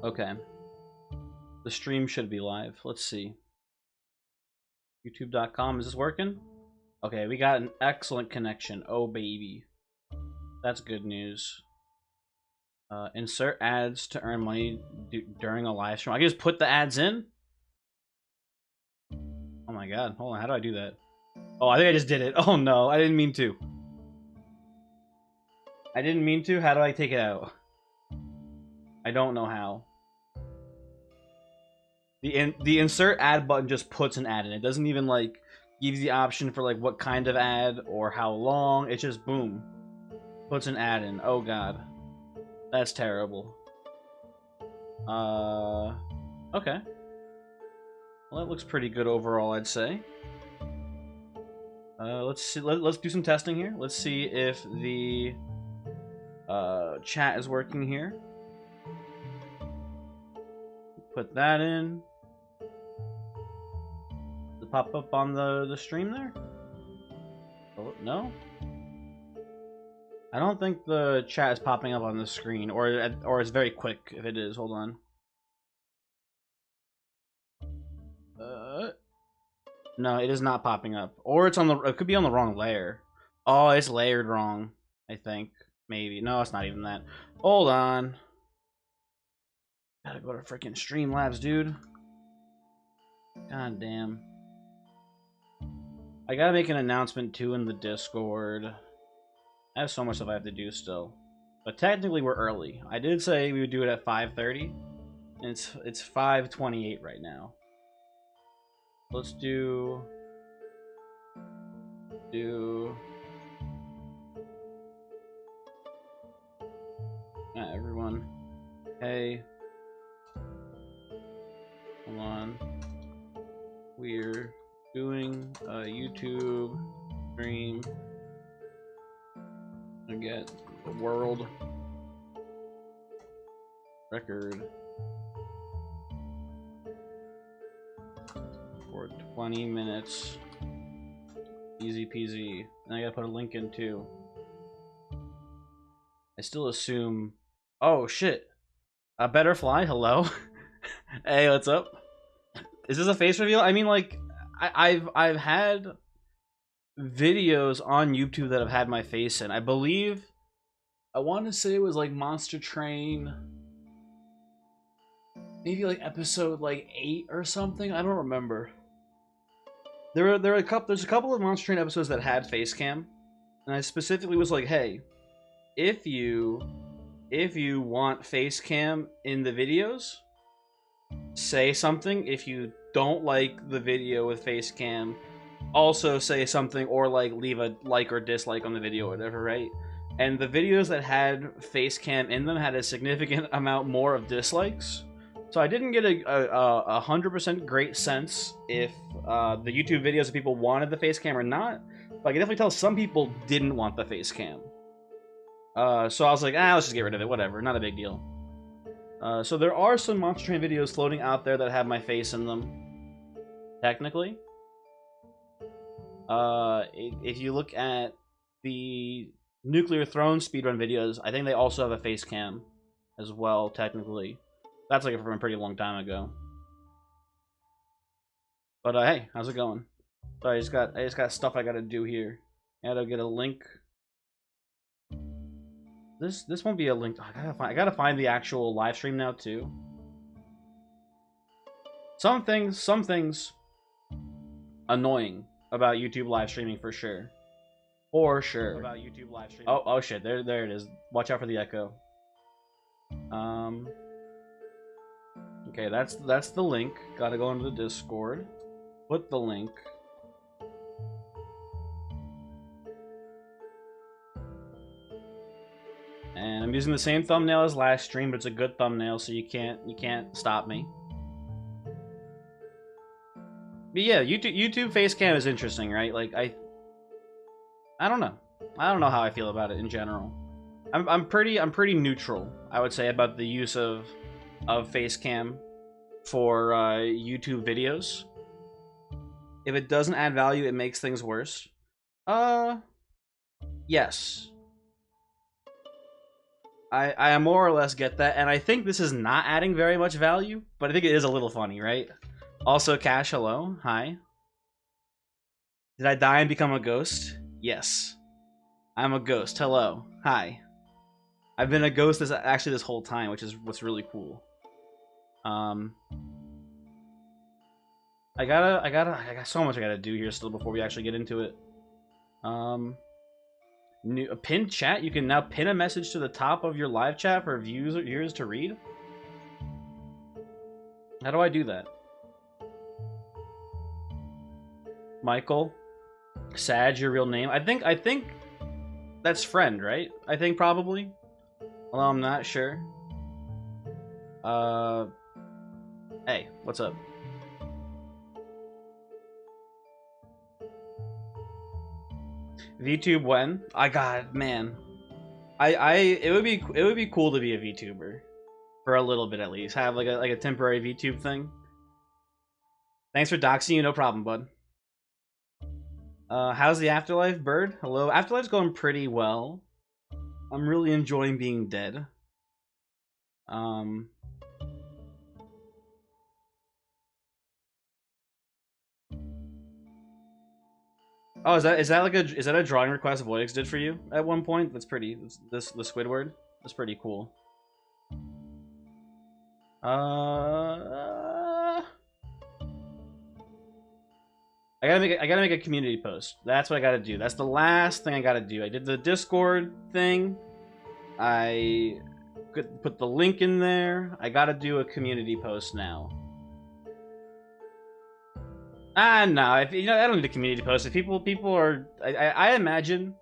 Okay. The stream should be live. Let's see. YouTube.com. Is this working? Okay, we got an excellent connection. Oh, baby. That's good news. Insert ads to earn money during a live stream. I can just put the ads in? Oh my god. Hold on. How do I do that? Oh, I think I just did it. Oh no. I didn't mean to. I didn't mean to. How do I take it out? I don't know how. The insert ad button just puts an ad in. It doesn't even like gives the option for like what kind of ad or how long. It just boom puts an ad in. Oh god, that's terrible. Okay. Well, that looks pretty good overall, I'd say. Let's see. Let's do some testing here. Let's see if the chat is working here. Put that in. Does it pop up on the stream there? Oh, no? I don't think the chat is popping up on the screen, or it's very quick if it is. Hold on. No, it is not popping up. Or it's on the. It could be on the wrong layer. Oh, it's layered wrong. I think maybe. No, it's not even that. Hold on. Gotta go to freaking Streamlabs, dude. God damn. I gotta make an announcement too in the Discord. I have so much stuff I have to do still. But technically we're early. I did say we would do it at 5:30. And it's 5:28 right now. Let's do everyone. Hey. Come on. We're doing a YouTube stream to get the world record for 20 minutes. Easy peasy. And I gotta put a link in too. I still assume. Oh shit. A better fly? Hello? Hey, what's up? Is this a face reveal? I mean, like, I've had videos on YouTube that have had my face in. I believe, I want to say it was like Monster Train, maybe like episode like 8 or something. I don't remember. There's a couple of Monster Train episodes that had face cam, and I specifically was like, hey, if you want face cam in the videos, say something. If you don't like the video with face cam, also say something, or like leave a like or dislike on the video or whatever, right? And the videos that had face cam in them had a significant amount more of dislikes. So I didn't get a 100% great sense if the YouTube videos of people wanted the face cam or not. But I can definitely tell some people didn't want the face cam. So I was like, let's just get rid of it, whatever, not a big deal. So there are some Monster Train videos floating out there that have my face in them, technically. If you look at the Nuclear Throne speedrun videos, I think they also have a face cam as well, technically. That's like from a pretty long time ago. But hey, how's it going? Sorry, I just got stuff I gotta do here. I gotta get a link. This won't be a link. I gotta find the actual live stream now too. Some things annoying about YouTube live streaming for sure. For sure. About YouTube live streaming. Oh shit, there it is. Watch out for the echo. Okay, that's the link. Gotta go into the Discord. Put the link. And I'm using the same thumbnail as last stream, but it's a good thumbnail, so you can't stop me. But yeah, YouTube face cam is interesting, right? Like I don't know. I don't know how I feel about it in general. I'm pretty neutral, I would say, about the use of face cam for YouTube videos. If it doesn't add value, it makes things worse. Yes. I more or less get that, and I think this is not adding very much value, but I think it is a little funny, right? Also, Cash, hello. Hi. Did I die and become a ghost? Yes. I'm a ghost. Hello. Hi. I've been a ghost this whole time, which is what's really cool. I got so much I gotta do here still before we actually get into it. A pinned chat. You can now pin a message to the top of your live chat for viewers to read. How do I do that? Michael, Sag, your real name. I think that's friend, right? I think probably. Although I'm not sure. Hey, what's up? VTube when? Man. It would be cool to be a VTuber. For a little bit at least. Have like a temporary VTube thing. Thanks for doxing you, no problem, bud. How's the afterlife, Bird? Hello. Afterlife's going pretty well. I'm really enjoying being dead. Oh, is that a drawing request Voyix did for you at one point? That's pretty. The Squidward. That's pretty cool. I gotta make a community post. That's what I gotta do. That's the last thing I gotta do. I did the Discord thing. I put the link in there. I gotta do a community post now. No. If I don't need a community post. If people are, I imagine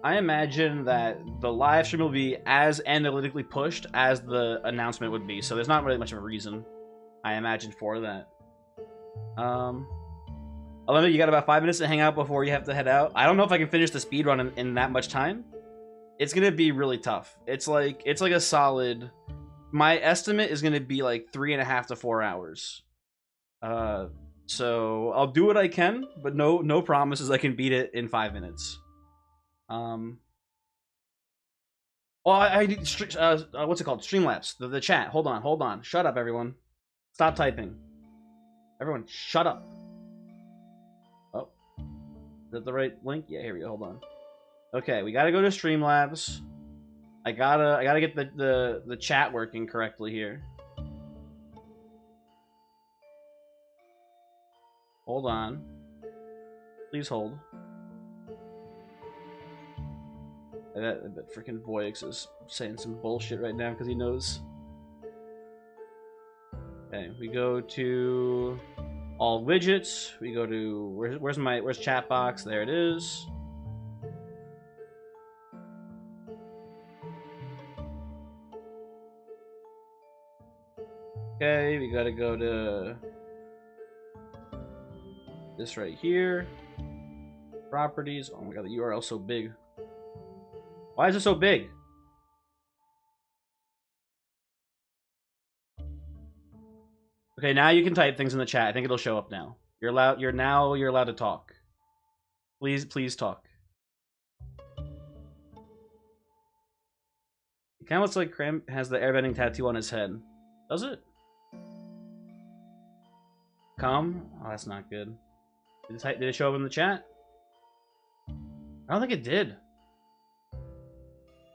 that the live stream will be as analytically pushed as the announcement would be. So there's not really much of a reason, I imagine, for that. Alemma, you got about 5 minutes to hang out before you have to head out. I don't know if I can finish the speedrun in that much time. It's gonna be really tough. It's like a solid. My estimate is gonna be like 3.5 to 4 hours. So I'll do what I can, but no promises I can beat it in 5 minutes. Well, I need what's it called? Streamlabs. The chat. Hold on. Shut up, everyone. Stop typing. Everyone, shut up. Oh, is that the right link? Yeah, here we go. Hold on. Okay, we gotta go to Streamlabs. I gotta get the chat working correctly here. Hold on. Please hold. I bet freaking Voyix is saying some bullshit right now because he knows. Okay, we go to all widgets. We go to where's chat box? There it is. Okay, we gotta go to this right here. Properties. Oh my god, the URL's so big. Why is it so big? Okay, now you can type things in the chat. I think it'll show up now. You're allowed to talk. Please talk. It kind of looks like Cram has the airbending tattoo on his head. Does it? Come? Oh, that's not good. Did it show up in the chat? I don't think it did.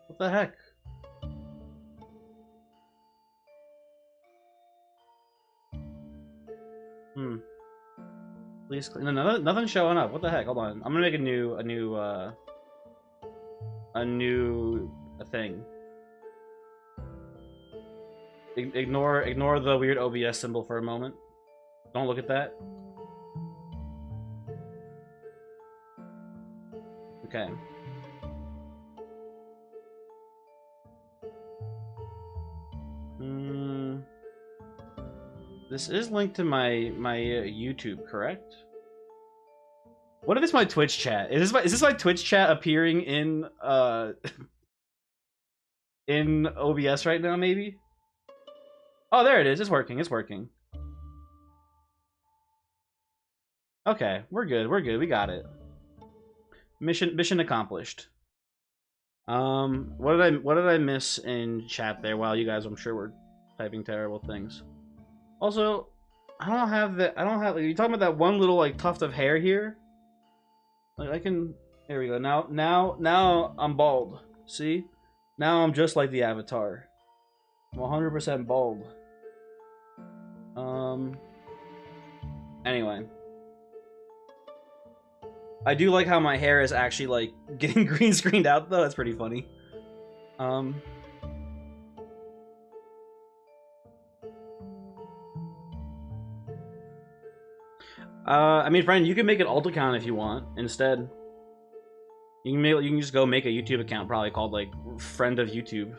What the heck? Please, no, nothing's showing up. What the heck? Hold on. I'm gonna make a new thing. Ignore the weird OBS symbol for a moment. Don't look at that. Okay. This is linked to my YouTube, correct? What if it's my Twitch chat? Is this my Twitch chat appearing in in OBS right now? Maybe. Oh, there it is. It's working. It's working. Okay, we're good. We're good. We got it. Mission accomplished. What did I miss in chat there? While you guys, I'm sure, were typing terrible things. Also, I don't have. Like, you talking about that one little like tuft of hair here? Like I can. There we go. Now I'm bald. See? Now I'm just like the Avatar. I'm 100% bald. Anyway. I do like how my hair is actually, like, getting green screened out, though. That's pretty funny. I mean, friend, you can make an alt account if you want, instead. You can just go make a YouTube account, probably called, like, Friend of YouTube.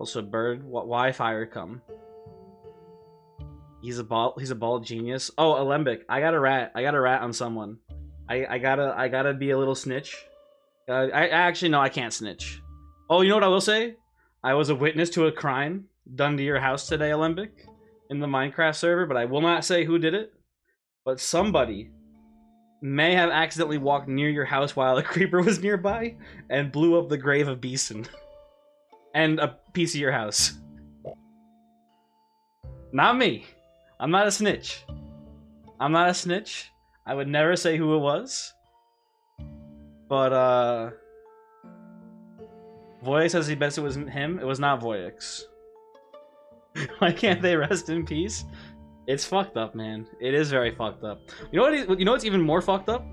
Also, Bird, why fire come? He's a bald genius. Oh, Alembic, I got a rat on someone. I gotta be a little snitch. I actually, no, I can't snitch. Oh, you know what I will say? I was a witness to a crime done to your house today, Alembic, in the Minecraft server, but I will not say who did it. But somebody may have accidentally walked near your house while a creeper was nearby and blew up the grave of Beeson. And a piece of your house. Not me. I'm not a snitch. I'm not a snitch. I would never say who it was. But, Voyix says he bets it was him. It was not Voyix. Why can't they rest in peace? It's fucked up, man. It is very fucked up. You know what? You know what's even more fucked up?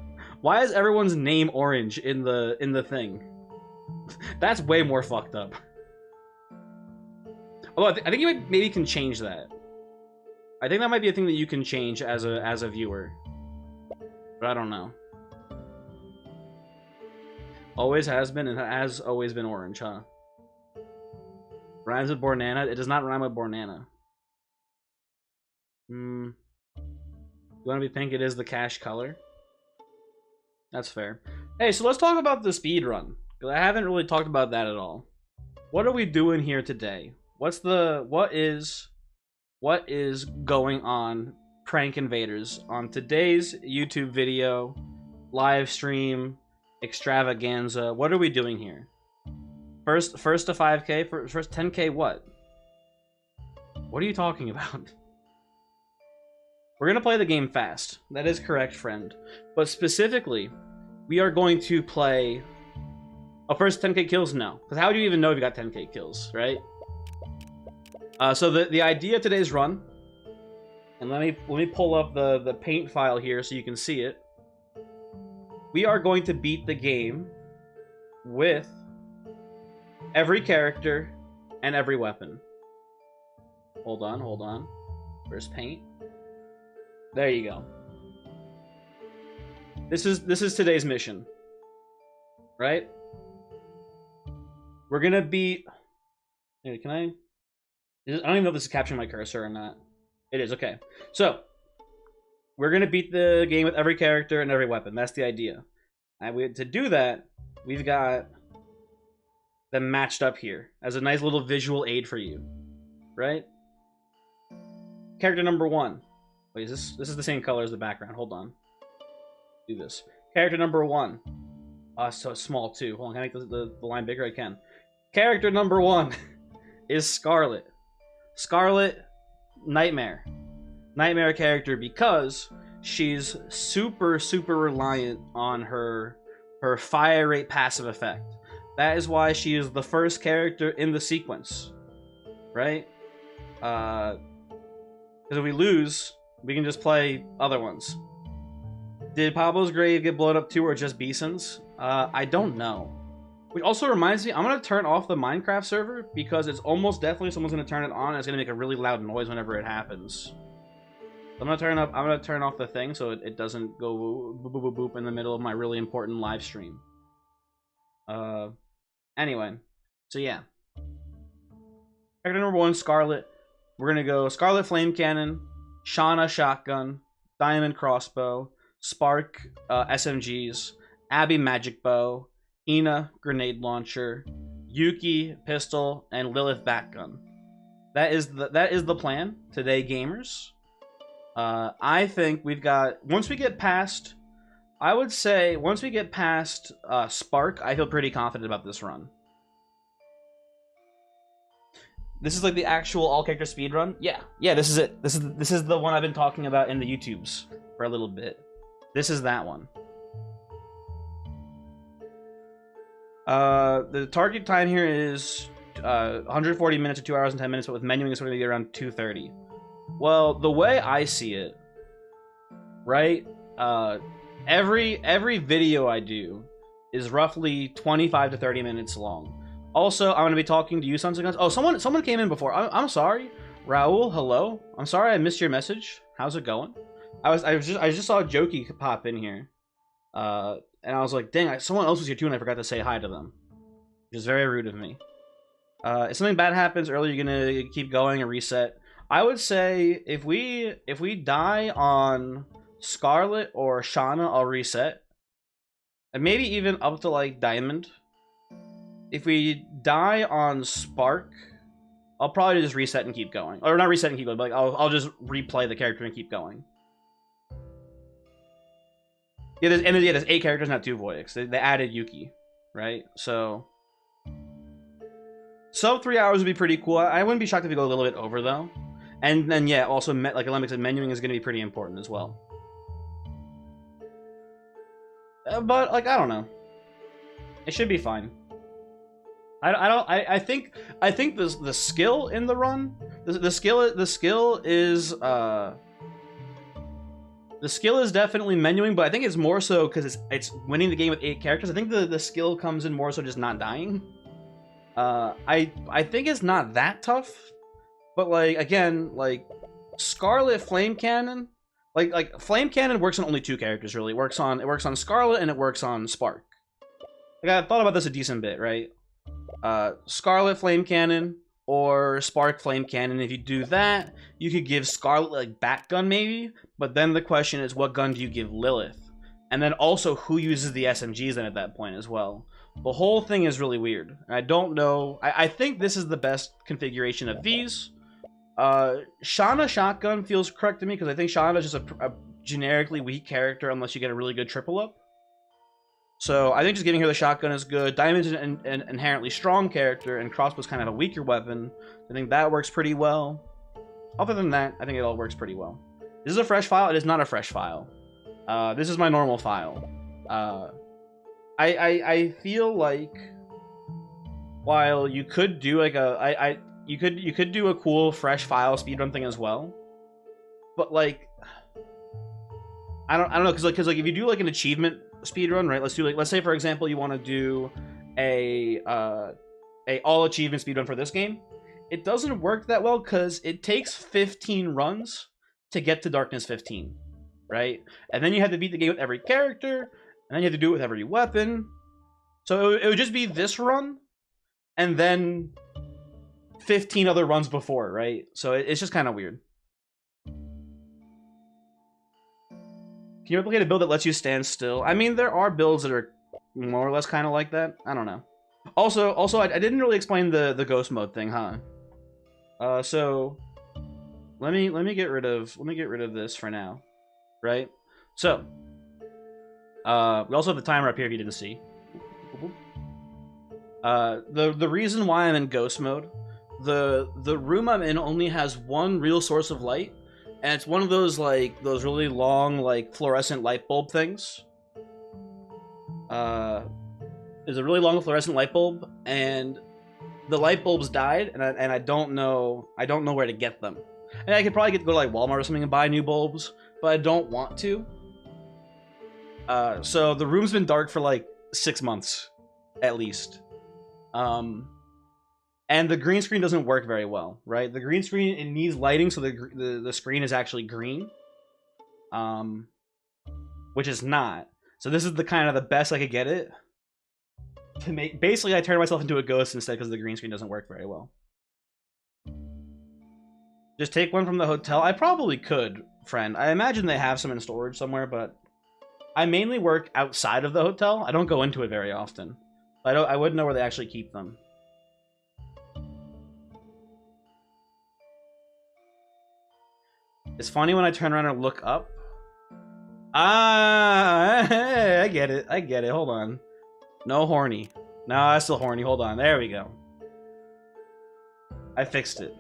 Why is everyone's name orange in the thing? That's way more fucked up. Although I think you maybe can change that. I think that might be a thing that you can change as a viewer. But I don't know. Always has been and has always been orange, huh? Rhymes with Bornana? It does not rhyme with Bornana. You want me to think it is the cash color? That's fair. Hey, so let's talk about the speedrun. Because I haven't really talked about that at all. What are we doing here today? What is going on, Prank Invaders, on today's YouTube video, live stream, extravaganza? What are we doing here? First to 5K, first 10K what? What are you talking about? We're gonna play the game fast. That is correct, friend. But specifically, we are going to play... Oh, first 10K kills? No. Because how do you even know if you got 10K kills, right? So the idea of today's run, and let me pull up the paint file here so you can see it. We are going to beat the game with every character and every weapon. Hold on. Where's paint? There you go. This is today's mission, right? We're gonna beat. Hey, can I? I don't even know if this is capturing my cursor or not. It is, okay. So, we're going to beat the game with every character and every weapon. That's the idea. And to do that, we've got them matched up here as a nice little visual aid for you. Right? Character number 1. Wait, this is the same color as the background. Hold on. Do this. Character number 1. So it's small too. Hold on, can I make the line bigger? I can. Character number 1 is Scarlet. Scarlet, Nightmare character, because she's super reliant on her fire rate passive effect. That is why she is the first character in the sequence, right? Because if we lose, we can just play other ones. Did Pablo's grave get blown up too, or just Beeson's? I don't know. Which also reminds me, I'm going to turn off the Minecraft server because it's almost definitely someone's going to turn it on and it's going to make a really loud noise whenever it happens. So I'm going to turn off the thing so it doesn't go boop, boop, boop, boop in the middle of my really important live stream. Anyway, so yeah. Character number 1, Scarlet. We're going to go Scarlet Flame Cannon, Shauna Shotgun, Diamond Crossbow, Spark SMGs, Abby Magic Bow, Ina Grenade Launcher, Yuki Pistol, and Lilith Batgun. That is the plan today, gamers. I think we've got, once we get past I would say once we get past Spark, I feel pretty confident about this run. This is like the actual all character speed run. Yeah, this is it. This is the one I've been talking about in the YouTubes for a little bit. This is that one. The target time here is 140 minutes to 2 hours and 10 minutes, but with menuing it's going to be around 2:30. Well, the way I see it, right? Every video I do is roughly 25 to 30 minutes long. Also, I'm going to be talking to you, Sons of Guns. Oh, someone came in before. I'm sorry. Raul, hello. I'm sorry I missed your message. How's it going? I just saw Jokey pop in here. And I was like, dang, someone else was here too, and I forgot to say hi to them. Which is very rude of me. If something bad happens early, you're gonna keep going and reset. I would say if we die on Scarlet or Shauna, I'll reset. And maybe even up to like Diamond. If we die on Spark, I'll probably just reset and keep going. Or not reset and keep going, but like I'll just replay the character and keep going. Yeah, there's 8 characters, not 2 Voyix. They added Yuki, right? So sub 3 hours would be pretty cool. I wouldn't be shocked if we go a little bit over though. And then yeah, also like Olympics and menuing is going to be pretty important as well. But like I don't know, it should be fine. I think the skill in the run, the skill is definitely menuing, but I think it's more so because it's winning the game with 8 characters. I think the skill comes in more so just not dying. I think it's not that tough, but like again, like Scarlet Flame Cannon, like Flame Cannon works on only 2 characters really. It works on Scarlet and it works on Spark. Like I thought about this a decent bit, right? Scarlet Flame Cannon or Spark Flame Cannon. If you do that, you could give Scarlet like Bat Gun maybe, but then the question is what gun do you give Lilith? And then also who uses the SMGs then at that point as well. The whole thing is really weird. I don't know. I think this is the best configuration of these. Shauna Shotgun feels correct to me because I think Shauna is just a generically weak character unless you get a really good triple up. So I think just giving her the shotgun is good. Diamond's an inherently strong character, and Crossbow's kind of a weaker weapon. I think that works pretty well. Other than that, I think it all works pretty well. This is a fresh file. It is not a fresh file. This is my normal file. I feel like while you could do like you could do a cool fresh file speedrun thing as well, but like I don't know because like if you do like an achievement speedrun, right? Let's say for example you want to do a all achievement speedrun for this game. It doesn't work that well because it takes 15 runs to get to Darkness 15, right? And then you have to beat the game with every character, and then you have to do it with every weapon. So it would just be this run, and then 15 other runs before, right? So it's just kind of weird. Can you replicate a build that lets you stand still? I mean, there are builds that are more or less kind of like that. I don't know. Also, I didn't really explain the ghost mode thing, huh? So let me get rid of this for now, right? So we also have the timer up here if you didn't see. The reason why I'm in ghost mode, the room I'm in only has one real source of light. And it's one of those, like, those really long, like, fluorescent light bulb things. There's a really long fluorescent light bulb, and the light bulbs died, and I don't know where to get them. And I could probably go to, like, Walmart or something and buy new bulbs, but I don't want to. So the room's been dark for, like, 6 months, at least. And the green screen doesn't work very well, right? The green screen, it needs lighting, so the screen is actually green. Which is not. So this is the kind of the best I could get it. To make, basically I turned myself into a ghost instead because the green screen doesn't work very well. Just take one from the hotel? I probably could, friend. I imagine they have some in storage somewhere, but I mainly work outside of the hotel. I don't go into it very often. I wouldn't know where they actually keep them. It's funny when I turn around and look up. Ah, I get it. I get it. Hold on. No horny. No, that's still horny. Hold on. There we go. I fixed it.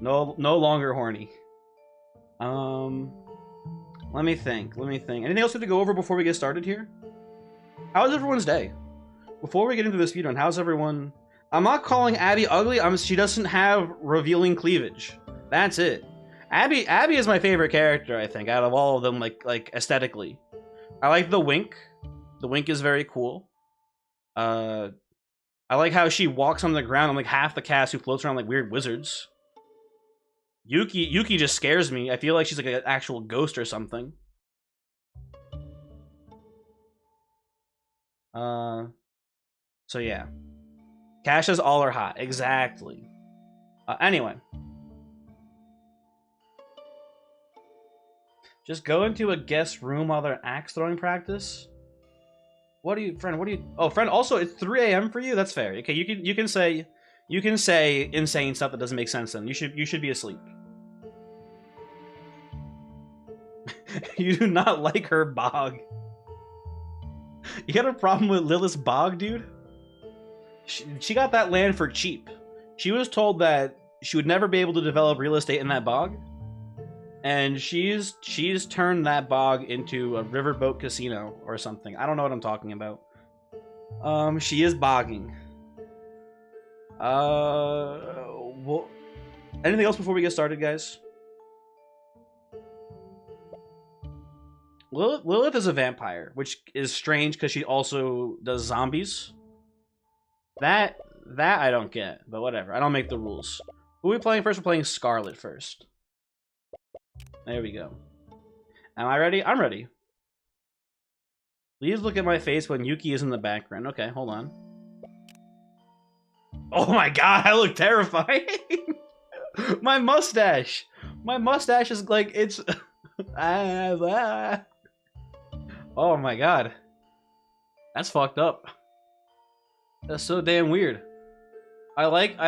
No longer horny. Let me think. Anything else we have to go over before we get started here? How is everyone's day? Before we get into the speedrun, how's everyone? I'm not calling Abby ugly. She doesn't have revealing cleavage. That's it. Abby is my favorite character, I think, out of all of them, like aesthetically. I like the wink. The wink is very cool. I like how she walks on the ground and like half the cast who floats around like weird wizards. Yuki just scares me. I feel like she's like an actual ghost or something. So yeah. Kasha's all are hot. Exactly. Anyway. Just go into a guest room while they're axe throwing practice. What do you, friend? What do you? Oh, friend. Also, it's 3 a.m. for you. That's fair. Okay, you can say insane stuff that doesn't make sense. Then you should be asleep. You do not like her bog. You got a problem with Lilith's bog, dude? She got that land for cheap. She was told that she would never be able to develop real estate in that bog. And she's turned that bog into a riverboat casino or something. I don't know what I'm talking about. She is bogging. Well, anything else before we get started, guys? Lilith is a vampire, which is strange because she also does zombies. That I don't get, but whatever. I don't make the rules. Who are we playing first? We're playing Scarlet first. There we go. Am I ready? I'm ready. Please look at my face when Yuki is in the background. Okay, hold on. Oh my god, I look terrifying! My mustache! My mustache is like, it's... Oh my god. That's fucked up. That's so damn weird. I like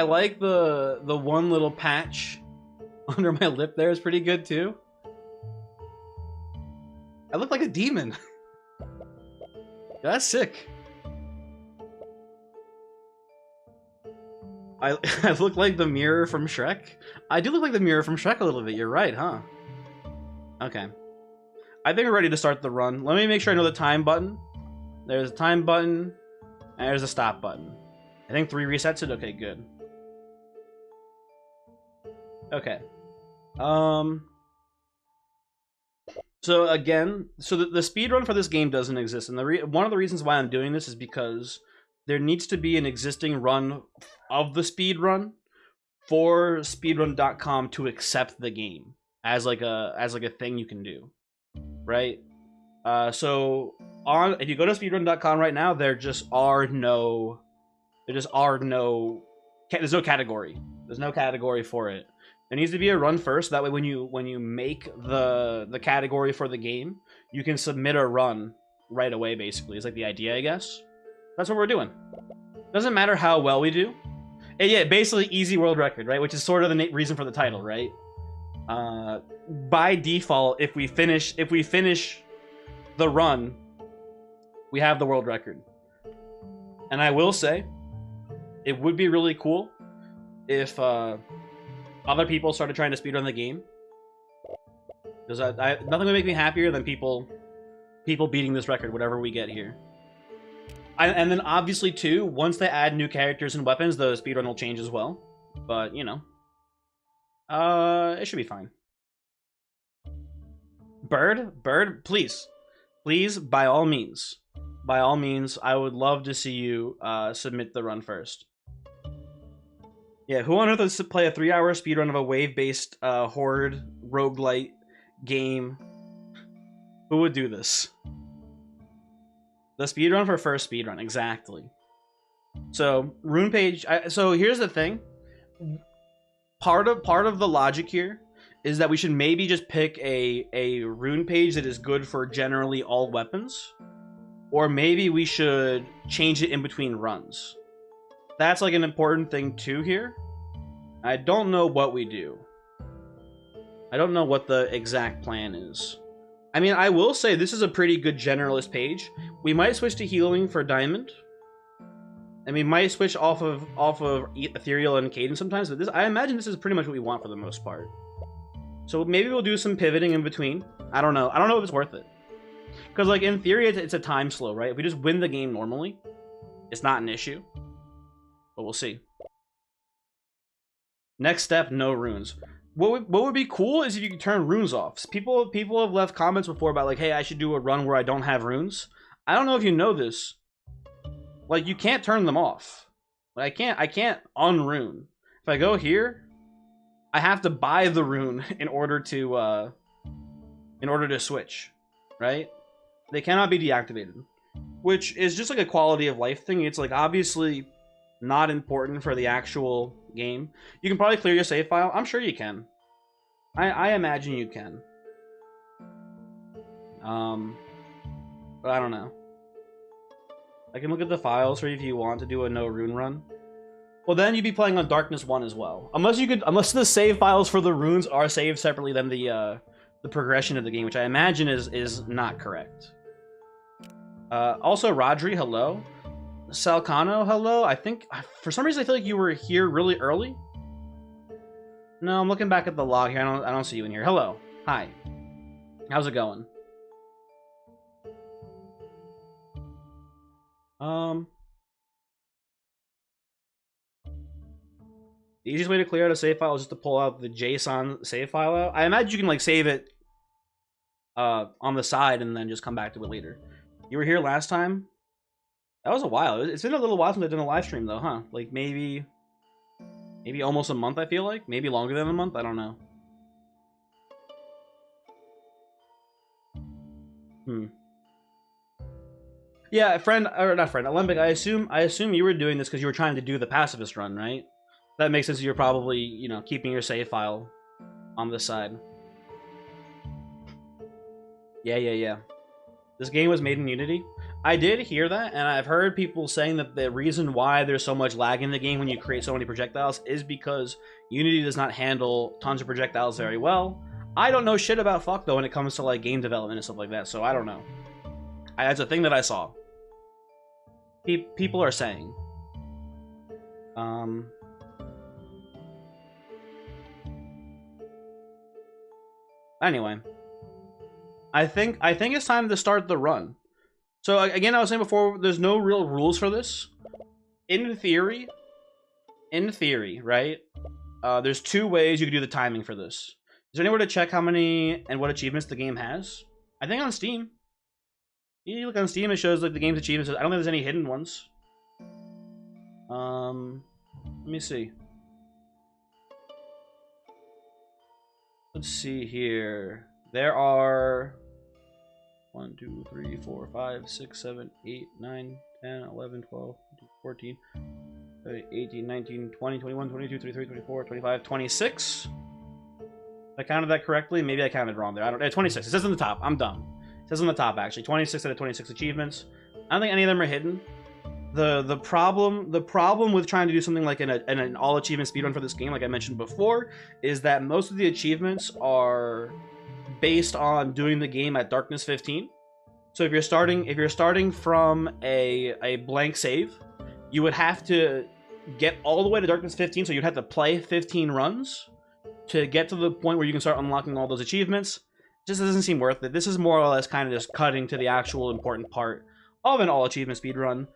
the one little patch under my lip there is pretty good too. I look like a demon. That's sick. I look like the mirror from Shrek. I do look like the mirror from Shrek a little bit. You're right, huh? Okay. I think we're ready to start the run. Let me make sure I know the time button. There's a time button, and there's a stop button. I think 3 resets it. Okay, good. Okay. So again, the speedrun for this game doesn't exist, and one of the reasons why I'm doing this is because there needs to be an existing run of the speedrun for speedrun.com to accept the game as like a thing you can do, right? So if you go to speedrun.com right now, there's no category. There's no category for it. There needs to be a run first. That way, when you make the category for the game, you can submit a run right away. Basically, it's like the idea, I guess. That's what we're doing. Doesn't matter how well we do. And yeah, basically easy world record, right? Which is sort of the reason for the title, right? By default, if we finish the run, we have the world record. And I will say, it would be really cool if other people started trying to speedrun the game. Because nothing would make me happier than people beating this record, whatever we get here. And then obviously too, once they add new characters and weapons, the speedrun will change as well. But you know, it should be fine. Bird, please, by all means, I would love to see you submit the run first. Yeah, who on earth wants to play a 3-hour speedrun of a wave-based horde roguelite game? Who would do this? The speedrun for first speedrun, exactly. So, Rune Page... so here's the thing. Part of the logic here is that we should maybe just pick a Rune Page that is good for generally all weapons. Or maybe we should change it in between runs. That's like an important thing too here. I don't know what we do. I don't know what the exact plan is. I mean, I will say this is a pretty good generalist page. We might switch to healing for diamond. And we might switch off of ethereal and cadence sometimes, but I imagine this is pretty much what we want for the most part. So maybe we'll do some pivoting in between. I don't know. I don't know if it's worth it. Because, like, in theory, it's a time slow, right? If we just win the game normally, it's not an issue. But we'll see. Next step, no runes. What would be cool is if you could turn runes off. People have left comments before about, like, hey, I should do a run where I don't have runes. I don't know if you know this. Like, you can't turn them off. Like, I can't unrune. If I go here, I have to buy the rune in order to switch, right? They cannot be deactivated, which is just like a quality of life thing. It's like obviously not important for the actual game. You can probably clear your save file. I'm sure you can. I imagine you can. But I don't know. I can look at the files for you if you want to do a no rune run. Well, then you'd be playing on Darkness 1 as well. Unless the save files for the runes are saved separately than the progression of the game, which I imagine is not correct. Also, Rodri, hello. Salcano, hello. I think, for some reason, I feel like you were here really early. No, I'm looking back at the log here. I don't see you in here. Hello. Hi. How's it going? The easiest way to clear out a save file is just to pull out the JSON save file out. I imagine you can like save it on the side and then just come back to it later. You were here last time? That was a while. It's been a little while since I've done a live stream though, huh? Like maybe almost a month, I feel like. Maybe longer than a month, I don't know. Yeah, friend, or not friend, Olympic, I assume you were doing this because you were trying to do the pacifist run, right? That makes sense. You're probably, you know, keeping your save file on the side. Yeah. This game was made in Unity. I did hear that, and I've heard people saying that the reason why there's so much lag in the game when you create so many projectiles is because Unity does not handle tons of projectiles very well. I don't know shit about fuck, though, when it comes to, like, game development and stuff like that, so I don't know. That's a thing that I saw. People are saying. Anyway. I think it's time to start the run. So, again, I was saying before, there's no real rules for this. In theory, right? There's two ways you could do the timing for this. Is there anywhere to check how many and what achievements the game has? I think on Steam. You look on Steam, it shows like the game's achievements. I don't think there's any hidden ones. Let me see. Let's see here. There are 1, 2, 3, 4, 5, 6, 7, 8, 9, 10, 11, 12, 14, 18, 19, 20, 21, 22, 23, 24, 25, 26. If I counted that correctly, maybe I counted wrong there. I don't. 26. It says on the top. I'm dumb. It says on the top actually. 26 out of 26 achievements. I don't think any of them are hidden. The problem with trying to do something like an all achievement speedrun for this game, like I mentioned before, is that most of the achievements are based on doing the game at darkness 15. So if you're starting from a blank save, you would have to get all the way to darkness 15. So you'd have to play 15 runs to get to the point where you can start unlocking all those achievements. Just doesn't seem worth it. This is more or less kind of just cutting to the actual important part of an all achievement speedrun,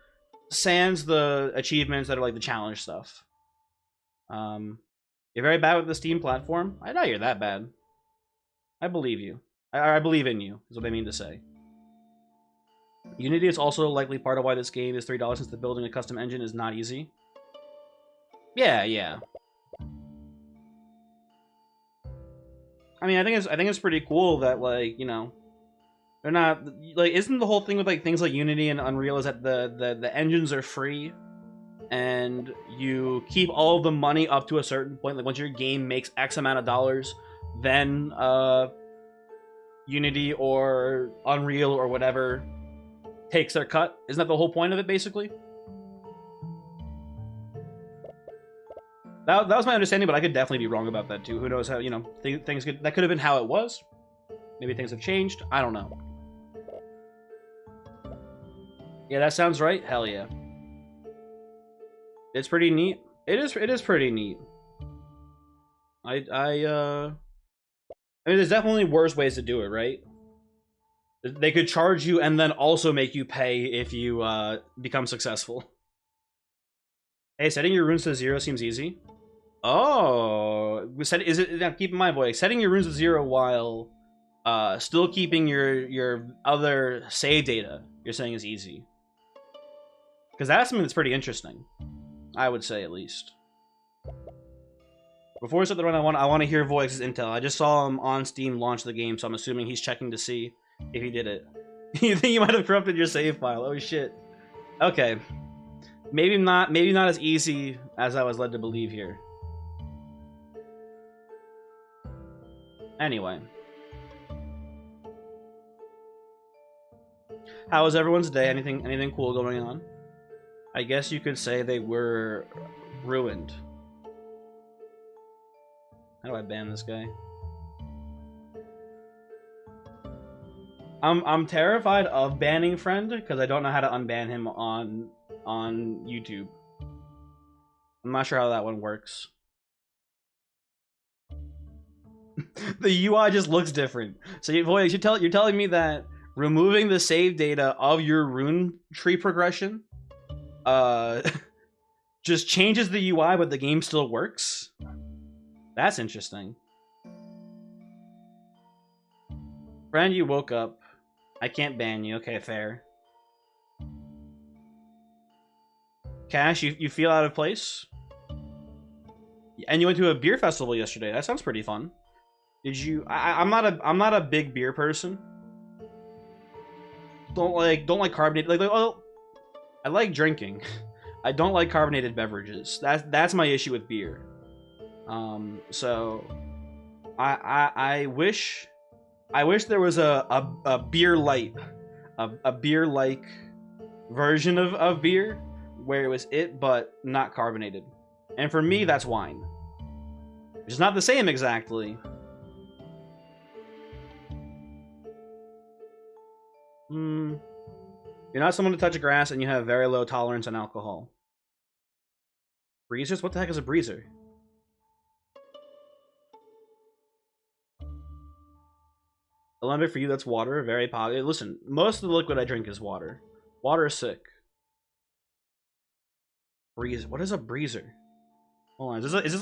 sans the achievements that are like the challenge stuff. You're very bad with the Steam platform. I doubt you're that bad. I believe you. I believe in you, is what I mean to say. Unity is also likely part of why this game is $3 since the building a custom engine is not easy. Yeah. I mean, I think it's pretty cool that, like, you know, they're not like, isn't the whole thing with like things like Unity and Unreal is that the engines are free and you keep all of the money up to a certain point. Like once your game makes X amount of dollars, then Unity or Unreal or whatever takes their cut. Isn't that the whole point of it, basically? That was my understanding, but I could definitely be wrong about that too. Who knows how, you know, things could, that could have been how it was. Maybe things have changed. I don't know. Yeah, that sounds right. Hell yeah. It's pretty neat. It is pretty neat. I mean, there's definitely worse ways to do it, right? They could charge you and then also make you pay if you become successful. Hey, setting your runes to 0 seems easy. Oh, is it? Now keep in mind, boy, setting your runes to 0 while still keeping your other save data, you're saying is easy. Because that's something that's pretty interesting, I would say, at least. Before we start the run, I want to hear Voix's intel. I just saw him on Steam launch the game, so I'm assuming he's checking to see if he did it. You think you might have corrupted your save file? Oh shit. Okay. Maybe not as easy as I was led to believe here. Anyway. How was everyone's day? Anything cool going on? I guess you could say they were ruined. How do I ban this guy? I'm terrified of banning friend because I don't know how to unban him on YouTube. I'm not sure how that one works. The UI just looks different. So you're telling me that removing the save data of your rune tree progression just changes the UI, but the game still works? That's interesting. Friend, you woke up. I can't ban you. Okay, fair. Cash, you feel out of place? And you went to a beer festival yesterday. That sounds pretty fun. Did you? I'm not a big beer person. Don't like carbonated. Oh, I like drinking. I don't like carbonated beverages. That's my issue with beer. So I wish there was a beer light, a beer like version of beer where it was but not carbonated. And for me, that's wine. Which is not the same exactly. You're not someone to touch grass and you have very low tolerance on alcohol. Breezers? What the heck is a breezer? Alembic for you, that's water. Very popular. Listen, most of the liquid I drink is water. Water is sick. Breezer. What is a breezer? Hold on. Is this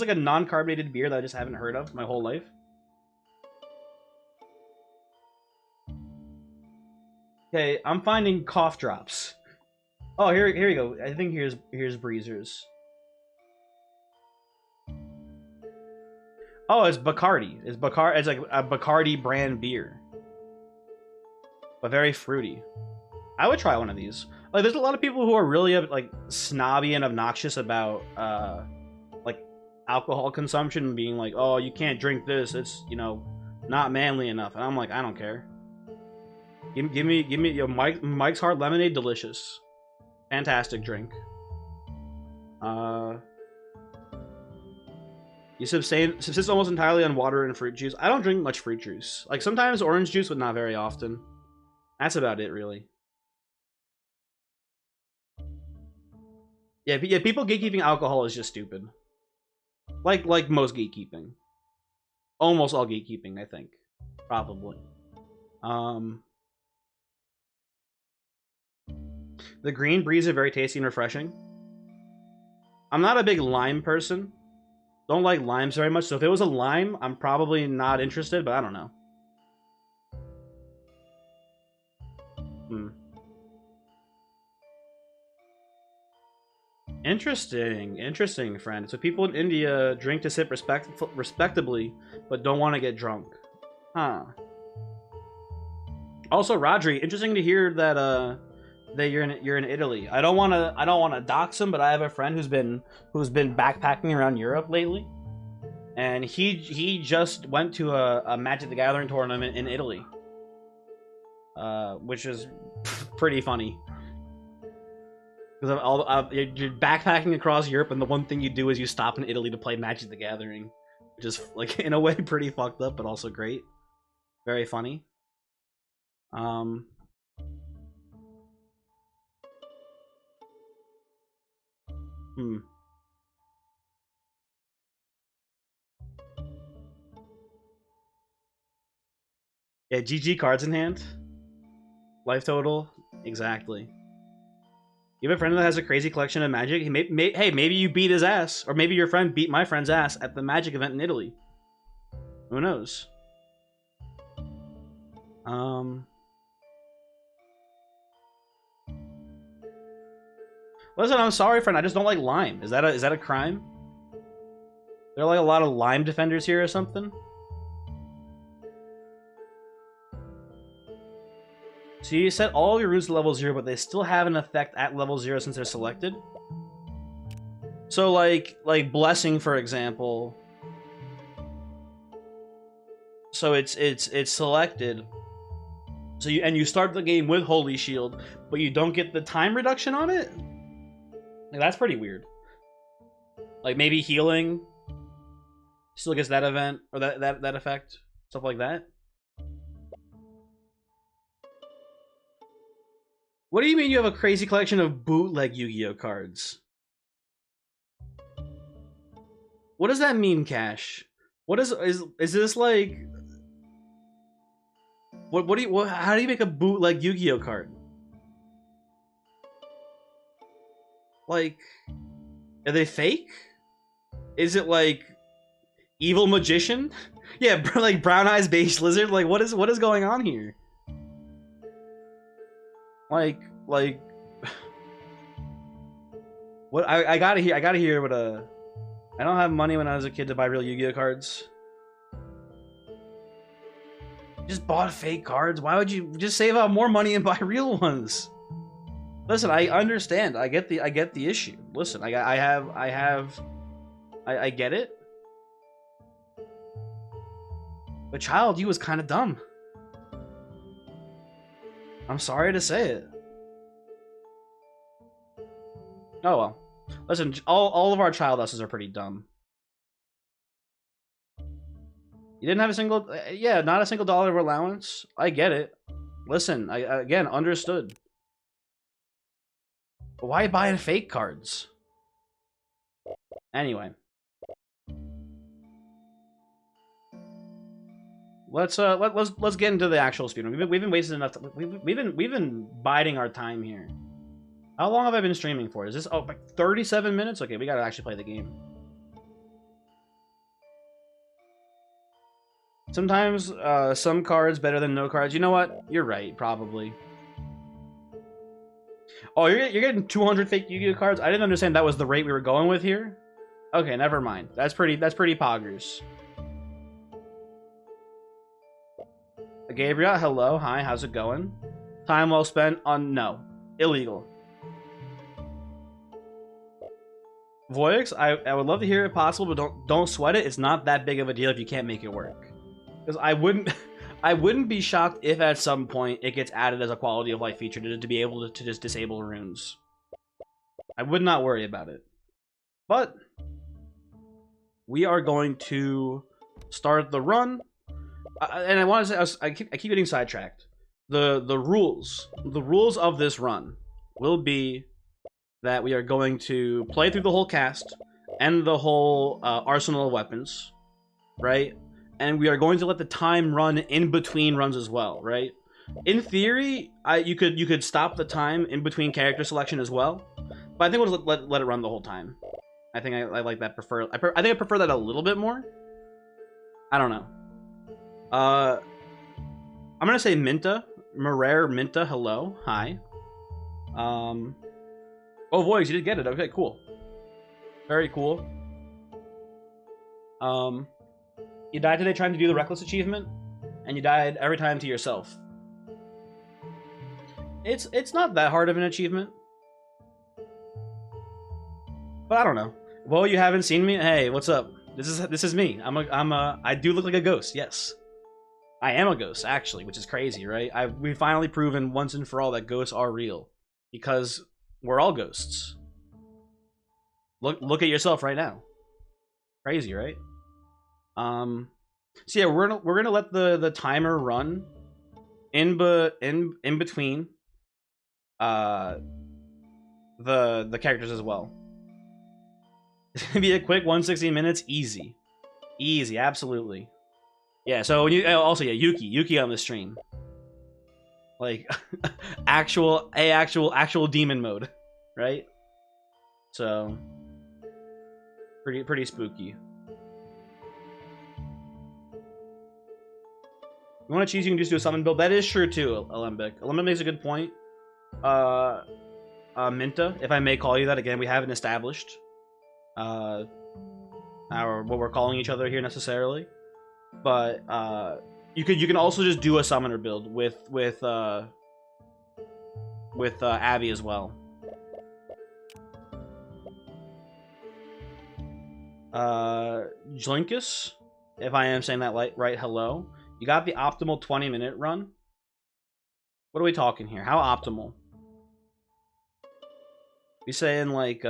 like a non-carbonated beer that I just haven't heard of my whole life? Okay, I'm finding cough drops. Oh, here we go. I think here's breezers. Oh, it's Bacardi. It's like a Bacardi brand beer, but very fruity. I would try one of these. Like, there's a lot of people who are really like snobby and obnoxious about like alcohol consumption, being like, "Oh, you can't drink this. It's, you know, not manly enough." And I'm like, I don't care. Give me yo, Mike's Hard Lemonade, delicious, fantastic drink. You subsist almost entirely on water and fruit juice. I don't drink much fruit juice. Like, sometimes orange juice, but not very often. That's about it, really. Yeah, people gatekeeping alcohol is just stupid. Like most gatekeeping. Almost all gatekeeping, I think. Probably. The green breeze is very tasty and refreshing. I'm not a big lime person. Don't like limes very much, so if it was a lime, I'm probably not interested, but I don't know. Interesting, friend. So people in India drink to sip respectably, but don't want to get drunk. Huh. Also, Rodri, interesting to hear that you're in Italy. I don't want to dox him, but I have a friend who's been backpacking around Europe lately, and he just went to a Magic the Gathering tournament in Italy, which is pretty funny. Because you're backpacking across Europe, and the one thing you do is you stop in Italy to play Magic the Gathering, which is, like, in a way pretty fucked up, but also great. Very funny. Yeah, GG cards in hand. Life total. Exactly. You have a friend that has a crazy collection of magic. Hey, maybe you beat his ass. Or maybe your friend beat my friend's ass at the magic event in Italy. Who knows? Listen, I'm sorry, friend. I just don't like lime. Is that a crime? There are like a lot of lime defenders here or something? So you set all your runes to level 0, but they still have an effect at level 0 since they're selected? So like Blessing, for example. So it's selected. So you start the game with Holy Shield, but you don't get the time reduction on it? Like, that's pretty weird. Like maybe healing still gets that event or that effect, stuff like that. What do you mean you have a crazy collection of bootleg Yu-Gi-Oh cards? What does that mean, Cash? What is this like? How do you make a bootleg Yu-Gi-Oh card? Like, are they fake? Is it like Evil Magician? Yeah, like Brown Eyes Beige Lizard. Like, what is going on here? Like what I gotta hear what I don't have money when I was a kid to buy real Yu-Gi-Oh cards. Just bought fake cards. Why would you just save out more money and buy real ones? Listen, I understand. I get the issue. Listen, I get it. But child, you was kind of dumb. I'm sorry to say it. Oh well. Listen, all of our child us's are pretty dumb. You didn't have a single... Yeah, not a single dollar of allowance. I get it. Listen, again, understood. But why buy fake cards? Anyway. Let's get into the actual speedrun. We've been wasting enough time. We've been biding our time here. How long have I been streaming for? Is this like 37 minutes? Okay, we gotta actually play the game. Sometimes some cards better than no cards. You know what? You're right, probably. Oh, you're getting 200 fake Yu-Gi-Oh cards? I didn't understand that was the rate we were going with here. Okay, never mind. That's pretty poggers. Gabriel, hello, hi, how's it going? Time well spent on no. Illegal. Voyix, I would love to hear it possible, but don't sweat it. It's not that big of a deal if you can't make it work. Because I wouldn't be shocked if at some point it gets added as a quality of life feature to be able to just disable runes. I would not worry about it. But we are going to start the run. And I want to say, I keep getting sidetracked. The rules of this run will be that we are going to play through the whole cast and the whole arsenal of weapons, right? And we are going to let the time run in between runs as well, right? In theory, you could stop the time in between character selection as well, but I think we'll let it run the whole time. I think I like that. I think I prefer that a little bit more. I don't know. I'm gonna say Minta, Minta. Hello, hi. Oh, Voyage, you did get it. Okay, cool. Very cool. You died today trying to do the Reckless achievement, and you died every time to yourself. It's not that hard of an achievement. But I don't know. Well, you haven't seen me? Hey, what's up? This is me. I do look like a ghost, yes. I am a ghost, actually, which is crazy, right? We've finally proven once and for all that ghosts are real. Because we're all ghosts. Look at yourself right now. Crazy, right? So yeah, we're gonna let the timer run in between the characters as well. It's gonna be a quick 160 minutes, easy, absolutely. Yeah. So when you also yeah, Yuki on the stream, like actual demon mode, right? So pretty spooky. You want to cheese, you can just do a summon build. That is true too, Alembic. Alembic makes a good point. Minta, if I may call you that again, we haven't established what we're calling each other here necessarily, but you can also just do a summoner build with Abby as well. Jlinkus, if I am saying that right, hello. You got the optimal 20-minute run. What are we talking here? How optimal? We saying like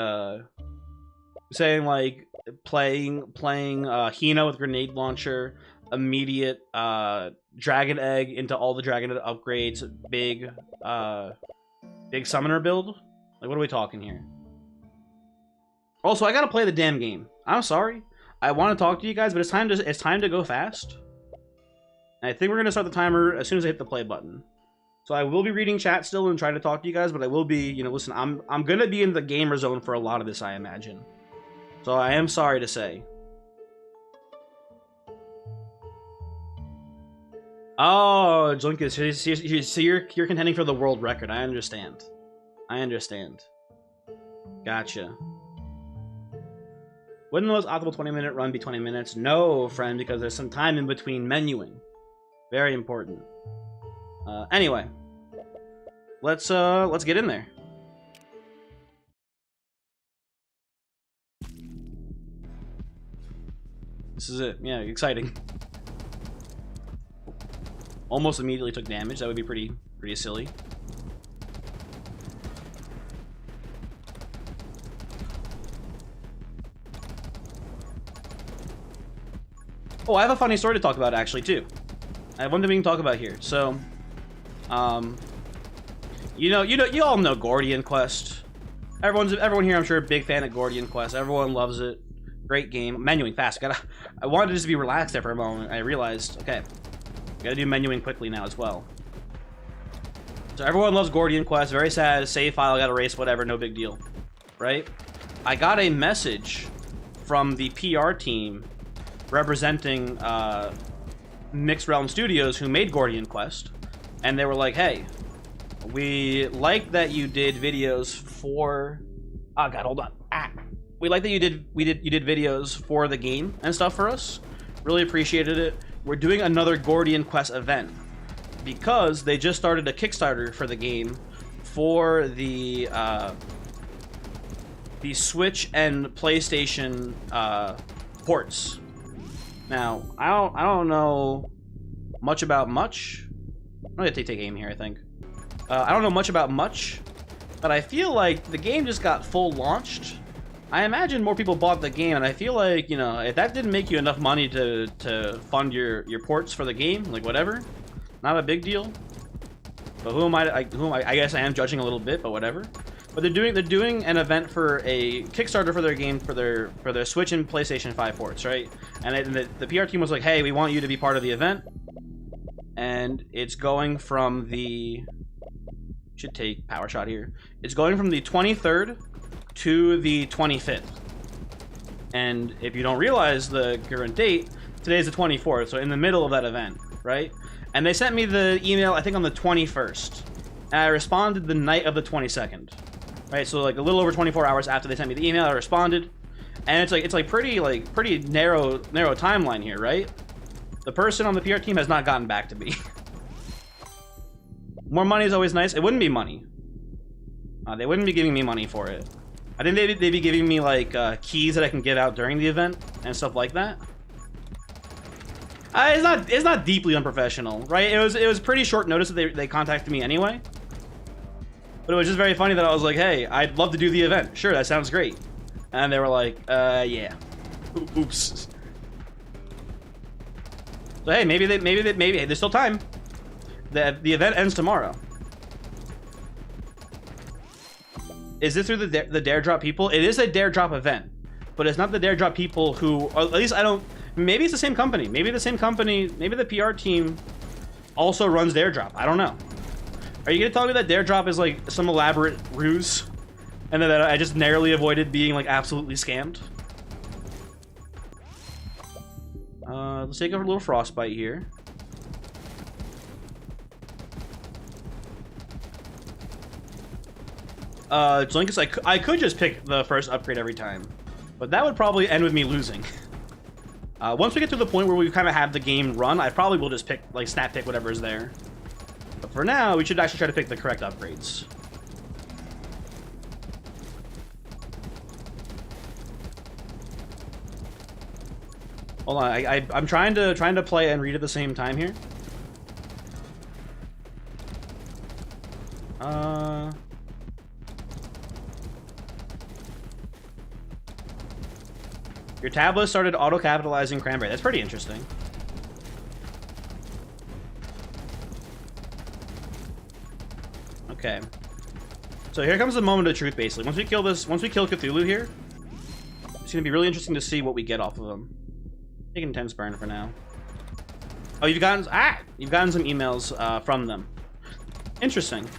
playing Hino with grenade launcher, immediate dragon egg into all the dragon egg upgrades, big summoner build. Like, what are we talking here? Also, I gotta play the damn game. I'm sorry. I want to talk to you guys, but it's time to go fast. And I think we're gonna start the timer as soon as I hit the play button. So I will be reading chat still and trying to talk to you guys, but I will be, you know, listen, I'm gonna be in the gamer zone for a lot of this, I imagine. So I am sorry to say. Oh, Junkus, so you're contending for the world record. I understand. Gotcha. Wouldn't the most optimal 20-minute run be 20 minutes? No, friend, because there's some time in between menuing. Very important. Anyway, let's get in there. This is it. Yeah, exciting. Almost immediately took damage. That would be pretty silly. Oh, I have a funny story to talk about actually too. I have one thing we can talk about here. So, you all know Gordian Quest. Everyone here, I'm sure, a big fan of Gordian Quest. Everyone loves it. Great game. Menuing fast. I wanted to just be relaxed there for a moment. I realized, okay, gotta do menuing quickly now as well. So everyone loves Gordian Quest. Very sad. Save file got erased. Whatever. No big deal. Right? I got a message from the PR team representing Mixed Realm Studios, who made Gordian Quest, and they were like, "Hey, we like that you did videos for." Oh God, hold on. We like that you did videos for the game and stuff for us. Really appreciated it. We're doing another Gordian Quest event because they just started a Kickstarter for the game for the Switch and PlayStation ports. Now, I don't know much about much. I'm gonna take aim here, I think. I don't know much about much, but I feel like the game just got full launched. I imagine more people bought the game, and I feel like, you know, if that didn't make you enough money to fund your ports for the game, like whatever, not a big deal. But who am I? I guess I am judging a little bit, but whatever. But they're doing an event for a Kickstarter for their game for their Switch and PlayStation 5 ports, right? And the PR team was like, "Hey, we want you to be part of the event." And it's going from the should take power shot here. It's going from the 23rd to the 25th. And if you don't realize the current date, today's the 24th, so in the middle of that event, right? And they sent me the email, I think, on the 21st. And I responded the night of the 22nd. Right, so like a little over 24 hours after they sent me the email, I responded. And it's pretty narrow timeline here, right? The person on the PR team has not gotten back to me. More money is always nice. It wouldn't be money. They wouldn't be giving me money for it. I think they'd be giving me like keys that I can give out during the event and stuff like that. It's not deeply unprofessional, right? It was pretty short notice that they contacted me anyway. But it was just very funny that I was like, "Hey, I'd love to do the event. Sure, that sounds great." And they were like, yeah. Oops. So hey, maybe hey, there's still time. The event ends tomorrow. Is this through the dare drop people? It is a dare drop event, but it's not the dare drop people who, or at least I don't. Maybe it's the same company. Maybe the same company. Maybe the PR team also runs dare drop. I don't know. Are you gonna tell me that dare drop is like some elaborate ruse, and that I just narrowly avoided being like absolutely scammed? Let's take a little frostbite here. Linkus, I could just pick the first upgrade every time, but that would probably end with me losing. Once we get to the point where we kind of have the game run, I probably will just pick, like, snap pick whatever is there. But for now, we should actually try to pick the correct upgrades. Hold on, I'm trying to play and read at the same time here. Your tablet started auto-capitalizing cranberry. That's pretty interesting. Okay. So here comes the moment of truth, basically. Once we kill Cthulhu here, it's gonna be really interesting to see what we get off of him. Take an intense burn for now. Oh, you've gotten some emails from them. Interesting.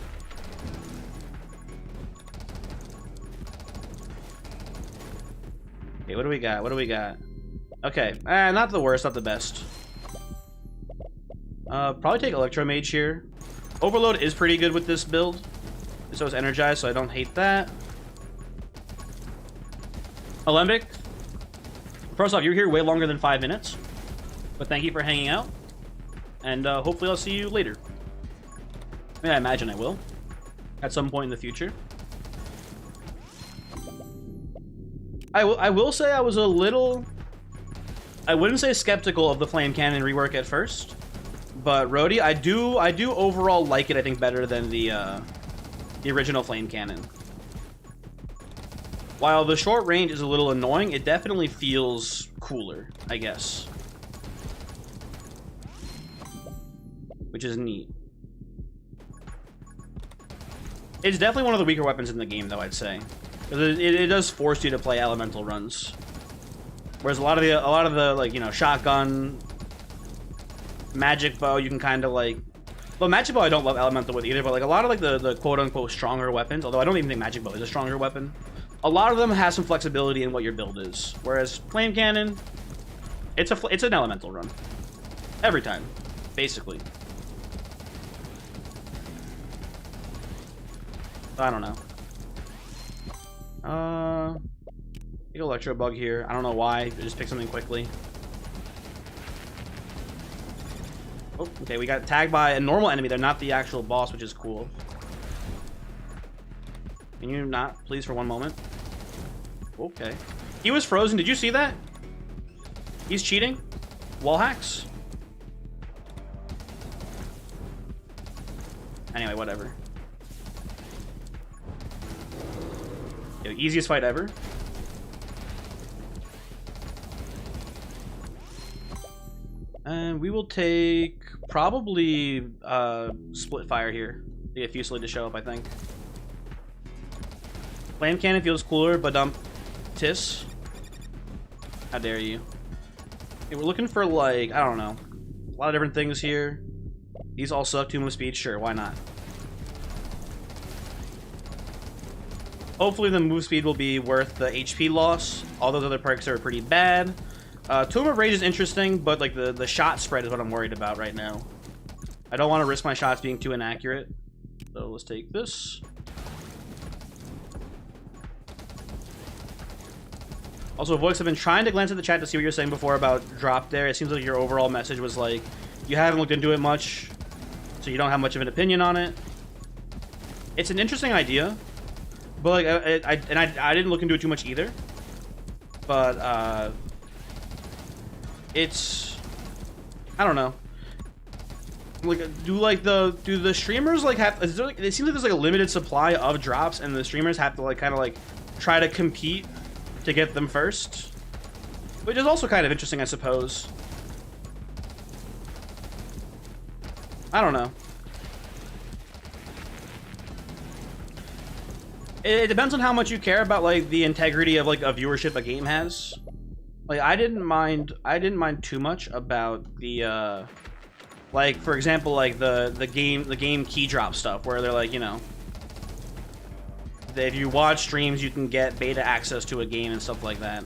Okay, what do we got? What do we got? Okay, not the worst, not the best. Probably take Electro Mage here. Overload is pretty good with this build. So it's energized, so I don't hate that. Alembic. First off, you're here way longer than 5 minutes. But thank you for hanging out. And hopefully I'll see you later. I mean, I imagine I will. At some point in the future. I will say I was a little... I wouldn't say skeptical of the Flame Cannon rework at first. But Rhodey, I do overall like it, I think, better than the original Flame Cannon. While the short range is a little annoying, it definitely feels cooler, I guess. Which is neat. It's definitely one of the weaker weapons in the game, though, I'd say. Because it does force you to play elemental runs. Whereas a lot of the like, you know, shotgun, magic bow, you can kind of like... Well, magic bow I don't love elemental with either, but like a lot of like the quote-unquote stronger weapons, although I don't even think magic bow is a stronger weapon, a lot of them have some flexibility in what your build is. Whereas Flame Cannon, it's an elemental run. Every time, basically. I don't know. Big Electro Bug here. I don't know why. I just picked something quickly. Oh, okay. We got tagged by a normal enemy. They're not the actual boss, which is cool. Can you not, please, for one moment? Okay. He was frozen. Did you see that? He's cheating. Wall hacks. Anyway, whatever. Yo, easiest fight ever. And we will take probably split fire here. Get Fusilier to show up, I think. Flame Cannon feels cooler, but dump Tis. How dare you? Okay, we're looking for like, I don't know, a lot of different things here. These all suck. 2 move speed, sure, why not? Hopefully the move speed will be worth the HP loss. All those other perks are pretty bad. Tomb of Rage is interesting, but like the shot spread is what I'm worried about right now. I don't want to risk my shots being too inaccurate. So let's take this. Also, Voix, I've been trying to glance at the chat to see what you're saying before about drop there. It seems like your overall message was like, you haven't looked into it much, so you don't have much of an opinion on it. It's an interesting idea. But like, I didn't look into it too much either. But it's, I don't know. Like, do the streamers like have? Is there, like, it seems like there's like a limited supply of drops, and the streamers have to like kind of like try to compete to get them first, which is also kind of interesting, I suppose. I don't know. It depends on how much you care about like the integrity of like a viewership a game has. Like I didn't mind too much about the like for example like the game key drop stuff where they're like, you know, if you watch streams you can get beta access to a game and stuff like that.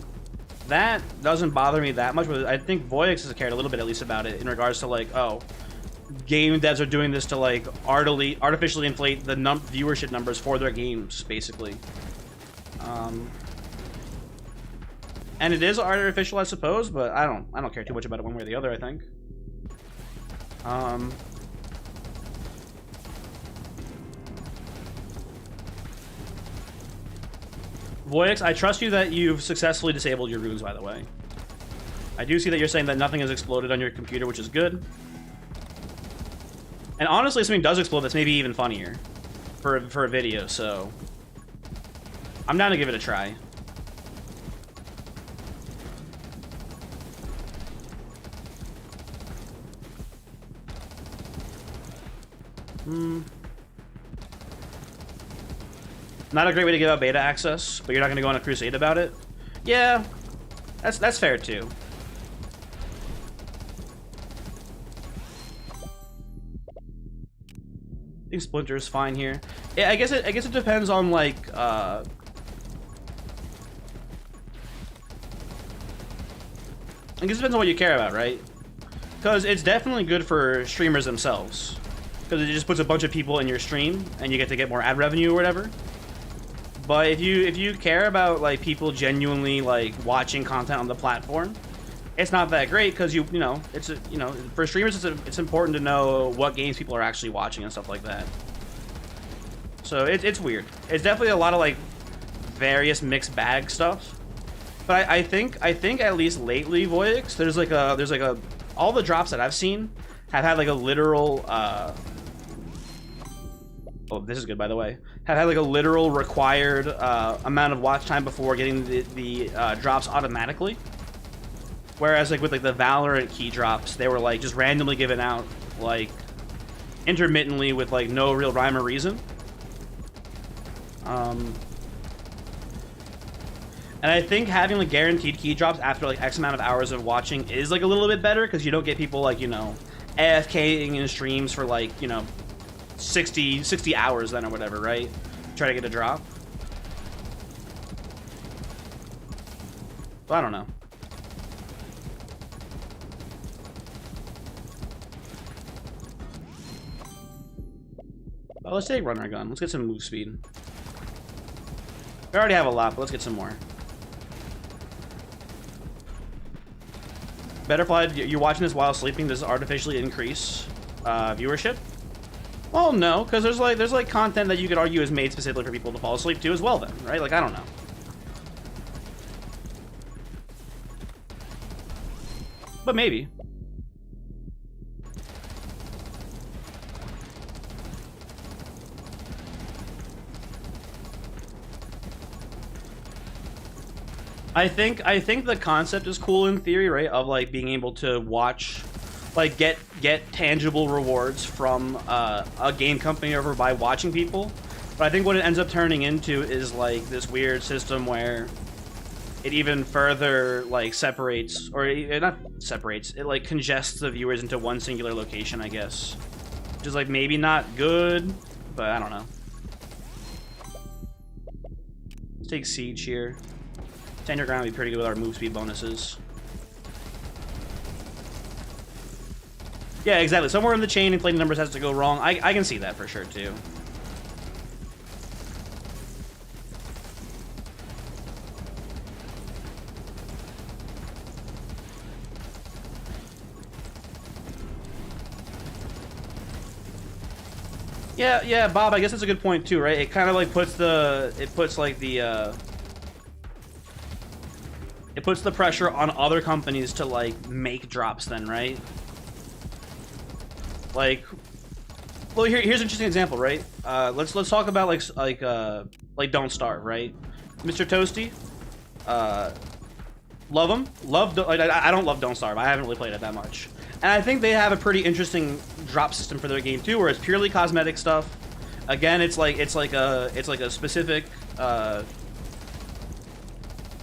That doesn't bother me that much, but I think Voyix has cared a little bit at least about it in regards to like, oh, game devs are doing this to like artificially inflate the viewership numbers for their games, basically. And it is artificial, I suppose, but I don't care too much about it one way or the other, I think. Voyix, I trust you that you've successfully disabled your runes, by the way. I do see that you're saying that nothing has exploded on your computer, which is good. And honestly, if something does explode, that's maybe even funnier for a video, so I'm down to give it a try. Not a great way to give out beta access, but you're not going to go on a crusade about it? Yeah, that's fair too. I think Splinter is fine here. Yeah, I guess it depends on like I guess it depends on what you care about, right? Because it's definitely good for streamers themselves. Because it just puts a bunch of people in your stream and you get to get more ad revenue or whatever. But if you care about like people genuinely like watching content on the platform, it's not that great because you know it's you know for streamers it's important to know what games people are actually watching and stuff like that. So it's weird. It's definitely a lot of like various mixed bag stuff. But I think at least lately, Voyix, there's like a all the drops that I've seen have had like a literal oh, this is good, by the way. Have had like a literal required amount of watch time before getting the drops automatically. Whereas like with like the Valorant key drops, they were like just randomly given out like intermittently with like no real rhyme or reason. And I think having like guaranteed key drops after like X amount of hours of watching is like a little bit better because you don't get people like, you know, AFKing in streams for like, you know, 60 hours then or whatever, right? Try to get a drop. But I don't know. Well, let's take runner gun. Let's get some move speed. We already have a lot, but let's get some more. Betterfly, you're watching this while sleeping. Does it artificially increase viewership? Well, no, because there's like content that you could argue is made specifically for people to fall asleep to as well then, right? Like, I don't know. But maybe. I think the concept is cool in theory, right? Of like being able to watch, like get tangible rewards from a game company over by watching people. But I think what it ends up turning into is like this weird system where it even further like separates, or it not separates, it like congests the viewers into one singular location, I guess. Which is like maybe not good, but I don't know. Let's take Siege here. Stand ground would be pretty good with our move speed bonuses. Yeah, exactly. Somewhere in the chain, inflating numbers has to go wrong. I can see that for sure, too. Yeah, Bob, I guess that's a good point, too, right? It kind of, like, puts the pressure on other companies to, like, make drops then, right? Like, well, here's an interesting example, right? Let's talk about like Don't Starve, right? Mr. Toasty, love him. I don't love Don't Starve. I haven't really played it that much. And I think they have a pretty interesting drop system for their game too, where it's purely cosmetic stuff. Again, it's like a specific.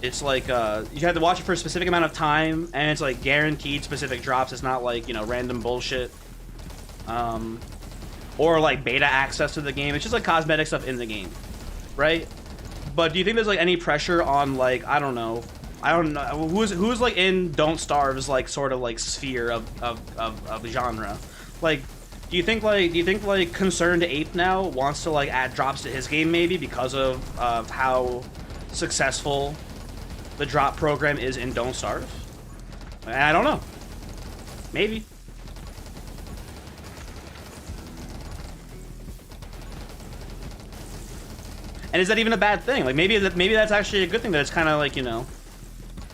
It's like you have to watch it for a specific amount of time, and it's like guaranteed specific drops. It's not like, you know, random bullshit. Or like beta access to the game. It's just like cosmetic stuff in the game, right? But do you think there's like any pressure on, like, I don't know who's like in Don't Starve's like sort of like sphere of genre? Like, do you think like Concerned Ape now wants to like add drops to his game maybe because of how successful the drop program is in Don't Starve? I don't know. Maybe. And is that even a bad thing? Like, maybe that's actually a good thing, that it's kind of like, you know,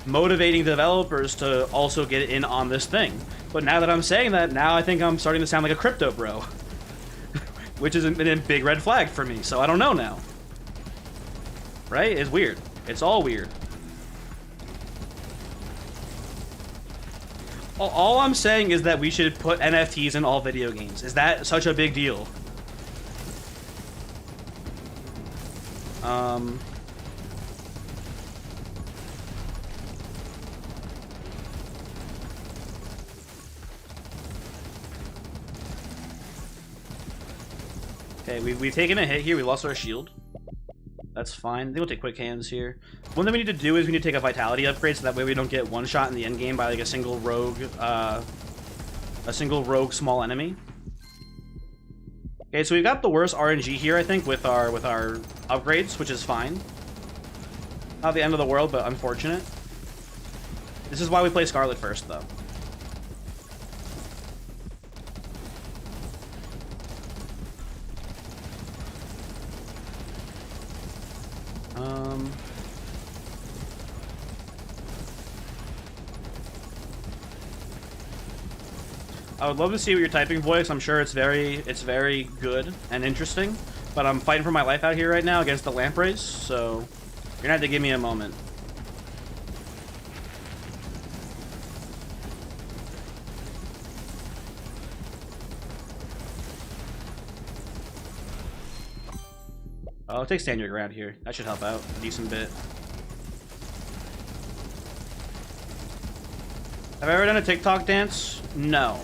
motivating developers to also get in on this thing. But now that I'm saying that, now I think I'm starting to sound like a crypto bro. Which is a big red flag for me, so I don't know now. Right? It's weird. It's all weird. All I'm saying is that we should put NFTs in all video games. Is that such a big deal? Okay, we've taken a hit here. We lost our shield. That's fine. I think we'll take quick hands here. One thing we need to do is we need to take a vitality upgrade, so that way we don't get one shot in the end game by like a single rogue small enemy. Okay, so we've got the worst RNG here, I think, with our upgrades, which is fine. Not the end of the world, but unfortunate. This is why we play Scarlet first, though. I would love to see what you're typing, voice. I'm sure it's very good and interesting, but I'm fighting for my life out here right now against the lampreys, so you're gonna have to give me a moment. I'll take stand your ground here. That should help out a decent bit. Have I ever done a TikTok dance? No.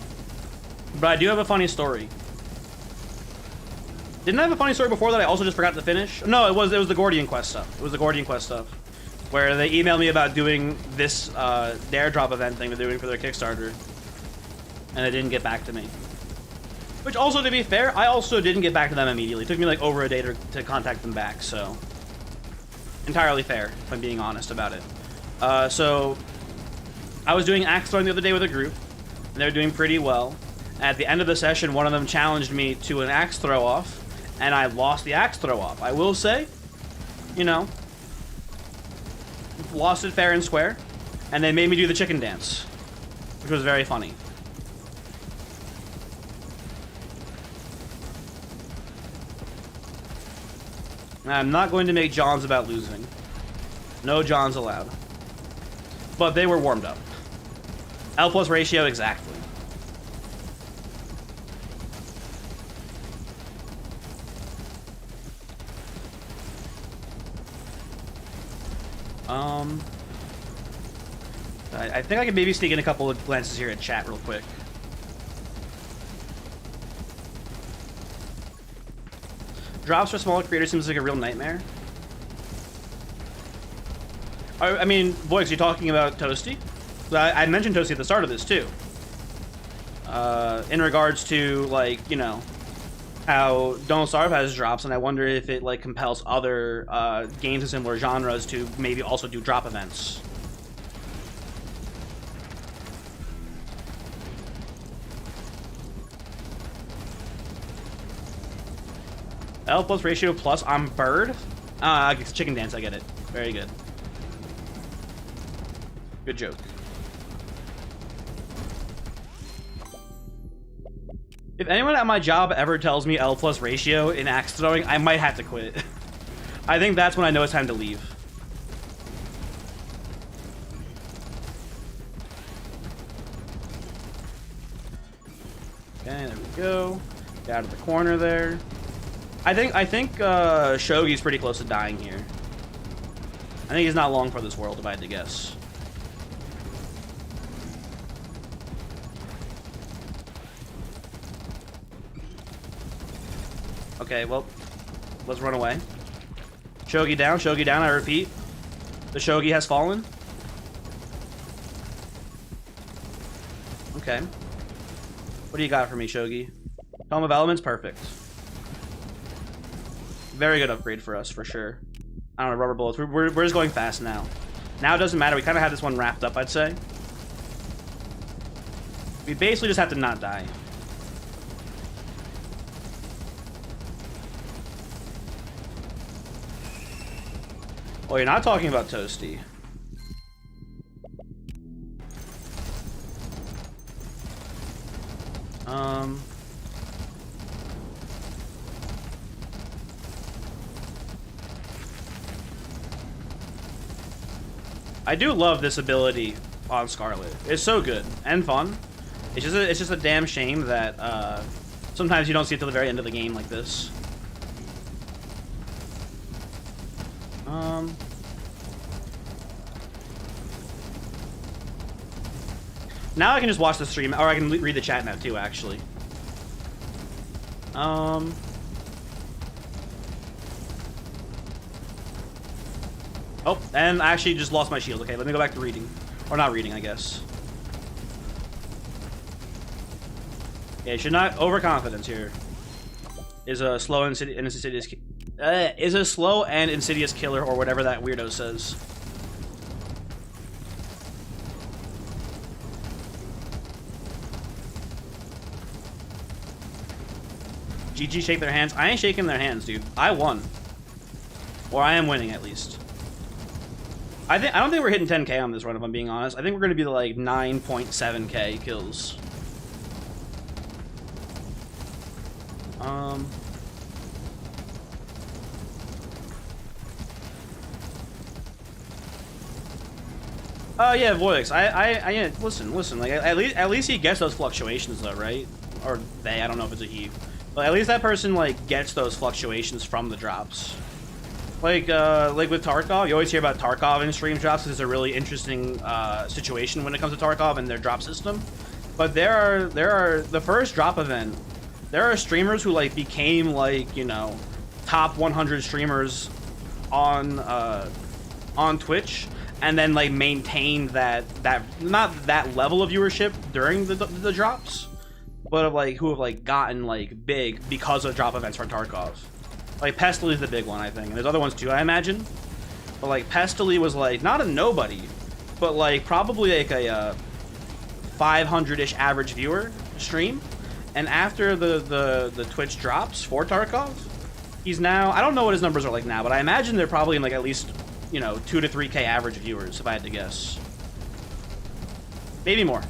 But I do have a funny story. Didn't I have a funny story before that I also just forgot to finish? No, it was the Gordian Quest stuff. It was the Gordian Quest stuff. Where they emailed me about doing this Dare Drop event thing they're doing for their Kickstarter. And they didn't get back to me. Which also, to be fair, I also didn't get back to them immediately. It took me like over a day to contact them back, so... Entirely fair, if I'm being honest about it. So... I was doing axe throwing the other day with a group, and they were doing pretty well. At the end of the session, one of them challenged me to an axe throw off, and I lost the axe throw off. I will say, you know, lost it fair and square, and they made me do the chicken dance, which was very funny. I'm not going to make Johns about losing. No Johns allowed. But they were warmed up. L plus ratio, exactly. I think I can maybe sneak in a couple of glances here at chat real quick. Drops for smaller creators seems like a real nightmare. I mean, boys, you're talking about Toasty? I mentioned Toasty at the start of this, too. In regards to, like, you know, how Don't Starve has drops, and I wonder if it, like, compels other games in similar genres to maybe also do drop events. L plus ratio plus on bird? It's chicken dance, I get it. Very good. Good joke. If anyone at my job ever tells me L plus ratio in axe throwing, I might have to quit. I think that's when I know it's time to leave. Okay, there we go. Get out of the corner there. I think Shogi's pretty close to dying here. I think he's not long for this world, if I had to guess. Okay, well, let's run away. Shogi down, I repeat. The Shogi has fallen. Okay. What do you got for me, Shogi? Helm of Elements, perfect. Very good upgrade for us, for sure. I don't know, rubber bullets. We're just going fast now. Now it doesn't matter. We kind of had this one wrapped up, I'd say. We basically just have to not die. Oh, you're not talking about Toasty. I do love this ability on Scarlet. It's so good and fun. It's just a damn shame that sometimes you don't see it till the very end of the game like this. Now I can just watch the stream, or I can read the chat now too, actually. Oh, and I actually just lost my shield. Okay, let me go back to reading. Or not reading, I guess. Yeah, you should not overconfidence here. Is a slow and insidious killer, or whatever that weirdo says. GG shake their hands. I ain't shaking their hands, dude. I won. Or I am winning, at least. I don't think we're hitting 10k on this run, if I'm being honest. I think we're going to be like 9.7k kills. Yeah, Voix. Yeah, listen. Like, at least he gets those fluctuations, though, right? Or they. I don't know if it's a he. But at least that person like gets those fluctuations from the drops. Like with Tarkov, you always hear about Tarkov in stream drops because it's a really interesting situation when it comes to Tarkov and their drop system. But there are the first drop event. There are streamers who like became like, you know, top 100 streamers on Twitch, and then like maintained that not that level of viewership during the drops, but of like who have like gotten like big because of drop events for Tarkov. Like Pestily is the big one, I think, and there's other ones too, I imagine. But like Pestily was like not a nobody, but like probably like a 500-ish average viewer stream. And after the Twitch drops for Tarkov, he's now, I don't know what his numbers are like now, but I imagine they're probably in like at least, you know, 2 to 3k average viewers, if I had to guess. Maybe more.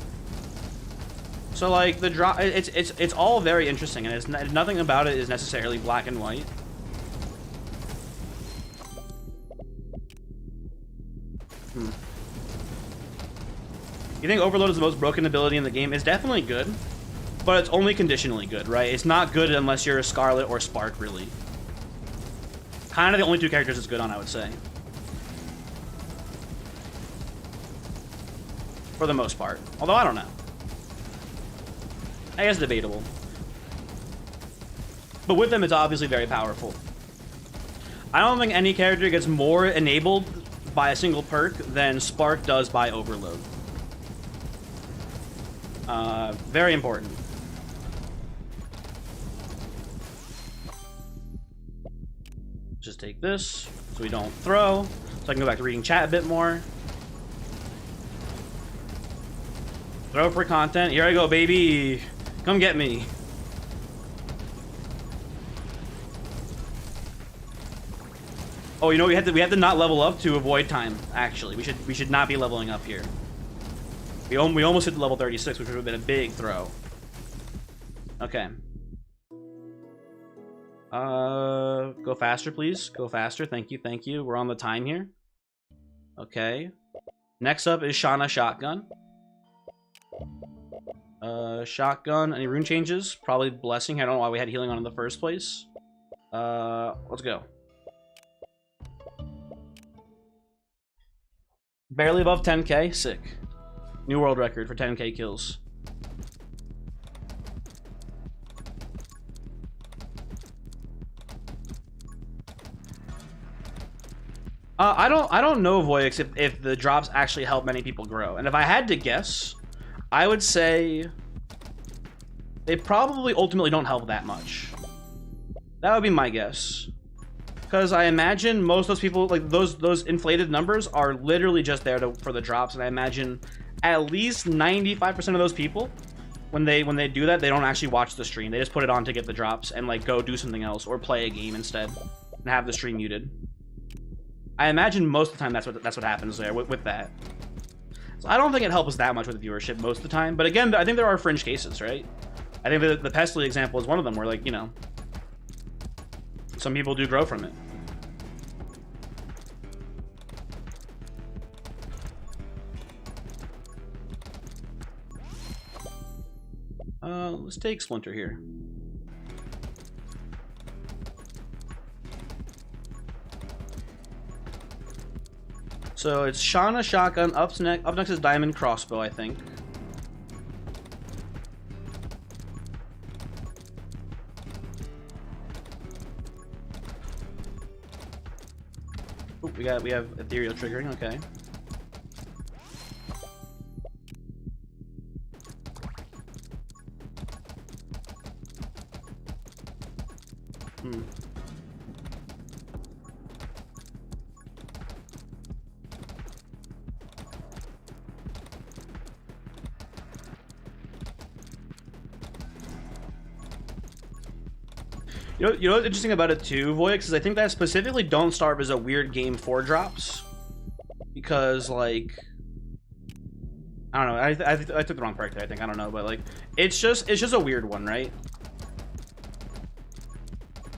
So like the drop, it's all very interesting, and it's nothing about it is necessarily black and white. You think Overload is the most broken ability in the game? It's definitely good, but it's only conditionally good, right? It's not good unless you're a Scarlet or Spark, really. Kind of the only two characters it's good on, I would say. For the most part. Although, I don't know. I guess debatable. But with them, it's obviously very powerful. I don't think any character gets more enabled by a single perk than Spark does by Overload. Very important. Just take this so we don't throw, so I can go back to reading chat a bit more. Throw for content. Here I go, baby. Come get me. Oh, you know, we have to not level up to avoid time. Actually, we should not be leveling up here. We almost hit level 36, which would have been a big throw. Okay. Go faster, please. Go faster. Thank you, thank you. We're on the time here. Okay. Next up is Shana Shotgun. Shotgun. Any rune changes? Probably blessing. I don't know why we had healing on in the first place. Let's go. Barely above 10k. Sick. New world record for 10k kills. I don't know, Voyix, if the drops actually help many people grow. And if I had to guess, I would say they probably ultimately don't help that much. That would be my guess. Because I imagine most of those people, like those inflated numbers, are literally just there for the drops. And I imagine at least 95% of those people, when they do that, they don't actually watch the stream. They just put it on to get the drops and like go do something else or play a game instead and have the stream muted. I imagine most of the time that's what happens there with that. So I don't think it helps that much with viewership most of the time. But again, I think there are fringe cases, right? I think the Pestily example is one of them where, like, you know, some people do grow from it. Let's take Splinter here. So it's Shauna Shotgun, up next is Diamond Crossbow, I think. Oh, we have Ethereal triggering, okay. You know what's interesting about it too, Voyix, is I think that specifically Don't Starve is a weird game for drops. Because, like, I don't know, I took the wrong perk there, I think, I don't know, but like, it's just a weird one, right?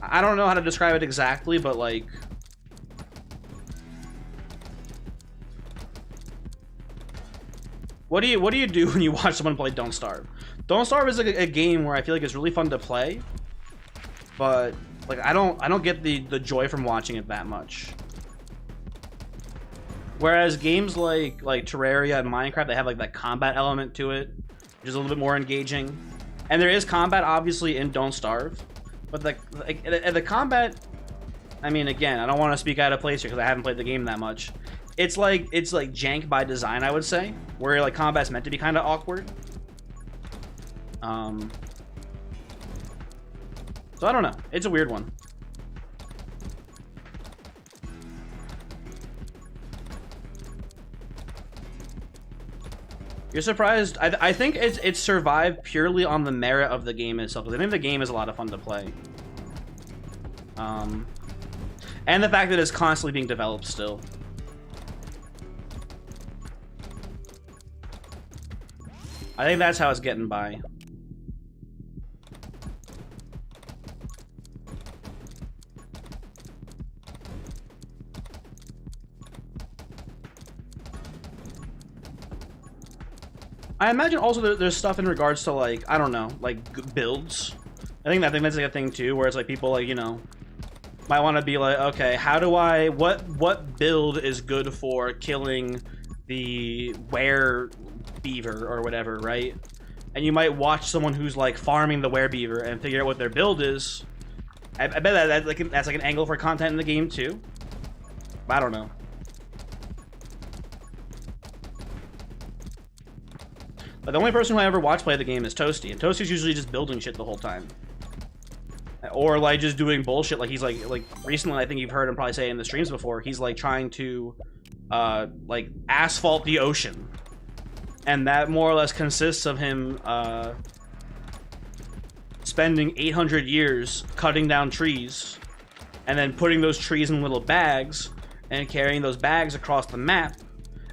I don't know how to describe it exactly, but like, what do you do when you watch someone play Don't Starve? Don't Starve is like a game where I feel like it's really fun to play, but like I don't get the joy from watching it that much. Whereas games like Terraria and Minecraft, they have like that combat element to it, which is a little bit more engaging. And there is combat obviously in Don't Starve, but the combat, I mean, again, I don't want to speak out of place here because I haven't played the game that much. It's like jank by design, I would say, where like combat's meant to be kind of awkward. So I don't know. It's a weird one. You're surprised? I think it's survived purely on the merit of the game itself, because I think the game is a lot of fun to play. And the fact that it's constantly being developed still. I think that's how it's getting by. I imagine also there's stuff in regards to, like, I don't know, like builds. I think that's like a thing too, where it's like people, like, you know, might want to be like, okay, how do I, what build is good for killing the beaver or whatever, right? And you might watch someone who's like farming the beaver and figure out what their build is. I bet that's like an angle for content in the game too. I don't know. But the only person who I ever watch play the game is Toasty, and Toasty's usually just building shit the whole time. Or like just doing bullshit, like he's like recently, I think you've heard him probably say in the streams before, he's like trying to like asphalt the ocean. And that more or less consists of him spending 800 years cutting down trees and then putting those trees in little bags and carrying those bags across the map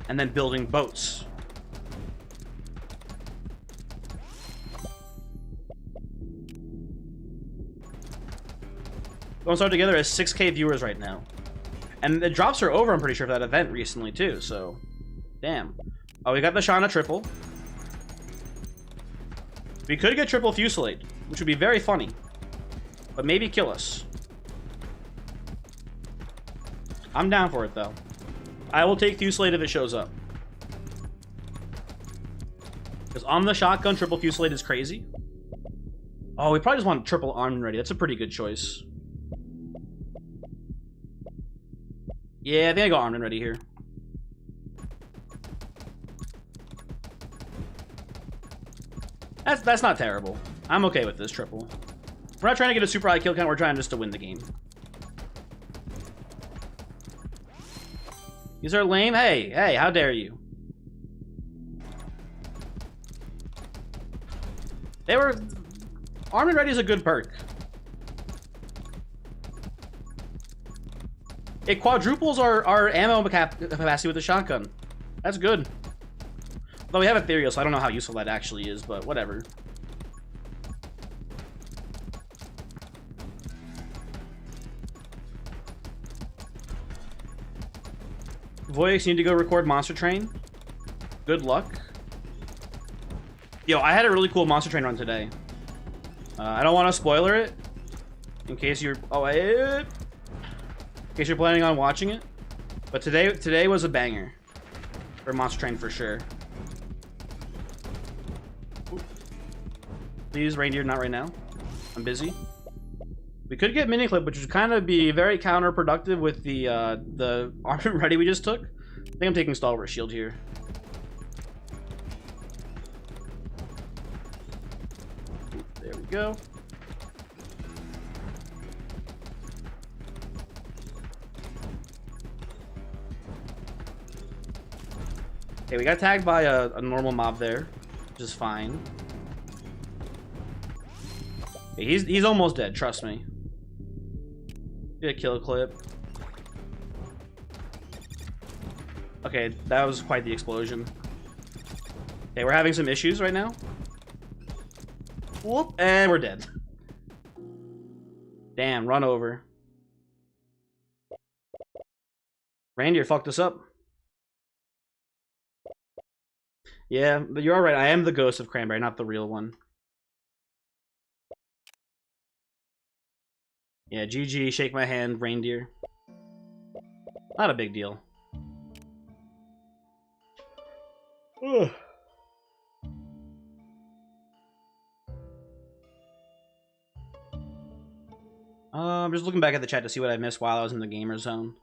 and then building boats. Don't Starve Together has 6k viewers right now. And the drops are over, I'm pretty sure, for that event recently, too, so... Damn. Oh, we got the Shauna triple. We could get triple Fusillade, which would be very funny. But maybe kill us. I'm down for it, though. I will take Fusillade if it shows up. Because on the shotgun, triple Fusillade is crazy. Oh, we probably just want triple armed and ready. That's a pretty good choice. Yeah, I think I go armed and ready here. That's not terrible. I'm okay with this triple. We're not trying to get a super high kill count, we're trying just to win the game. These are lame. Hey, how dare you? They were... Armed and ready is a good perk. It quadruples our ammo capacity with the shotgun. That's good. Though we have Ethereal, so I don't know how useful that actually is, but whatever. Voyix, you need to go record Monster Train. Good luck. Yo, I had a really cool Monster Train run today. I don't want to spoiler it. In case you're... Oh, in case you're planning on watching it. But today was a banger. For Monster Train for sure. Please, reindeer, not right now. I'm busy. We could get mini clip, which would kind of be very counterproductive with the armed and ready we just took. I think I'm taking Stalwart Shield here. There we go. Okay, we got tagged by a normal mob there, which is fine. Okay, he's almost dead, trust me. Get a kill clip. Okay, that was quite the explosion. Okay, we're having some issues right now. Whoop, and we're dead. Damn, run over. Reindeer fucked us up. Yeah, but you're alright. I am the ghost of Cranberry, not the real one. Yeah, GG, shake my hand, reindeer. Not a big deal. Ugh. I'm just looking back at the chat to see what I missed while I was in the gamer zone.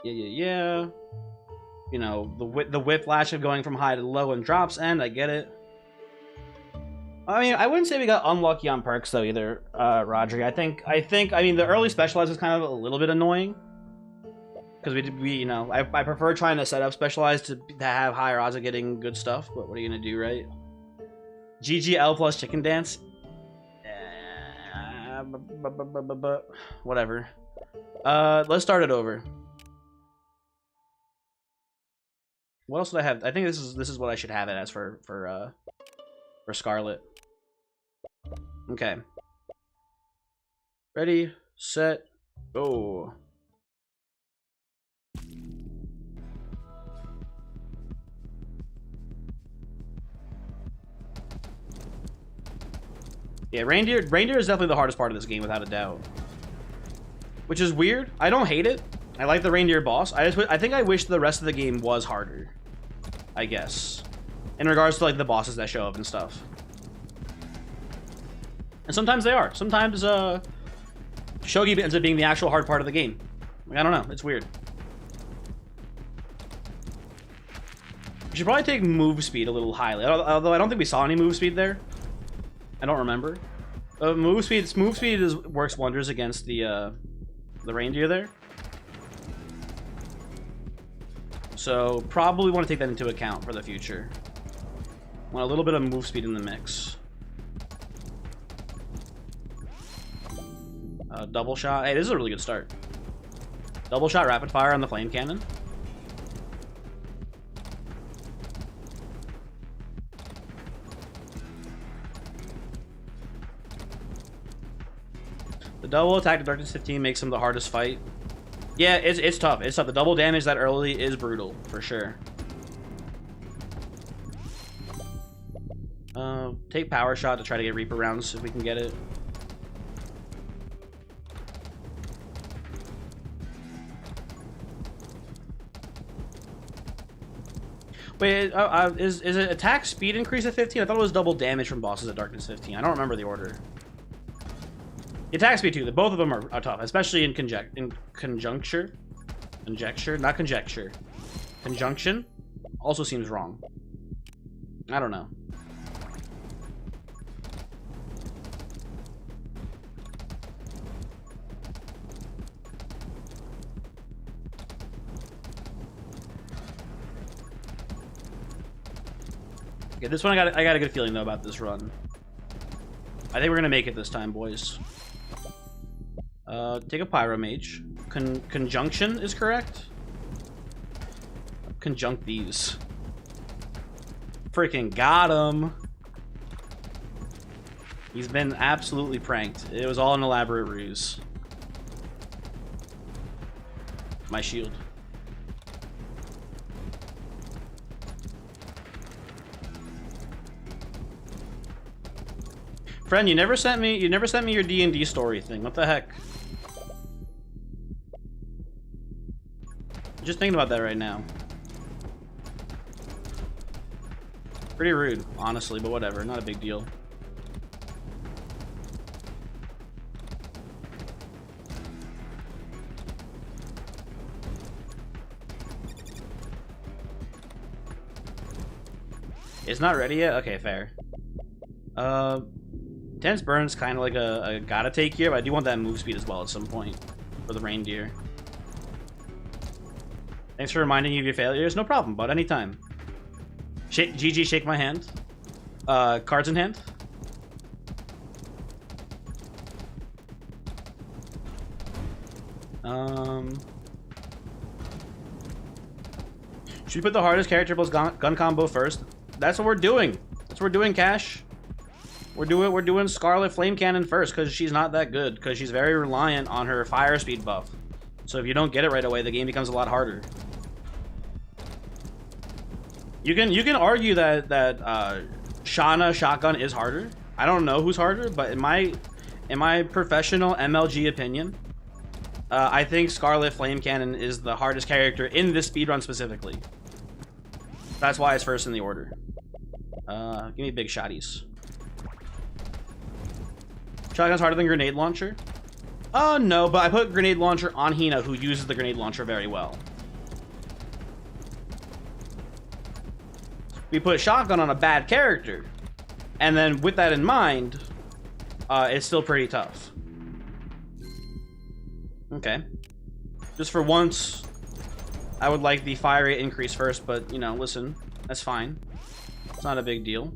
Yeah. You know, the whiplash of going from high to low and drops end, I get it. I mean, I wouldn't say we got unlucky on perks though either, Rodri. I mean, the early specialized is kind of a little bit annoying. Because we you know, I prefer trying to set up specialized to have higher odds of getting good stuff, but what are you gonna do, right? GGL plus chicken dance? Whatever. Let's start it over. What else would I have? I think this is what I should have it as for Scarlet. Okay. Ready, set, go. Yeah, reindeer is definitely the hardest part of this game without a doubt. Which is weird. I don't hate it. I like the reindeer boss. I think I wish the rest of the game was harder. I guess. In regards to like the bosses that show up and stuff. And sometimes they are. Sometimes Shogi ends up being the actual hard part of the game. Like, I don't know. It's weird. We should probably take move speed a little highly. Although I don't think we saw any move speed there. I don't remember. Move speed works wonders against the reindeer there. So probably want to take that into account for the future. Want a little bit of move speed in the mix. Double shot. Hey, this is a really good start. Double shot rapid fire on the flame cannon. The double attack to darkness 15 makes him the hardest fight. Yeah, it's tough. It's tough. The double damage that early is brutal, for sure. Take Power Shot to try to get Reaper rounds if we can get it. Wait, is it attack speed increase at 15? I thought it was double damage from bosses at darkness 15. I don't remember the order. The attack speed too. Both of them are tough, especially in conjuncture. Conjecture, not conjecture. Conjunction also seems wrong. I don't know. Okay, this one I got a good feeling though about this run. I think we're gonna make it this time, boys. Take a Pyro Mage. Conjunction is correct. Conjunct these. Freaking got him. He's been absolutely pranked. It was all an elaborate ruse. My shield. Friend, you never sent me your D&D story thing. What the heck? Just thinking about that right now. Pretty rude, honestly, but whatever. Not a big deal. It's not ready yet? Okay, fair. Tense Burn's kind of like a gotta take here, but I do want that move speed as well at some point for the reindeer. Thanks for reminding you of your failures. No problem, bud. Anytime. GG, shake my hand. Cards in hand. Should we put the hardest character plus gun combo first? That's what we're doing. That's what we're doing, Cash. We're doing Scarlet Flame Cannon first because she's not that good. Because she's very reliant on her fire speed buff. So if you don't get it right away, the game becomes a lot harder. You can argue that Shana Shotgun is harder. I don't know who's harder, but in my professional MLG opinion, I think Scarlet Flame Cannon is the hardest character in this speedrun specifically. That's why it's first in the order. Give me big shotties. Shotgun's harder than Grenade Launcher? No, but I put Grenade Launcher on Hina, who uses the Grenade Launcher very well. We put Shotgun on a bad character, and then with that in mind, it's still pretty tough. Okay. Just for once, I would like the fire rate increase first, but, you know, listen, that's fine. It's not a big deal.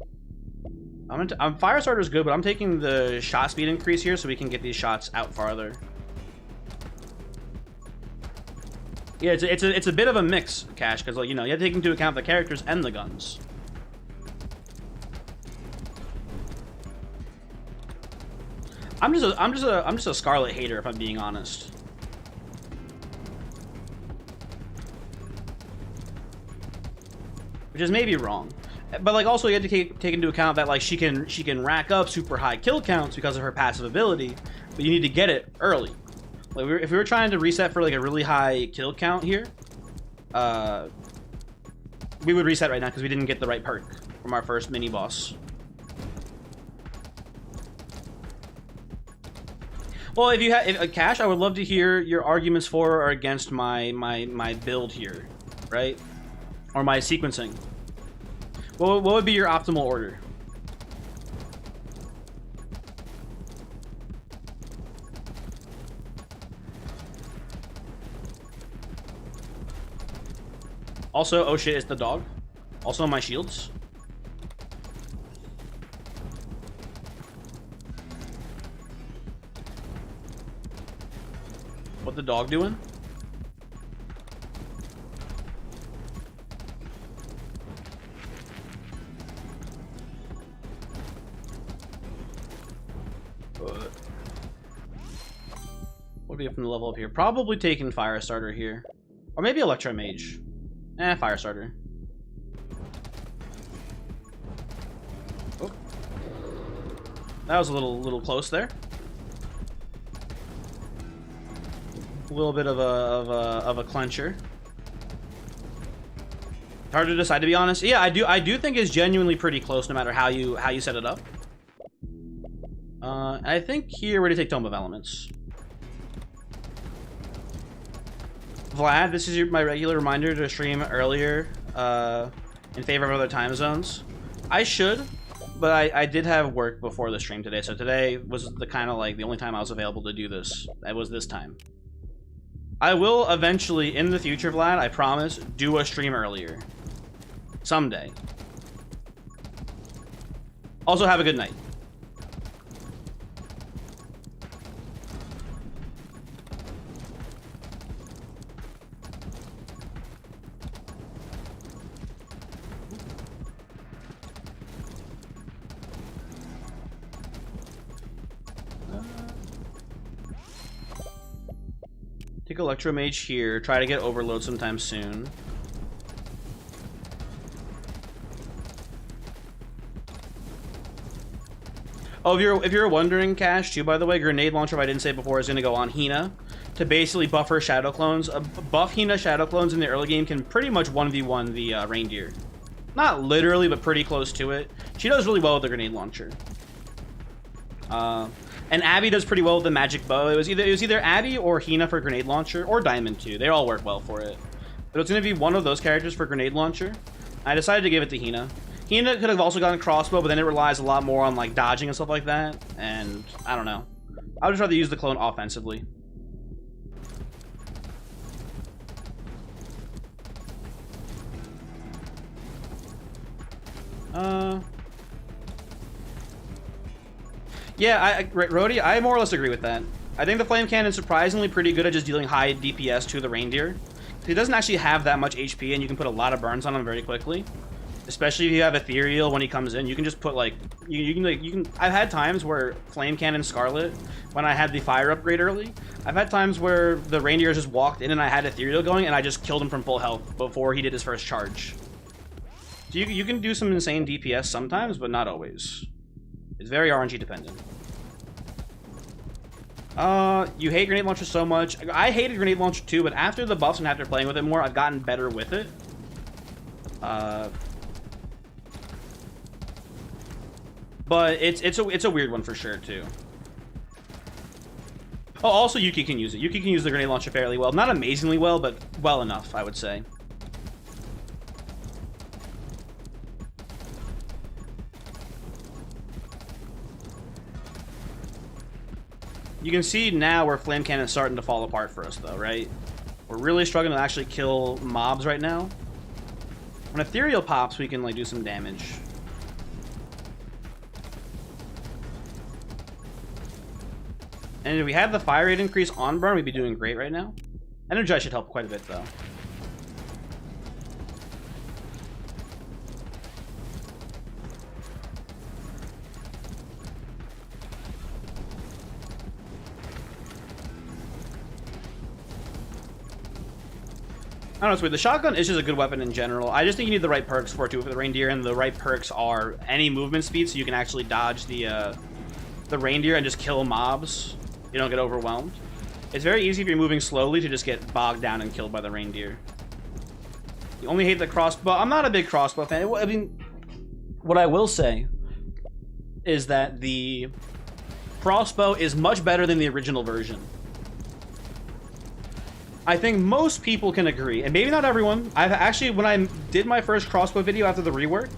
Fire Starter's good, but I'm taking the shot speed increase here so we can get these shots out farther. Yeah, it's a bit of a mix, Cash, because, like, you know, you have to take into account the characters and the guns. I'm just a Scarlet hater, if I'm being honest. Which is maybe wrong. But, like, also you have to take into account that, like, she can rack up super high kill counts because of her passive ability, but you need to get it early. Like, if we were trying to reset for, like, a really high kill count here, we would reset right now because we didn't get the right perk from our first mini boss. Well, if you have Cash, I would love to hear your arguments for or against my build here, right? Or my sequencing. What would be your optimal order? Also, oh shit, it's the dog. Also, my shields. What the dog doing? would be from the level up here? Probably taking Firestarter here. Or maybe Electro Mage. Firestarter. Oh. That was a little close there. A little bit of a clencher. Hard to decide, to be honest. Yeah, I do think it's genuinely pretty close, no matter how you set it up. I think here we're gonna take Tome of Elements. Vlad, this is my regular reminder to stream earlier in favor of other time zones. I should, but I did have work before the stream today, so today was the kind of like the only time I was available to do this. It was this time. I will eventually, in the future, Vlad, I promise, do a stream earlier. Someday. Also, have a good night. Take Electro Mage here. Try to get Overload sometime soon. Oh, if you're wondering, Cash, too, by the way, Grenade Launcher, if I didn't say before, is going to go on Hina to basically buff her Shadow Clones. Buff Hina Shadow Clones in the early game can pretty much 1v1 the Reindeer. Not literally, but pretty close to it. She does really well with the Grenade Launcher. And Abby does pretty well with the Magic Bow. It was either Abby or Hina for Grenade Launcher, or Diamond too. They all work well for it. But it's going to be one of those characters for Grenade Launcher. I decided to give it to Hina. Hina could have also gotten Crossbow, but then it relies a lot more on like dodging and stuff like that. And I don't know. I would just rather use the clone offensively. Yeah, Rhodey, I more or less agree with that. I think the Flame Cannon is surprisingly pretty good at just dealing high DPS to the Reindeer. He doesn't actually have that much HP, and you can put a lot of burns on him very quickly. Especially if you have Ethereal when he comes in, you can just put like you can. I've had times where Flame Cannon Scarlet, when I had the fire upgrade early, I've had times where the Reindeer just walked in and I had Ethereal going, and I just killed him from full health before he did his first charge. So you can do some insane DPS sometimes, but not always. It's very RNG dependent. You hate Grenade Launcher so much. I hated Grenade Launcher too, but after the buffs and after playing with it more, I've gotten better with it. But it's a weird one for sure too. Oh, also Yuki can use it. Yuki can use the Grenade Launcher fairly well. Not amazingly well, but well enough, I would say. You can see now where Flame Cannon is starting to fall apart for us, though, right? We're really struggling to actually kill mobs right now. When Ethereal pops, we can, like, do some damage. And if we had the fire rate increase on burn, we'd be doing great right now. Energize should help quite a bit, though. I don't know, it's weird. The shotgun is just a good weapon in general. I just think you need the right perks for it too for the Reindeer, and the right perks are any movement speed, so you can actually dodge the Reindeer and just kill mobs. You don't get overwhelmed. It's very easy if you're moving slowly to just get bogged down and killed by the Reindeer. You only hate the crossbow. I'm not a big crossbow fan. I mean, what I will say is that the crossbow is much better than the original version. I think most people can agree, and maybe not everyone. I've actually, when I did my first crossbow video after the rework,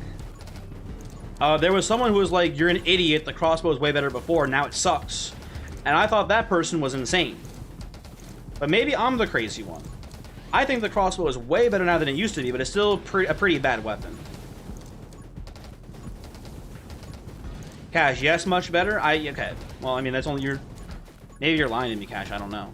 there was someone who was like, "You're an idiot, the crossbow was way better before, now it sucks." And I thought that person was insane. But maybe I'm the crazy one. I think the crossbow is way better now than it used to be, but it's still a pretty bad weapon. Cash, yes, much better? Okay. Well, I mean, that's only maybe you're lying to me, Cash, I don't know.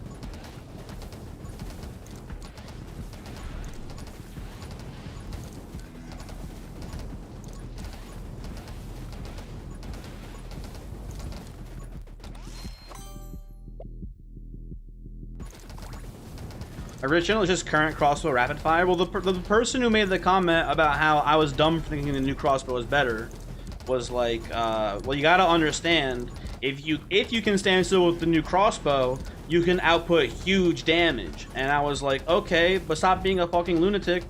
Original is just current crossbow rapid fire. Well, the person who made the comment about how I was dumb for thinking the new crossbow was better was like, well, you gotta understand, if you can stand still with the new crossbow, you can output huge damage. And I was like, okay, but stop being a fucking lunatic.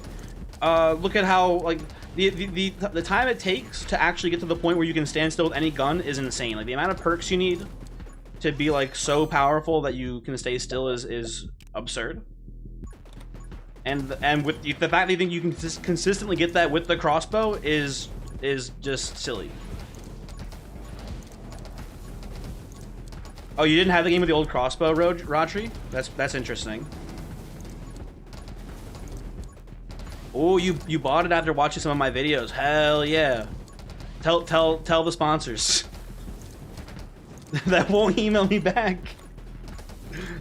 Look at how, like, the time it takes to actually get to the point where you can stand still with any gun is insane. Like, the amount of perks you need to be, like, so powerful that you can stay still is absurd. And with the fact that you think you can consistently get that with the crossbow is just silly. Oh, you didn't have the game with the old crossbow, Rodri? That's interesting. Oh, you bought it after watching some of my videos. Hell yeah. Tell the sponsors that won't email me back.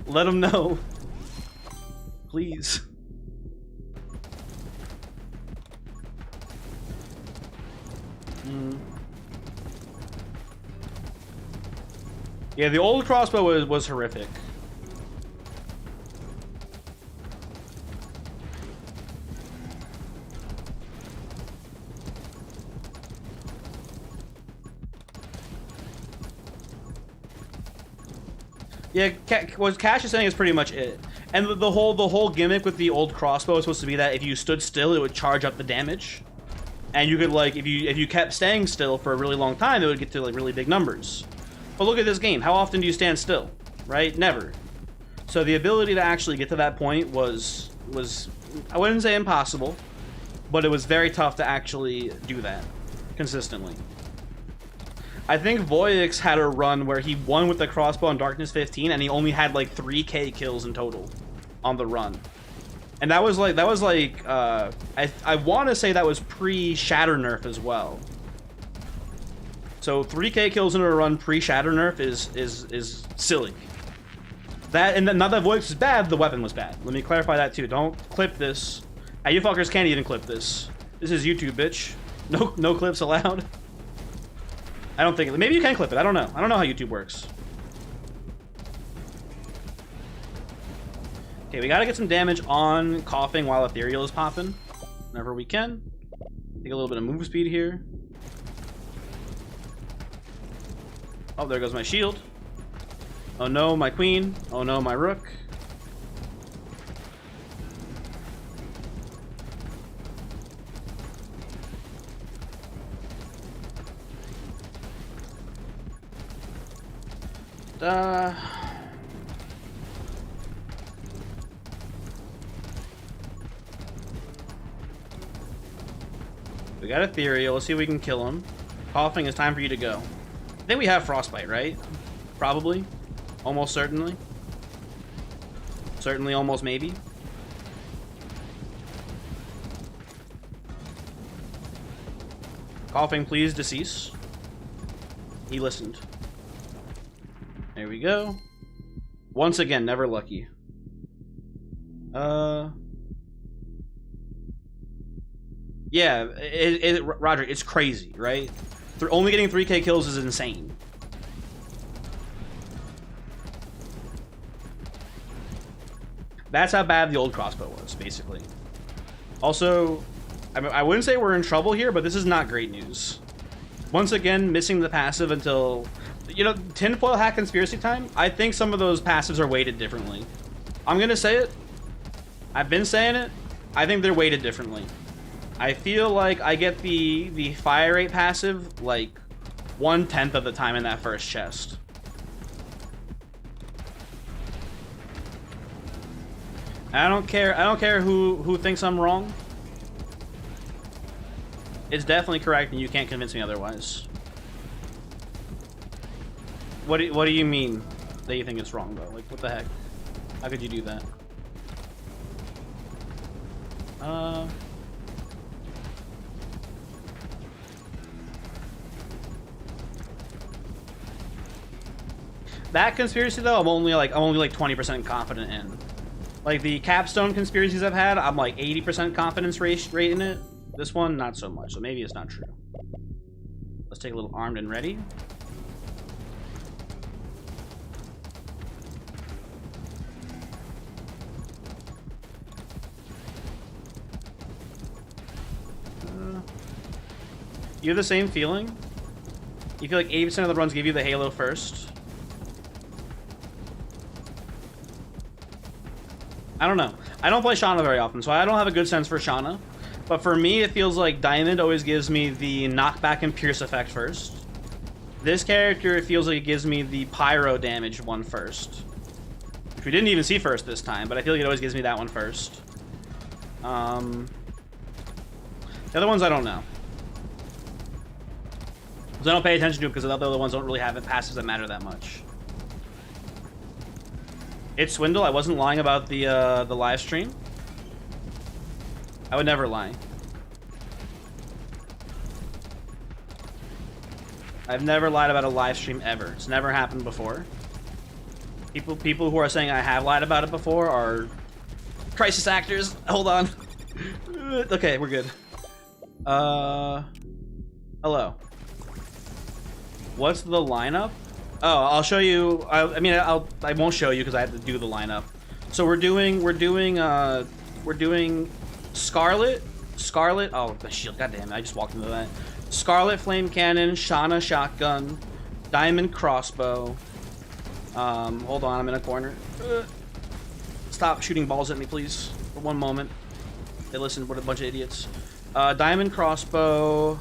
Let them know, please. Yeah, the old crossbow was horrific. Yeah, what Cash is saying is pretty much it. And the whole gimmick with the old crossbow is supposed to be that if you stood still, it would charge up the damage. And you could, like, if you kept staying still for a really long time, it would get to, like, really big numbers. But look at this game. How often do you stand still? Right? Never. So the ability to actually get to that point was I wouldn't say impossible, but it was very tough to actually do that consistently. I think Voyix had a run where he won with the crossbow in Darkness 15, and he only had like 3k kills in total on the run. And that was like I want to say that was pre-Shatter nerf as well. So 3k kills in a run pre-Shatter nerf is silly. That, and not that Voyix is bad, the weapon was bad. Let me clarify that too. Don't clip this. You fuckers can't even clip this. This is YouTube, bitch. No clips allowed. I don't think. Maybe you can clip it. I don't know. I don't know how YouTube works. Okay, we gotta get some damage on coughing while ethereal is popping. Whenever we can. Take a little bit of move speed here. Oh, there goes my shield. Oh no, my queen. Oh no, my rook. We got ethereal. Let's see if we can kill him. Coughing, it's time for you to go. I think we have frostbite, right? Probably. Almost certainly. Certainly, almost, maybe. Coughing, please decease. He listened. There we go. Once again, never lucky. Yeah, Roger, it's crazy, right? Only getting 3k kills is insane. That's how bad the old crossbow was, basically. Also, I wouldn't say we're in trouble here, but this is not great news. Once again, missing the passive until... You know, tinfoil hat conspiracy time? I think some of those passives are weighted differently. I'm gonna say it. I've been saying it. I think they're weighted differently. I feel like I get the fire rate passive like 1/10 of the time in that first chest. I don't care who thinks I'm wrong. It's definitely correct, and you can't convince me otherwise. What do you mean that you think it's wrong, though? Like, what the heck? How could you do that? That conspiracy, though, I'm only like 20% confident in. Like the capstone conspiracies I've had, I'm like 80% confidence rate in it. This one, not so much. So maybe it's not true. Let's take a little armed and ready. You have the same feeling? You feel like 80% of the runs give you the Halo first? I don't know. I don't play Shauna very often, so I don't have a good sense for Shauna. But for me, it feels like Diamond always gives me the knockback and pierce effect first. This character, it feels like it gives me the pyro damage one first. Which we didn't even see first this time, but I feel like it always gives me that one first. The other ones I don't know. Because I don't pay attention to it because the other ones don't really have passes that matter that much. It's Swindle. I wasn't lying about the live stream. I would never lie. I've never lied about a live stream ever. It's never happened before. People who are saying I have lied about it before are crisis actors. Hold on. Okay, we're good. Hello. What's the lineup? Oh, I'll show you. I won't show you because I have to do the lineup. So we're doing Scarlet. Oh, the shield. God damn it! I just walked into that. Scarlet Flame Cannon, Shauna Shotgun, Diamond Crossbow. Hold on, I'm in a corner. Stop shooting balls at me, please, for one moment. Hey, listen, what a bunch of idiots. Diamond Crossbow.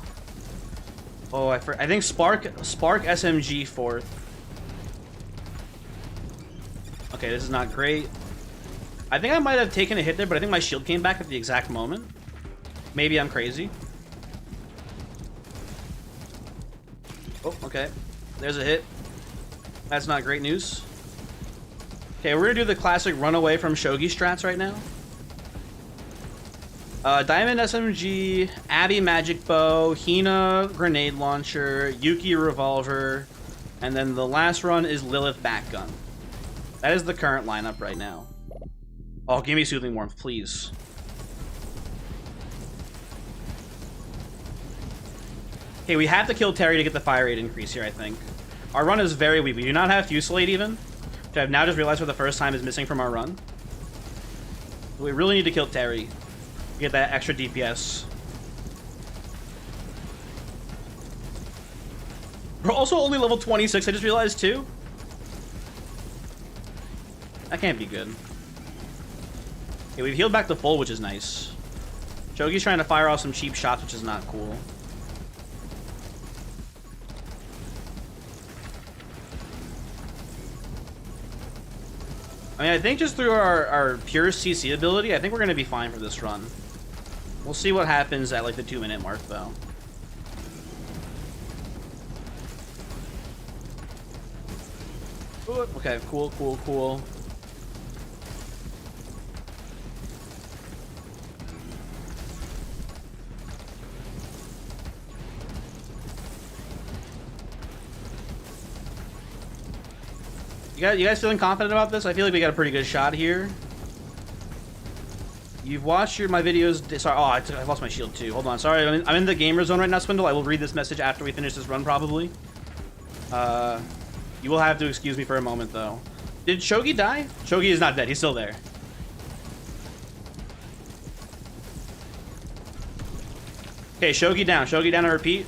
Oh, I think Spark SMG 4th. Okay, this is not great. I think I might have taken a hit there, but I think my shield came back at the exact moment. Maybe I'm crazy. Oh, okay. There's a hit. That's not great news. Okay, we're gonna do the classic run away from Shogi strats right now. Diamond SMG, Abby Magic Bow, Hina Grenade Launcher, Yuki Revolver, and then the last run is Lilith Back Gun. That is the current lineup right now. Oh, give me Soothing Warmth, please. Okay, we have to kill Terry to get the fire rate increase here, I think. Our run is very weak. We do not have Fusillade even, which I've now just realized for the first time is missing from our run. We really need to kill Terry. Get that extra DPS. We're also only level 26, I just realized too. That can't be good. Okay, we've healed back to full, which is nice. Shogi's trying to fire off some cheap shots, which is not cool. I mean, I think just through our pure CC ability, I think we're going to be fine for this run. We'll see what happens at, like, the 2-minute mark, though. Ooh, okay, cool. You guys feeling confident about this? I feel like we got a pretty good shot here. You've watched my videos. Sorry, I lost my shield too. Hold on. Sorry, I'm in the gamer zone right now, Swindle. I will read this message after we finish this run, probably. You will have to excuse me for a moment, though. Did Shogi die? Shogi is not dead. He's still there. Okay, Shogi down. Shogi down, I repeat.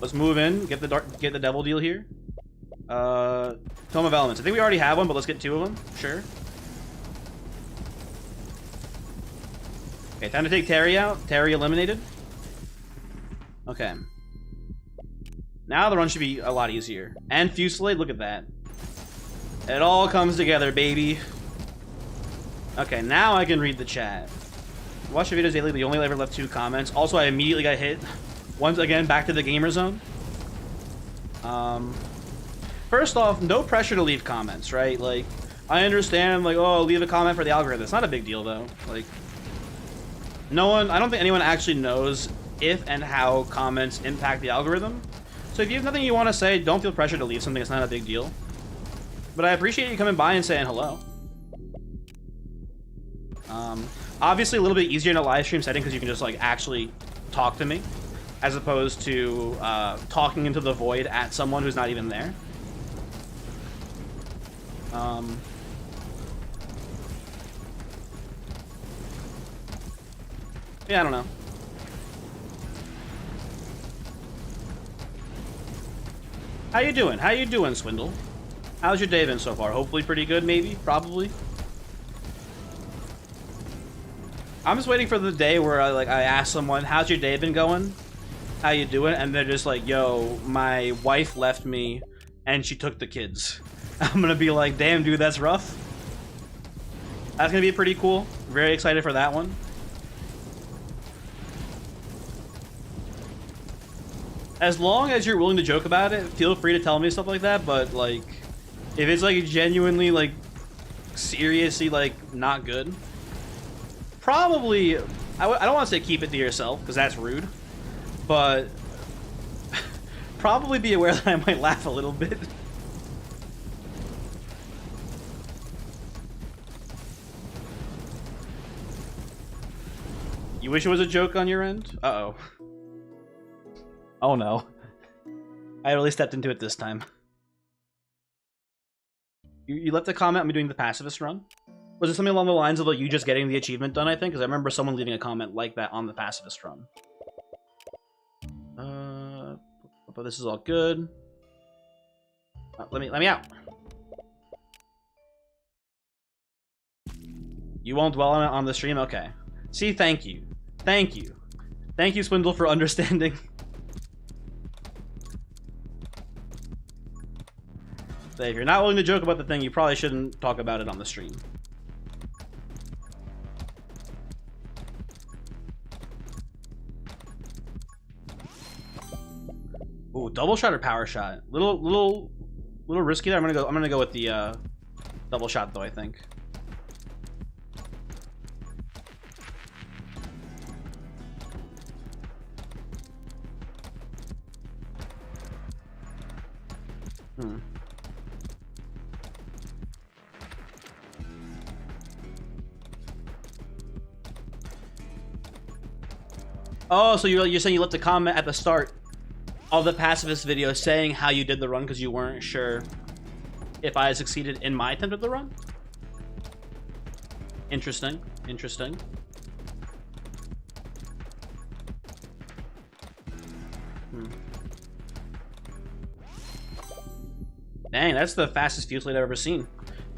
Let's move in. Get the devil deal here. Tome of Elements. I think we already have one, but let's get 2 of them. Sure. Okay, time to take Terry out. Terry eliminated. Okay. Now the run should be a lot easier. And Fusillade, look at that. It all comes together, baby. Okay, now I can read the chat. Watch the videos daily, but you only ever left 2 comments. Also, I immediately got hit. Once again, back to the gamer zone. First off, no pressure to leave comments, right? Like, I understand, like, oh, leave a comment for the algorithm. It's not a big deal, though. Like, I don't think anyone actually knows if and how comments impact the algorithm. So if you have nothing you want to say, don't feel pressure to leave something. It's not a big deal. But I appreciate you coming by and saying hello. Obviously, a little bit easier in a live stream setting because you can just, like, actually talk to me, as opposed to talking into the void at someone who's not even there. Yeah, I don't know. How you doing? How you doing, Swindle? How's your day been so far? Hopefully pretty good, maybe? Probably? I'm just waiting for the day where I ask someone, how's your day been going? How you doing? And they're just like, yo, my wife left me and she took the kids. I'm gonna be like, damn, dude, that's rough. That's gonna be pretty cool. Very excited for that one. As long as you're willing to joke about it, feel free to tell me stuff like that, but like, if it's like genuinely like seriously like not good, probably I don't want to say keep it to yourself because that's rude, but probably be aware that I might laugh a little bit. You wish it was a joke on your end? Uh-oh. Oh no. I really stepped into it this time. You left a comment on me doing the pacifist run? Was it something along the lines of like you just getting the achievement done, I think? Because I remember someone leaving a comment like that on the pacifist run. But this is all good. Let me out. You won't dwell on it on the stream? Okay. See, thank you. Thank you. Thank you, Swindle, for understanding. So if you're not willing to joke about the thing, you probably shouldn't talk about it on the stream. Ooh, double shot or power shot? Little risky there. I'm gonna go with the double shot though, I think. Oh, so you're saying you left a comment at the start of the pacifist video saying how you did the run because you weren't sure if I had succeeded in my attempt at the run? Interesting. Interesting. Dang, that's the fastest Fusillade I've ever seen.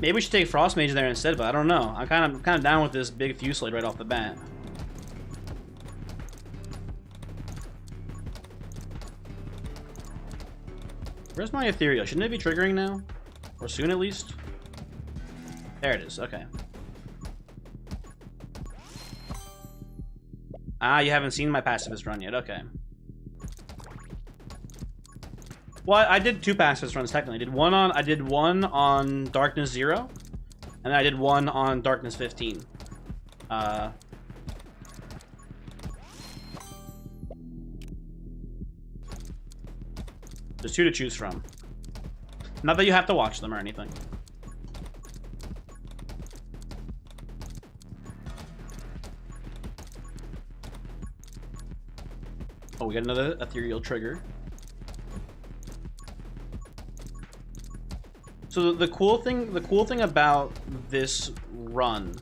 Maybe we should take Frost Mage there instead, but I don't know. I'm kind of down with this big Fusillade right off the bat. Where's my Ethereal? Shouldn't it be triggering now? Or soon at least? There it is, okay. Ah, you haven't seen my pacifist run yet, okay. Well, I did two pacifist runs technically. I did one on Darkness 0, and then I did one on Darkness 15. There's two to choose from. Not that you have to watch them or anything. Oh, we got another ethereal trigger. So the cool thing about this run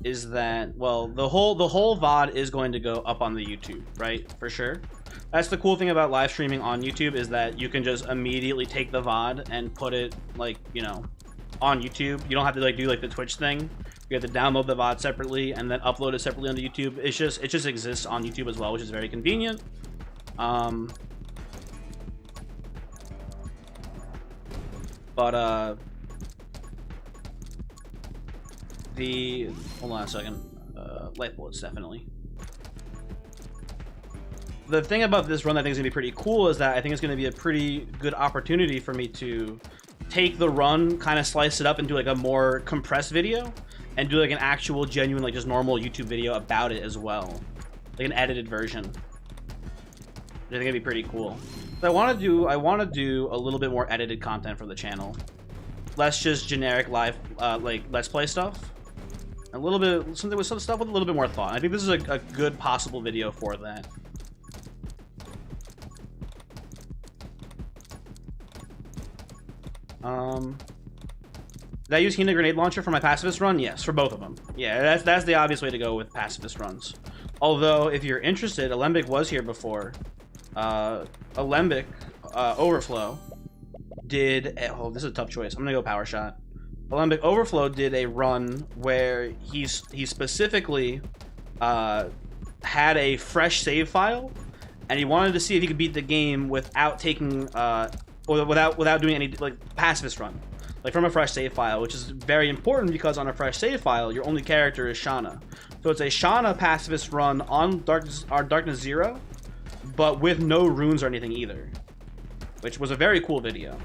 is that, well, the whole VOD is going to go up on the YouTube, right? For sure. That's the cool thing about live streaming on YouTube, is that you can just immediately take the VOD and put it, like, you know, on YouTube. You don't have to like do like the Twitch thing. You have to download the VOD separately and then upload it separately onto YouTube. It just exists on YouTube as well, which is very convenient. But hold on a second. Light bullets, definitely. The thing about this run that I think is going to be pretty cool is that I think it's going to be a pretty good opportunity for me to take the run, kind of slice it up into like a more compressed video, and do like an actual genuine, like just normal YouTube video about it as well. Like an edited version. I think it'd be pretty cool. So I want to do a little bit more edited content for the channel. Less just generic live, like Let's Play stuff. A little bit, something with some stuff with a little bit more thought. I think this is a good possible video for that. Did I use Hina Grenade Launcher for my pacifist run? Yes, for both of them. Yeah, that's the obvious way to go with pacifist runs. Although, if you're interested, Alembic was here before. Alembic, Overflow did... Oh, this is a tough choice. I'm gonna go Power Shot. Olympic Overflow did a run where he specifically had a fresh save file, and he wanted to see if he could beat the game without taking or without doing any like pacifist run, like from a fresh save file, which is very important because on a fresh save file your only character is Shauna. So it's a Shauna pacifist run on Darkness 0, but with no runes or anything either, which was a very cool video.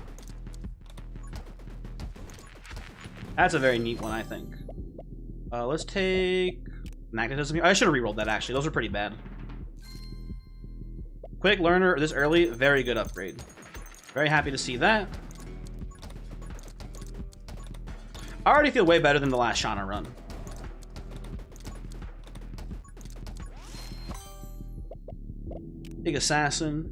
That's a very neat one, I think. Let's take magnetism here. I should have rerolled that, actually. Those are pretty bad. Quick learner this early, very good upgrade. Very happy to see that. I already feel way better than the last Shauna run. Big Assassin.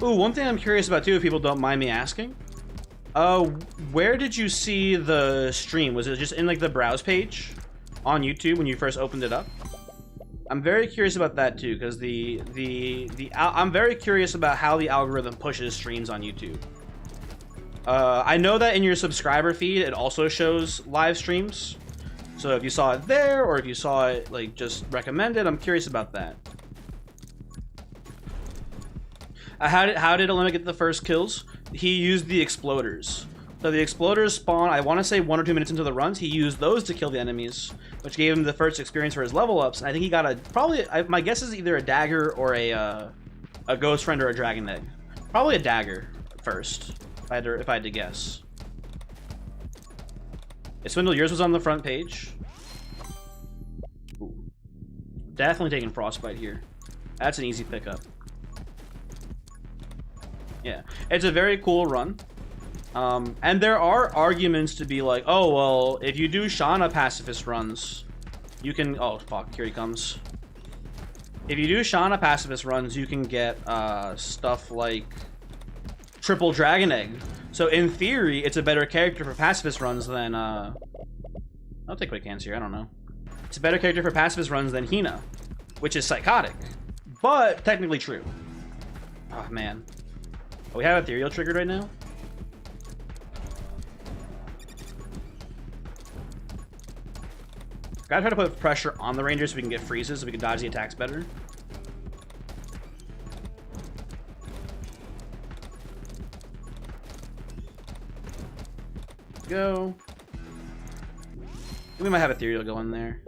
Ooh, one thing I'm curious about too, if people don't mind me asking. Where did you see the stream? Was it just in like the browse page on YouTube when you first opened it up? I'm very curious about that too, because I'm very curious about how the algorithm pushes streams on YouTube. I know that in your subscriber feed it also shows live streams. So if you saw it there, or if you saw it like just recommended, I'm curious about that. How did Olympic get the first kills? He used the exploders. So the exploders spawn, I want to say 1 or 2 minutes into the runs. He used those to kill the enemies, which gave him the first experience for his level ups. And I think he got my guess is either a dagger or a ghost friend or a dragon egg. Probably a dagger first, if I had to guess. Yeah, Swindle, yours was on the front page. Ooh. Definitely taking Frostbite here. That's an easy pickup. Yeah, it's a very cool run. And there are arguments to be like, oh, well, if you do Shauna pacifist runs, you can... Oh, fuck, here he comes. If you do Shauna pacifist runs, you can get stuff like triple dragon egg. So in theory, it's a better character for pacifist runs than... I'll take quick hands here, I don't know. It's a better character for pacifist runs than Hina, which is psychotic, but technically true. Oh, man. We have Ethereal triggered right now. Gotta try to put pressure on the Ranger so we can get freezes, so we can dodge the attacks better. Go. We might have Ethereal going there.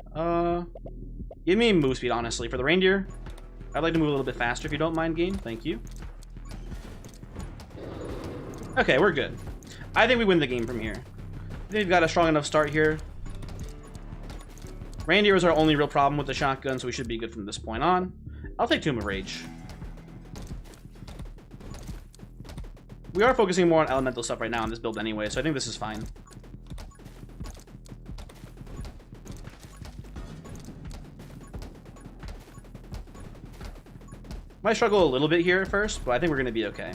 Give me move speed, honestly. For the Reindeer, I'd like to move a little bit faster if you don't mind, game. Thank you. Okay, we're good. I think we win the game from here. I think we've got a strong enough start here. Reindeer is our only real problem with the shotgun, so we should be good from this point on. I'll take Tomb of Rage. We are focusing more on elemental stuff right now on this build anyway, so I think this is fine. Might struggle a little bit here at first, but I think we're going to be okay.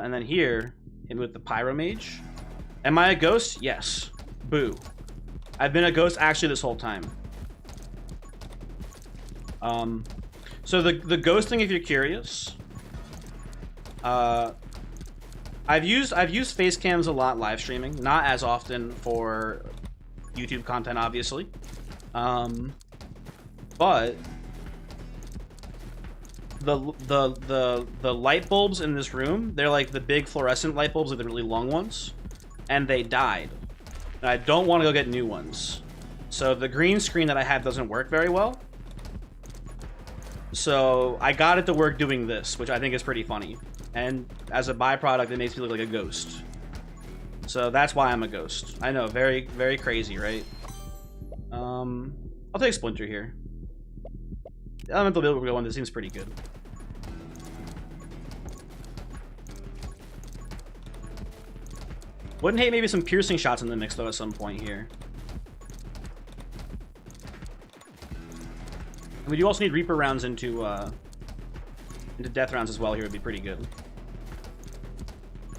And then here, in with the Pyro Mage. Am I a ghost? Yes. Boo. I've been a ghost actually this whole time. So the ghost thing, if you're curious, I've used face cams a lot live streaming, not as often for YouTube content, obviously. But the light bulbs in this room, they're like the big fluorescent light bulbs, like the really long ones, and they died. And I don't want to go get new ones. So the green screen that I have doesn't work very well. So I got it to work doing this, which I think is pretty funny. And as a byproduct, it makes me look like a ghost. So that's why I'm a ghost. I know, very, very crazy, right? I'll take Splinter here. The elemental build we're going, this seems pretty good. Wouldn't hate maybe some piercing shots in the mix though at some point here. And we do also need Reaper rounds into death rounds as well here would be pretty good.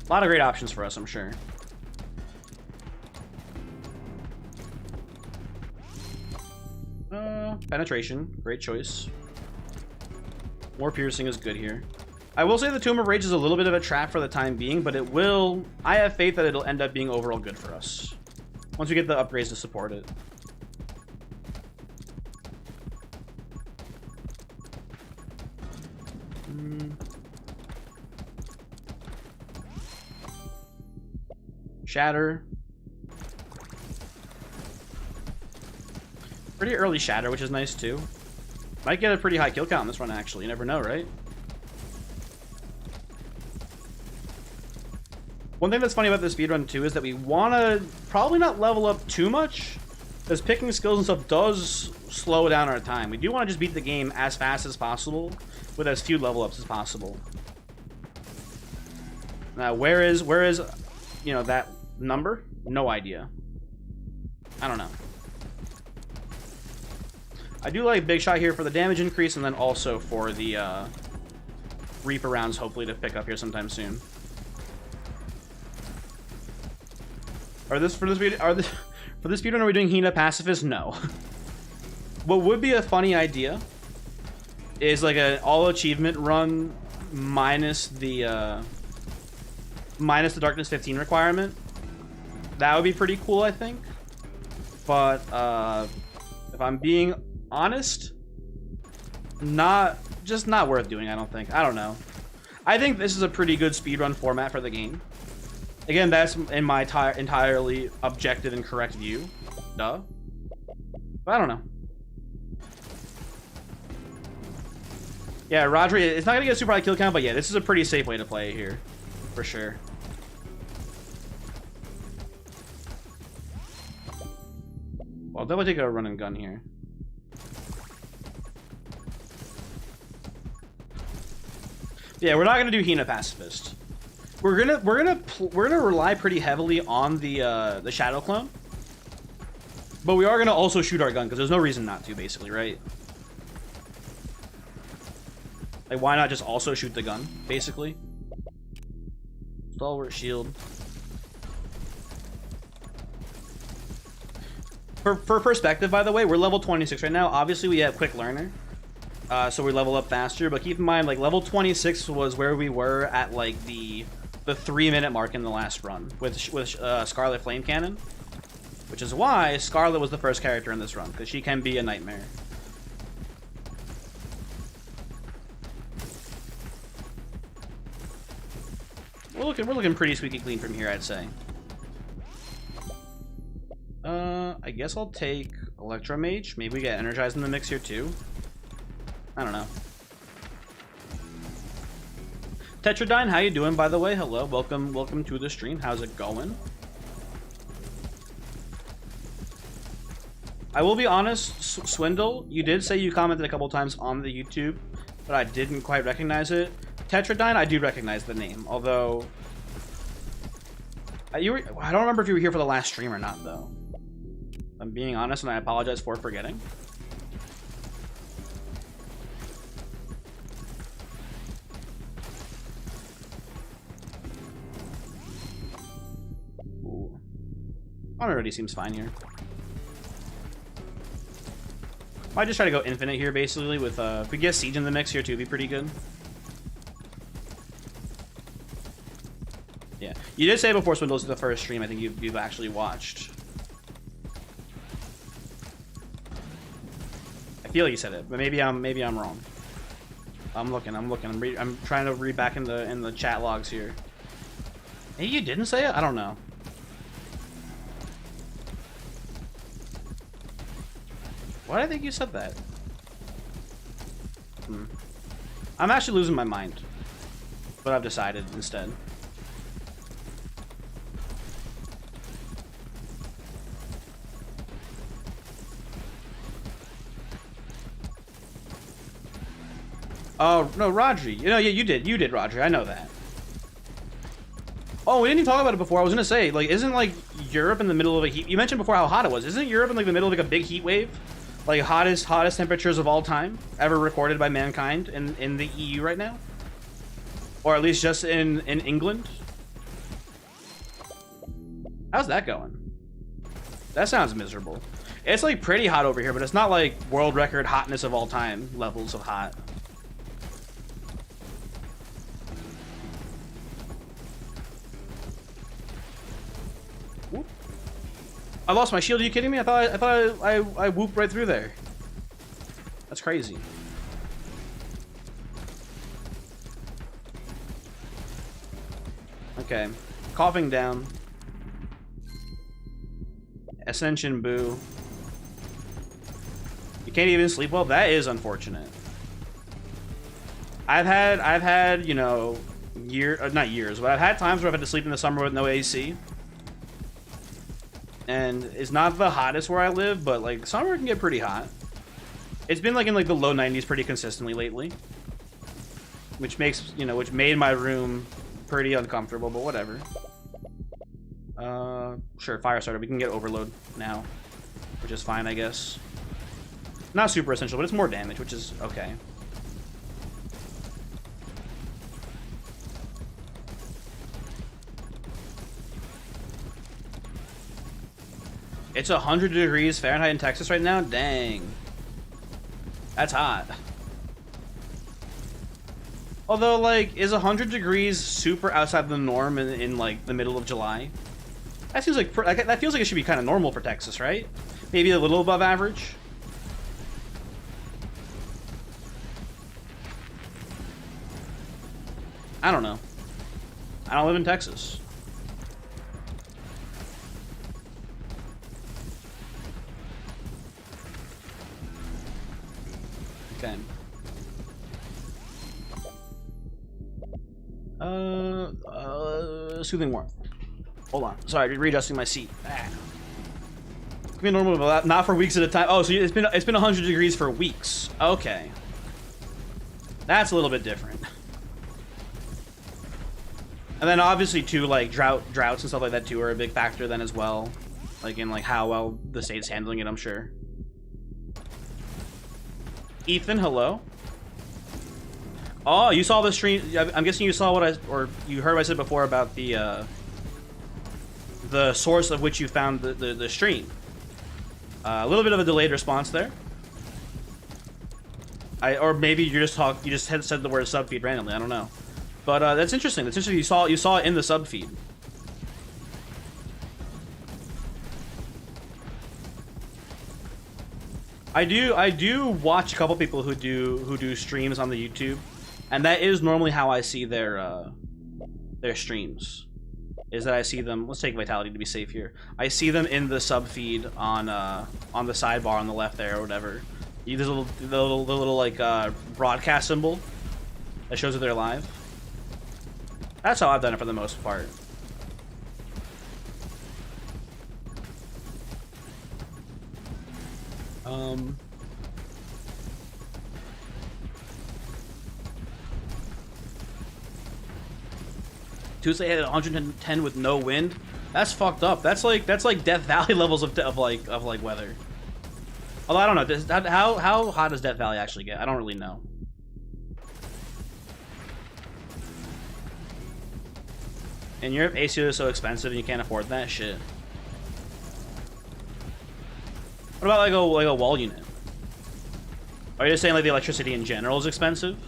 A lot of great options for us, I'm sure. Penetration, great choice. More piercing is good here. I will say the Tomb of Rage is a little bit of a trap for the time being, but it will... I have faith that it'll end up being overall good for us once we get the upgrades to support it. Shatter. Pretty early shatter, which is nice too. Might get a pretty high kill count in this run, actually. You never know, right? One thing that's funny about this speedrun too is that we want to probably not level up too much, because picking skills and stuff does slow down our time. We do want to just beat the game as fast as possible with as few level ups as possible. Now, where is you know, that number? No idea. I don't know. I do like Big Shot here for the damage increase, and then also for the Reaper rounds, hopefully to pick up here sometime soon. For this speedrun, are we doing Hina Pacifist? No. What would be a funny idea is like an all achievement run minus the Darkness 15 requirement. That would be pretty cool, I think. But if I'm being honest, just not worth doing, I don't think. I don't know. I think this is a pretty good speedrun format for the game. Again, that's in my entirely objective and correct view. Duh. But I don't know. Yeah, Rodri, it's not gonna get a super high kill count, but yeah, this is a pretty safe way to play it here. For sure. Well, I'll definitely take a run and gun here. Yeah, we're not gonna do Hina Pacifist. We're gonna rely pretty heavily on the Shadow Clone, but we are gonna also shoot our gun because there's no reason not to, basically, right? Like, why not just also shoot the gun, basically? Stalwart shield. For perspective, by the way, we're level 26 right now. Obviously, we have Quick Learner, so we level up faster. But keep in mind, like, level 26 was where we were at like the 3-minute mark in the last run with Scarlet Flame Cannon, which is why Scarlet was the first character in this run, because she can be a nightmare. We're looking pretty squeaky clean from here, I'd say. I guess I'll take Electro Mage. Maybe we get Energized in the mix here too. I don't know. Tetradyne, how you doing, by the way? Hello, welcome to the stream. How's it going? I will be honest, Swindle, you did say you commented a couple times on the YouTube, but I didn't quite recognize it. Tetradyne, I do recognize the name, although I don't remember if you were here for the last stream or not, though. I'm being honest, and I apologize for forgetting. Ooh. Honor already seems fine here. Might just try to go infinite here, basically, with if we get Siege in the mix here too, it'd be pretty good. Yeah, you did say before Swindle's the first stream I think you've actually watched. I feel like you said it, but maybe I'm wrong. I'm looking. I'm trying to read back in the chat logs here. Maybe you didn't say it? I don't know. Why did I think you said that? I'm actually losing my mind, but I've decided instead. Oh, no, Rodri. You know, yeah, you did, Rodri. I know that. Oh, we didn't even talk about it before. I was gonna say, like, isn't, like, Europe in the middle of a heat... You mentioned before how hot it was. Isn't Europe in, like, the middle of, like, a big heat wave? Like, hottest temperatures of all time ever recorded by mankind in the EU right now? Or at least just in England? How's that going? That sounds miserable. It's like pretty hot over here, but it's not like world record hotness of all time levels of hot. Whoop. I lost my shield. Are you kidding me? I thought I whooped right through there. That's crazy. Okay, coughing down. Ascension boo. You can't even sleep well. That is unfortunate. I've had you know not years, but I've had times where I've had to sleep in the summer with no AC. And it's not the hottest where I live, but like summer can get pretty hot. It's been like in like the low 90s pretty consistently lately, which makes which made my room pretty uncomfortable, but whatever. Sure, fire starter. We can get overload now, which is fine, I guess. Not super essential, but it's more damage, which is okay. It's 100 degrees Fahrenheit in Texas right now? Dang. That's hot. Although, like, is 100 degrees super outside the norm in like, the middle of July? That seems like, that feels like it should be kind of normal for Texas, right? Maybe a little above average? I don't know. I don't live in Texas. Okay. Soothing warmth. Hold on. Sorry, readjusting my seat. It's been normal, but not for weeks at a time. Oh, so it's been 100 degrees for weeks. Okay. That's a little bit different. And then obviously too, like droughts and stuff like that too are a big factor then as well. Like in like how well the state's handling it, I'm sure. Ethan, hello. Oh, you saw the stream. I'm guessing you saw or you heard what I said before about the source of which you found the stream. A little bit of a delayed response there. Or maybe you just said the word sub feed randomly. I don't know, but that's interesting. That's interesting. You saw it in the sub feed. I do watch a couple people who do streams on the YouTube, and that is normally how I see their streams. Is that I see them? Let's take vitality to be safe here. I see them in the sub feed on the sidebar on the left there or whatever. There's a little like broadcast symbol that shows that they're live. That's how I've done it for the most part. Tuesday had 110 with no wind. That's fucked up. That's like Death Valley levels of weather. Although I don't know, how hot does Death Valley actually get? I don't really know. In Europe, AC is so expensive and you can't afford that shit. What about like a wall unit? Are you just saying like the electricity in general is expensive?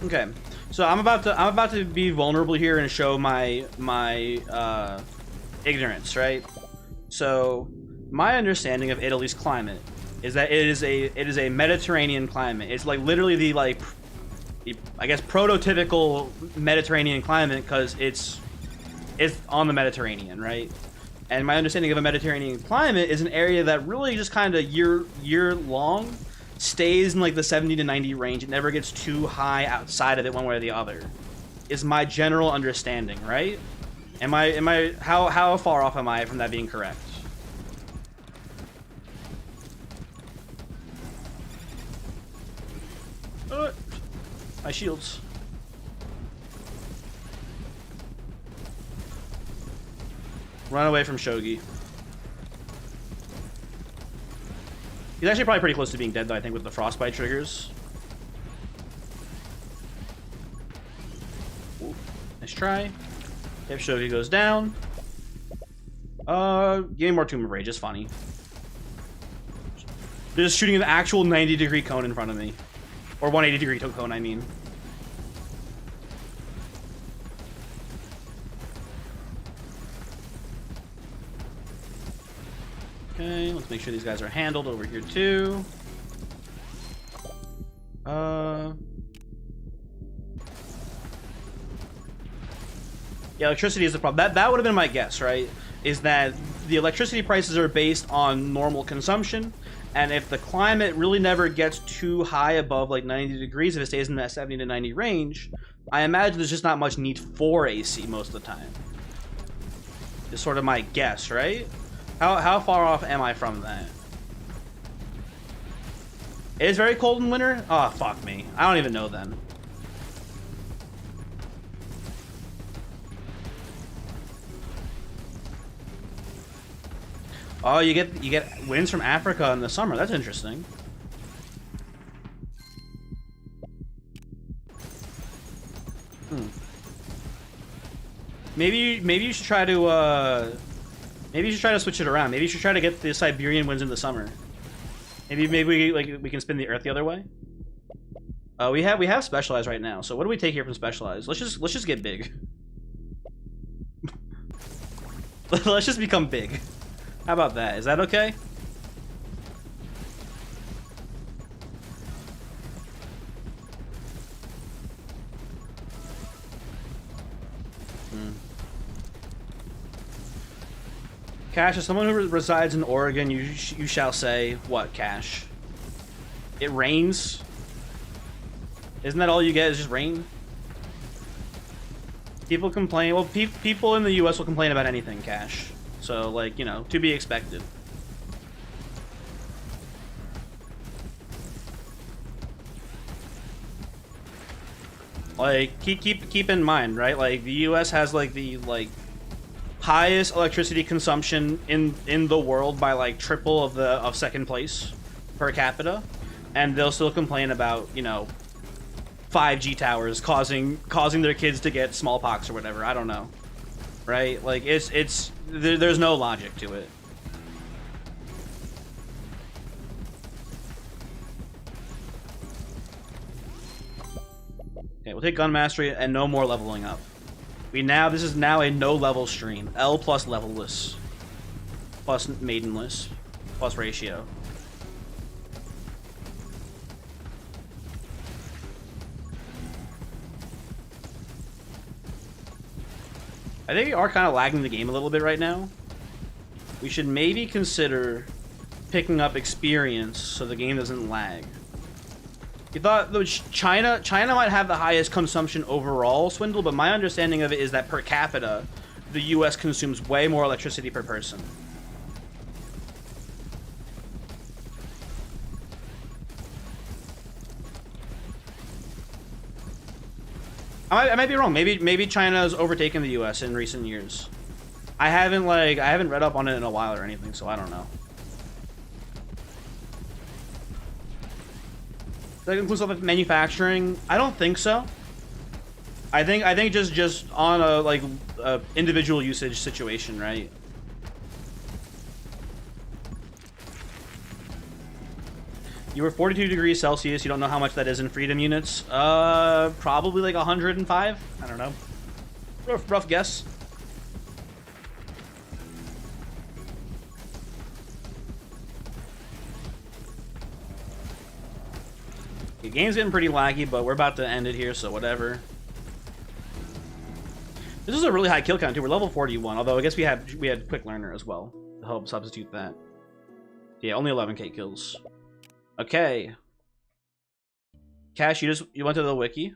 Okay, so I'm about to be vulnerable here and show my ignorance, right? So my understanding of Italy's climate is that it is a Mediterranean climate. It's like literally the I guess prototypical Mediterranean climate because it's on the Mediterranean, right? And my understanding of a Mediterranean climate is an area that really just kind of year long stays in like the 70 to 90 range. It never gets too high outside of it one way or the other. Is my general understanding, right? Am I how far off am I from that being correct? My shields. Run away from Shogi. He's actually probably pretty close to being dead, though, I think, with the frostbite triggers. Ooh, nice try. If Shogi goes down. Give me more Tomb of Rage. It's funny. They're just shooting an actual 90-degree cone in front of me. Or 180-degree cone, I mean. Okay, let's make sure these guys are handled over here, too. Yeah, electricity is the problem. That would have been my guess, right? Is that the electricity prices are based on normal consumption, and if the climate really never gets too high above like 90 degrees, if it stays in that 70 to 90 range, I imagine there's just not much need for AC most of the time. Is sort of my guess, right? How far off am I from that? It is very cold in winter? Oh, fuck me. I don't even know then. Oh, you get winds from Africa in the summer. That's interesting. Maybe you should try to switch it around. Maybe you should try to get the Siberian winds in the summer. Maybe we can spin the Earth the other way. We have Specialized right now. So what do we take here from Specialized? Let's just get big. Let's just become big. How about that? Is that okay? Cash, as someone who resides in Oregon, you shall say, what, Cash? It rains? Isn't that all you get is just rain? People complain, well, people in the US will complain about anything, Cash. So, like, you know, to be expected. Like, keep in mind, right? Like, the US has, like, the, highest electricity consumption in the world by, like, triple of second place per capita. And they'll still complain about, you know, 5G towers causing their kids to get smallpox or whatever. I don't know. Right? Like, there's no logic to it. Okay, we'll take Gun Mastery and no more leveling up. This is now a no level stream. L plus levelless. Plus maidenless. Plus ratio. I think we are kind of lagging the game a little bit right now. We should maybe consider picking up experience so the game doesn't lag. You thought China might have the highest consumption overall, Swindle, but my understanding of it is that per capita, the US consumes way more electricity per person. I might be wrong. Maybe China has overtaken the US in recent years. I haven't read up on it in a while or anything, so I don't know. Does that include stuff like manufacturing? I don't think so. I think just on a individual usage situation, right? You were 42 degrees Celsius. You don't know how much that is in freedom units. Probably like 105. I don't know. Rough guess. The game's getting pretty laggy, but we're about to end it here, so whatever. This is a really high kill count too. We're level 41, although I guess we had Quick Learner as well to help substitute that. Yeah, only 11k kills. Okay. Cash, you went to the wiki.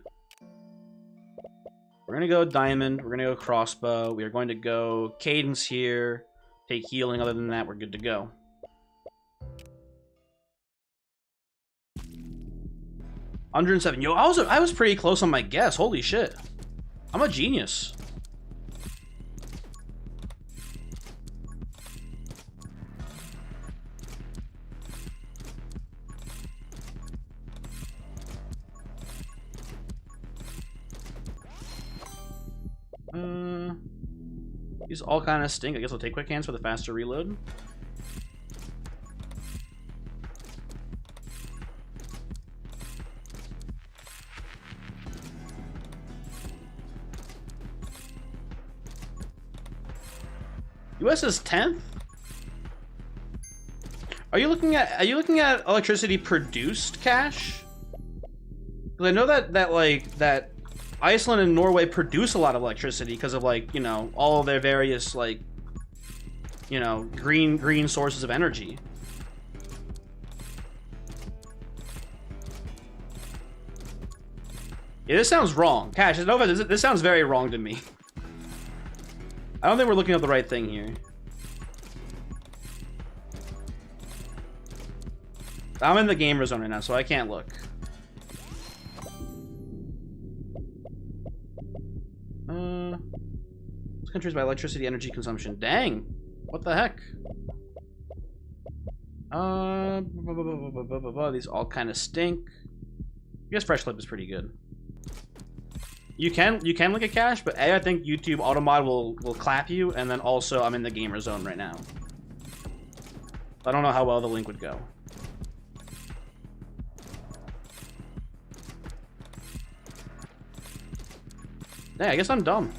We're gonna go diamond. We're gonna go crossbow. We are going to go cadence here. Take healing. Other than that, we're good to go. $107. Yo, I was pretty close on my guess. Holy shit. I'm a genius. These all kind of stink. I guess I'll take quick hands for the faster reload. US is 10th? Are you looking at electricity produced cash? Because I know that Iceland and Norway produce a lot of electricity because of, like, you know, all of their various, like, you know, green sources of energy. Yeah, this sounds wrong. Cash, this sounds very wrong to me. I don't think we're looking at the right thing here. I'm in the gamer zone right now, so I can't look. This country's by electricity energy consumption. Dang! What the heck? These all kind of stink. I guess fresh clip is pretty good. You can look at cash, but I think YouTube Automod will clap you, and then also I'm in the gamer zone right now. I don't know how well the link would go. Yeah, I guess I'm dumb.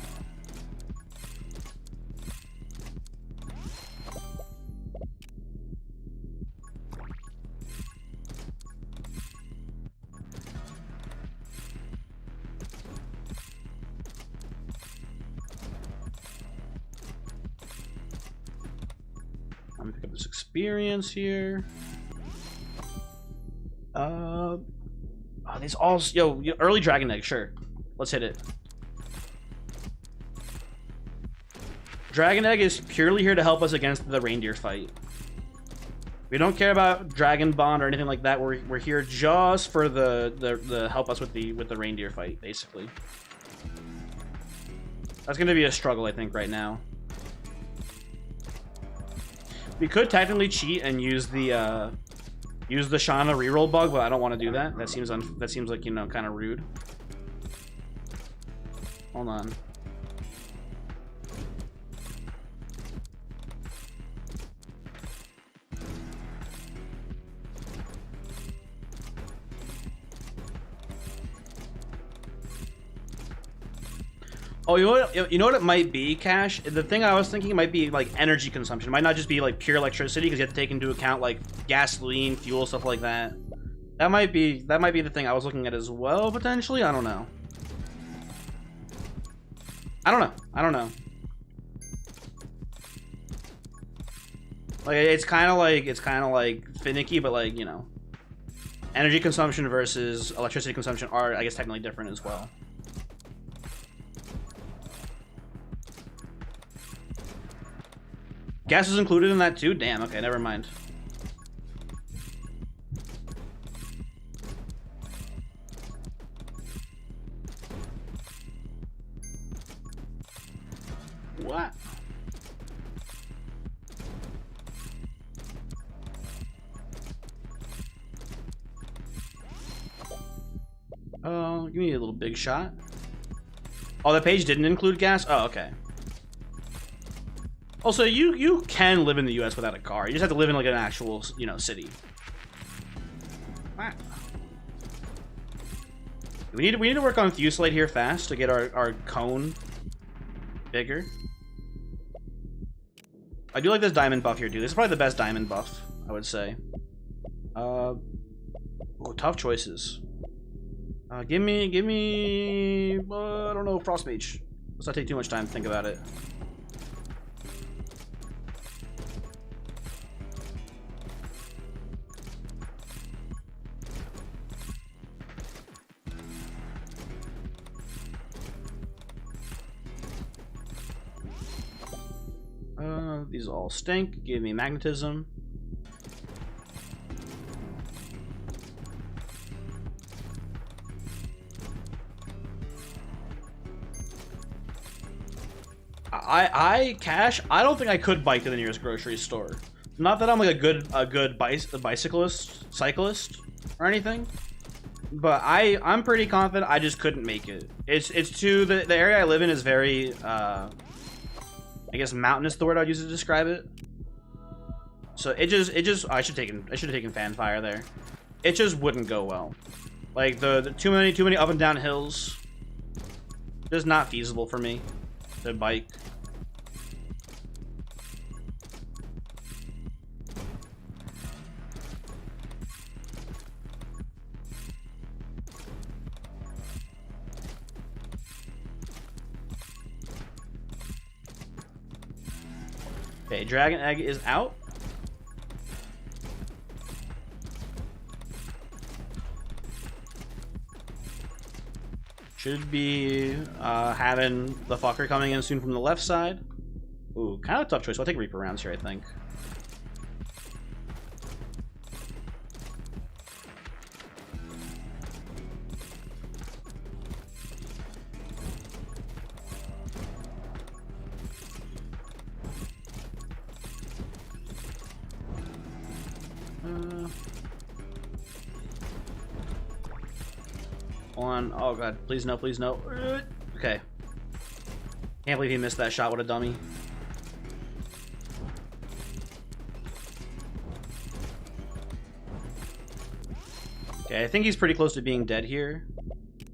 I'm gonna pick up this experience here. Oh, these all, yo, early Dragon Egg, sure. Let's hit it. Dragon Egg is purely here to help us against the reindeer fight. We don't care about Dragon Bond or anything like that. We're here just for the help us with the reindeer fight, basically. That's gonna be a struggle, I think, right now. We could technically cheat and use the Shauna reroll bug, but I don't want to do that. That seems like, you know, kind of rude. Hold on. Oh, you know what it might be, Cash? The thing I was thinking might be like energy consumption. It might not just be like pure electricity, because you have to take into account like gasoline, fuel, stuff like that. That might be the thing I was looking at as well, potentially. I don't know. I don't know. Like it's kind of like finicky, but like, you know, energy consumption versus electricity consumption are, I guess, technically different as well. Gas is included in that too? Damn, okay, never mind. What? Oh, give me a little big shot. Oh, the page didn't include gas? Oh, okay. Also, you can live in the U.S. without a car. You just have to live in like an actual, you know, city. Wow. We need to work on Fusilade here fast to get our cone bigger. I do like this diamond buff here, dude. This is probably the best diamond buff, I would say. Oh, tough choices. Give me, I don't know, Frost Mage. Let's not take too much time to think about it. These all stink. Give me magnetism. Cash, I don't think I could bike to the nearest grocery store. Not that I'm like a good cyclist or anything, but I'm pretty confident I just couldn't make it. It's too, the area I live in is very I guess mountainous is the word I'd use to describe it. So it just I should have taken Fanfire there. It just wouldn't go well. Like the too many up and down hills. Just not feasible for me to bike. Okay, Dragon Egg is out. Should be having the fucker coming in soon from the left side. Ooh, kind of a tough choice. I'll take Reaper rounds here, I think. On. Oh god, please no, please no. Okay. Can't believe he missed that shot. What a dummy. Okay, I think he's pretty close to being dead here.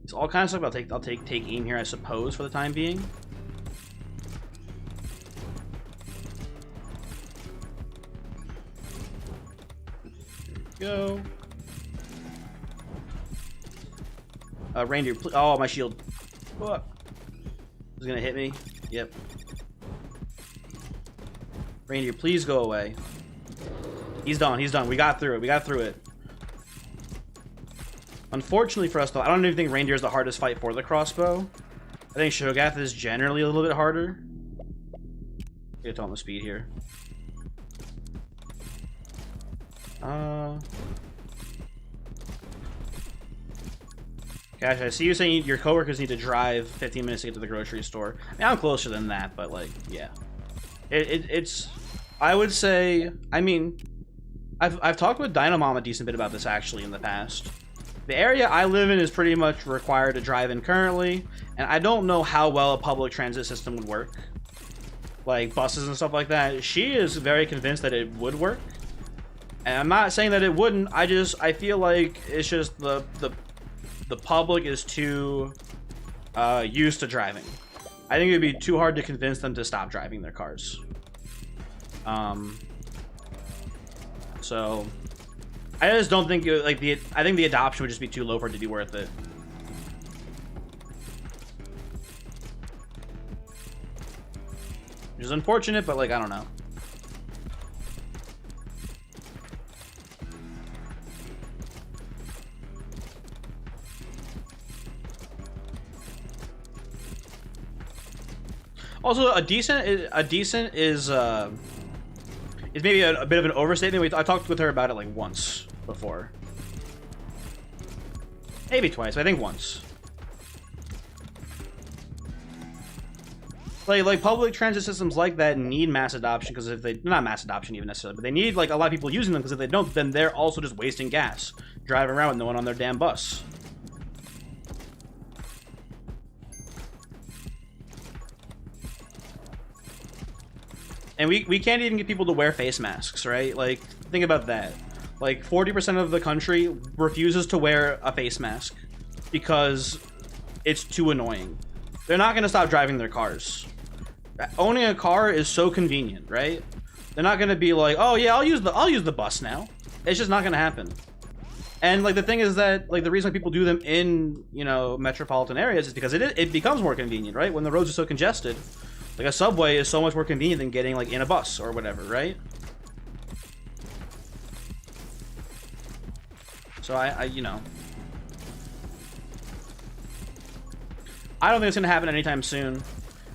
It's all kinds of stuff. I'll take aim here, I suppose, for the time being. Go. Reindeer, oh, my shield. What? Is gonna hit me? Yep. Reindeer, please go away. He's done, he's done. We got through it, we got through it. Unfortunately for us, though, I don't even think Reindeer is the hardest fight for the crossbow. I think Shogath is generally a little bit harder. Get on the speed here. Gosh, I see you saying your coworkers need to drive 15 minutes to get to the grocery store. I mean, I'm closer than that, but like, yeah. It's, I would say, I mean, I've talked with Dynamom a decent bit about this actually in the past. The area I live in is pretty much required to drive in currently, and I don't know how well a public transit system would work. Like buses and stuff like that. She is very convinced that it would work. And I'm not saying that it wouldn't, I feel like it's just the public is too used to driving. I think it would be too hard to convince them to stop driving their cars. So I just don't think I think the adoption would just be too low for it to be worth it. Which is unfortunate, but like, I don't know. Also, a decent is maybe a bit of an overstatement. I talked with her about it like once before, maybe twice. I think once. Like public transit systems like that need mass adoption, because if they not mass adoption even necessarily, but they need like a lot of people using them, because if they don't, then they're also just wasting gas driving around with no one on their damn bus. And we can't even get people to wear face masks, right? Like, think about that. Like, 40% of the country refuses to wear a face mask because it's too annoying. They're not going to stop driving their cars. Owning a car is so convenient, right? They're not going to be like, oh yeah, I'll use the bus now. It's just not going to happen. And like the thing is that like the reason people do them in, you know, metropolitan areas is because it becomes more convenient, right? When the roads are so congested. Like, a subway is so much more convenient than getting, like, in a bus or whatever, right? So, you know. I don't think it's going to happen anytime soon.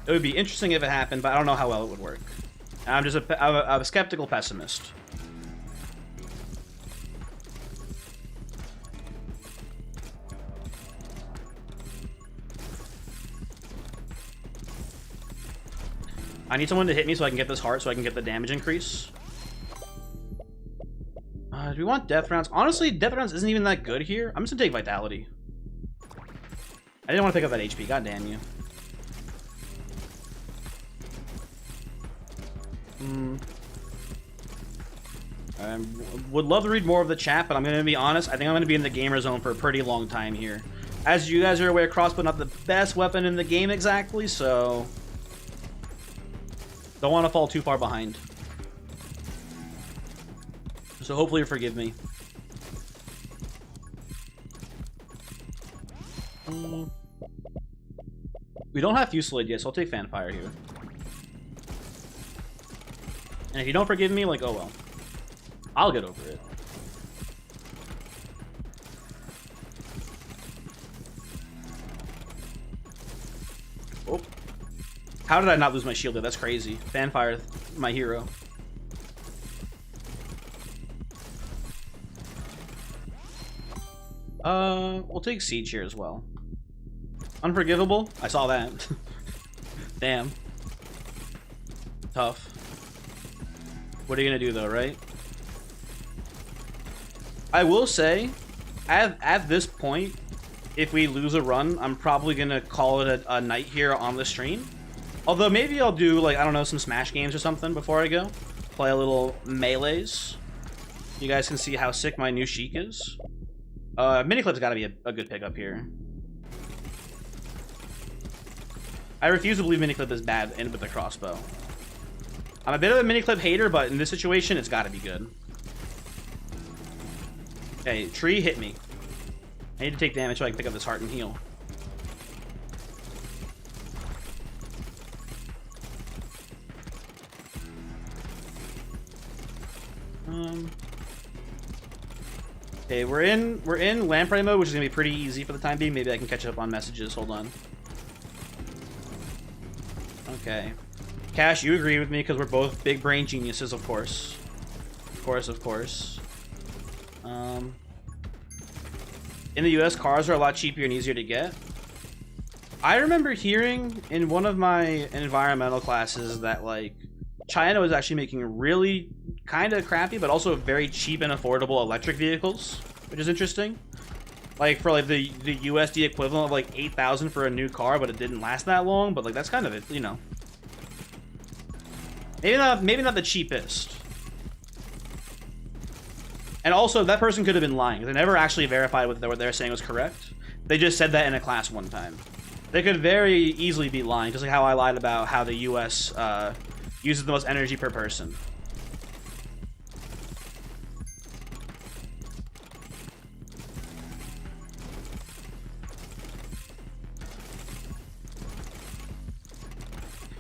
It would be interesting if it happened, but I don't know how well it would work. I'm just I'm a skeptical pessimist. I need someone to hit me so I can get this heart, so I can get the damage increase. Do we want death rounds? Honestly, death rounds isn't even that good here. I'm just gonna take vitality. I didn't want to pick up that HP. God damn you. I would love to read more of the chat, but I'm going to be honest. I think I'm going to be in the gamer zone for a pretty long time here. As you guys are aware, crossbow not the best weapon in the game exactly, so don't want to fall too far behind. So hopefully you forgive me. We don't have Fusillade yet, so I'll take Fanfire here. And if you don't forgive me, like, oh well. I'll get over it. Oh. How did I not lose my shield there? That's crazy. Fanfire, my hero. We'll take Siege here as well. Unforgivable? I saw that. Damn. Tough. What are you gonna do though, right? I will say, at this point, if we lose a run, I'm probably gonna call it a night here on the stream. Although maybe I'll do, like, I don't know, some Smash games or something before I go. Play a little Melees. You guys can see how sick my new Sheik is. Miniclip's gotta be a good pickup here. I refuse to believe Miniclip is bad in with the crossbow. I'm a bit of a Miniclip hater, but in this situation, it's gotta be good. Okay, tree, hit me. I need to take damage so I can pick up this heart and heal. Okay, we're in lamprey mode, which is gonna be pretty easy for the time being. Maybe I can catch up on messages. Hold on. Okay. Cash, you agree with me because we're both big brain geniuses, of course. Of course, of course. In the US, cars are a lot cheaper and easier to get. I remember hearing in one of my environmental classes that, like, China was actually making really kind of crappy, but also very cheap and affordable electric vehicles, which is interesting. Like, for, like, the USD equivalent of, like, 8,000 for a new car, but it didn't last that long, but, like, that's kind of it, you know. Maybe not the cheapest. And also, that person could have been lying. They never actually verified what they were saying was correct. They just said that in a class one time. They could very easily be lying, just like how I lied about how the US uses the most energy per person.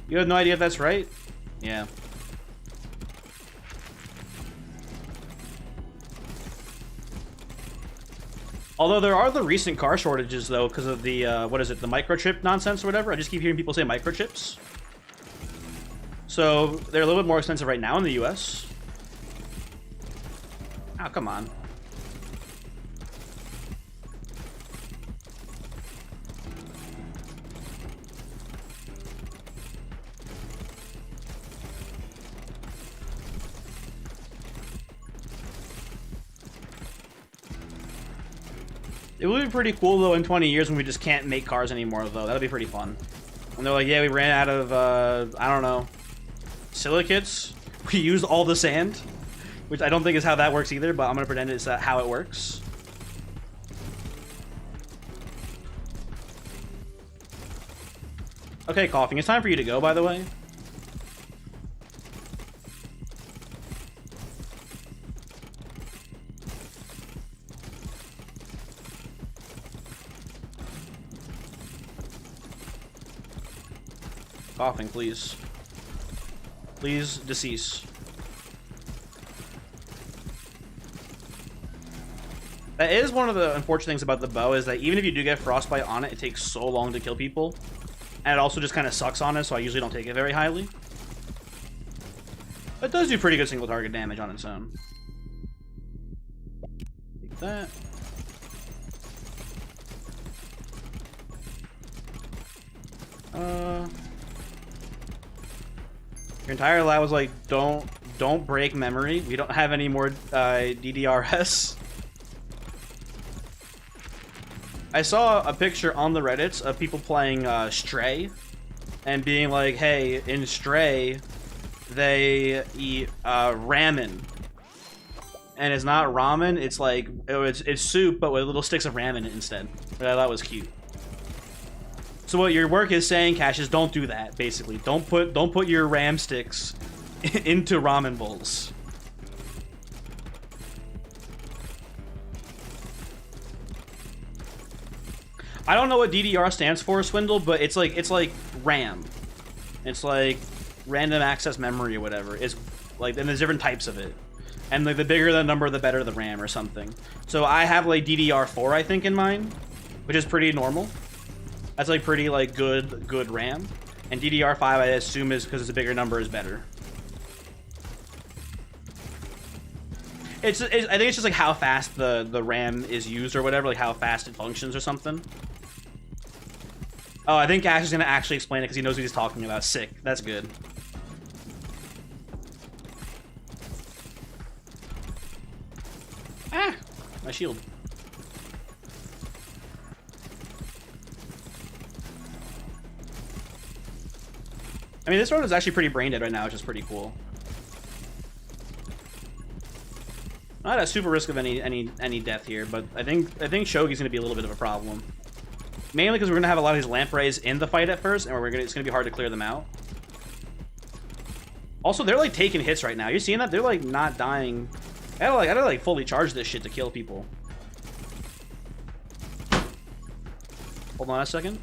You have no idea if that's right? Yeah. Although there are the recent car shortages, though, because of the, what is it, the microchip nonsense or whatever. I just keep hearing people say microchips. So they're a little bit more expensive right now in the US. Oh, come on. It would be pretty cool, though, in 20 years when we just can't make cars anymore, though. That'd be pretty fun. And they're like, yeah, we ran out of, I don't know, silicates. We used all the sand, which I don't think is how that works either, but I'm going to pretend it's how it works. Okay, Coughing, it's time for you to go, by the way. Coughing, please. Please decease. That is one of the unfortunate things about the bow, is that even if you do get frostbite on it, it takes so long to kill people. And it also just kind of sucks on it, so I usually don't take it very highly. But it does do pretty good single target damage on its own. Take that. Your entire lab was like, don't break memory. We don't have any more DDRS. I saw a picture on the Reddits of people playing Stray and being like, hey, in Stray, they eat ramen. And it's not ramen, it's like, it's soup, but with little sticks of ramen instead. Which I thought was cute. So what your work is saying, Cash, is don't do that, basically. Don't put your ram sticks into ramen bowls. I don't know what DDR stands for, Swindle, but it's like RAM. It's like random access memory or whatever. It's like, and there's different types of it. And like the bigger the number, the better the RAM or something. So I have like DDR4, I think, in mine, which is pretty normal. That's like pretty like good RAM. And DDR5, I assume, is because it's a bigger number is better. I think it's just like how fast the RAM is used or whatever, like how fast it functions or something. Oh, I think Ash is gonna actually explain it because he knows what he's talking about. Sick. That's good. Ah! My shield. I mean, this road is actually pretty brain dead right now, which is pretty cool. Not a super risk of any death here, but I think Shogi's gonna be a little bit of a problem. Mainly because we're gonna have a lot of these lampreys in the fight at first, and it's gonna be hard to clear them out. Also, they're like taking hits right now. You seeing that? They're like not dying. I gotta like fully charge this shit to kill people. Hold on a second.